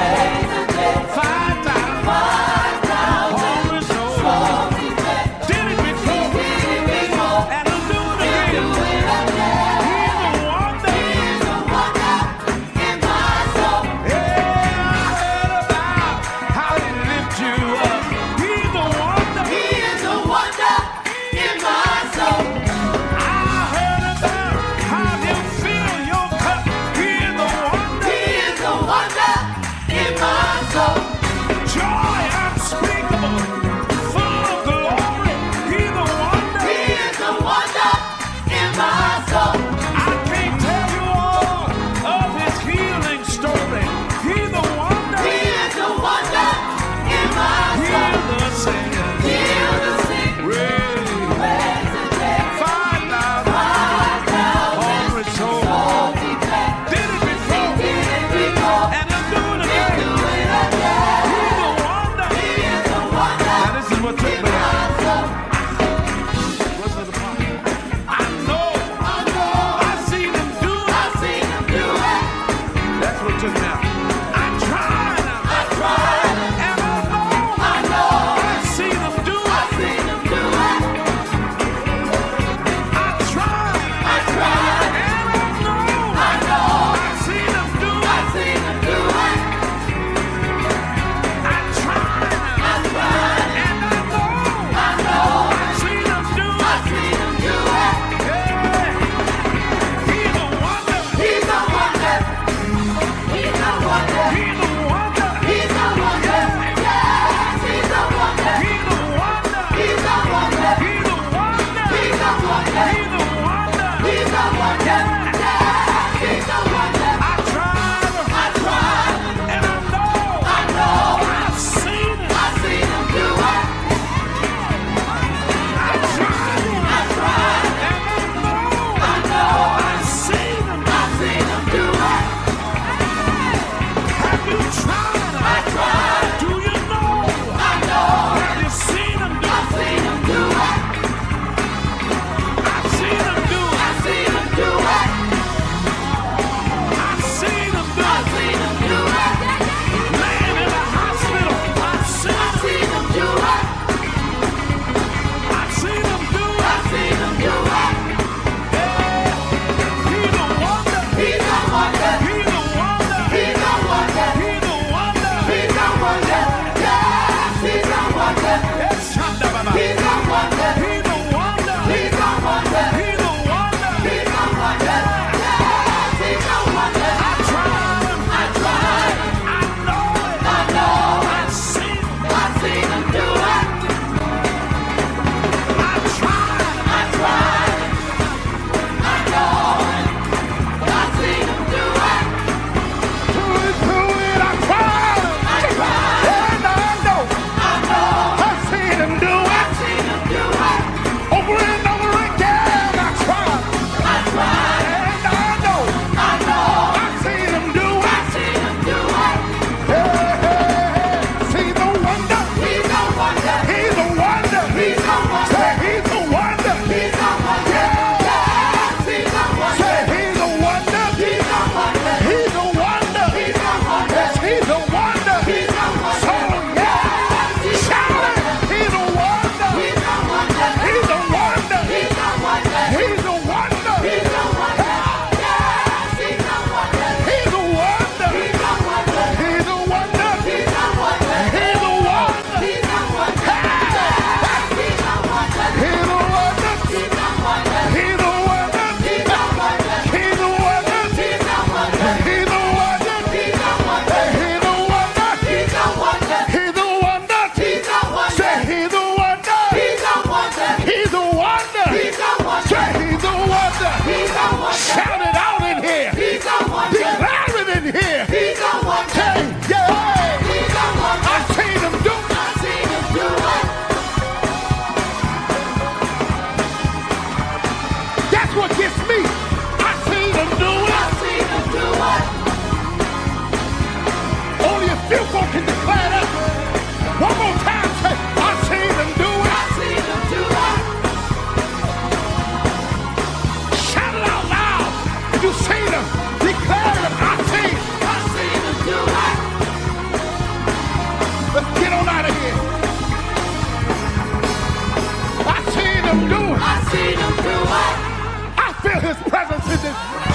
I seen him through it. I feel his presence in this room.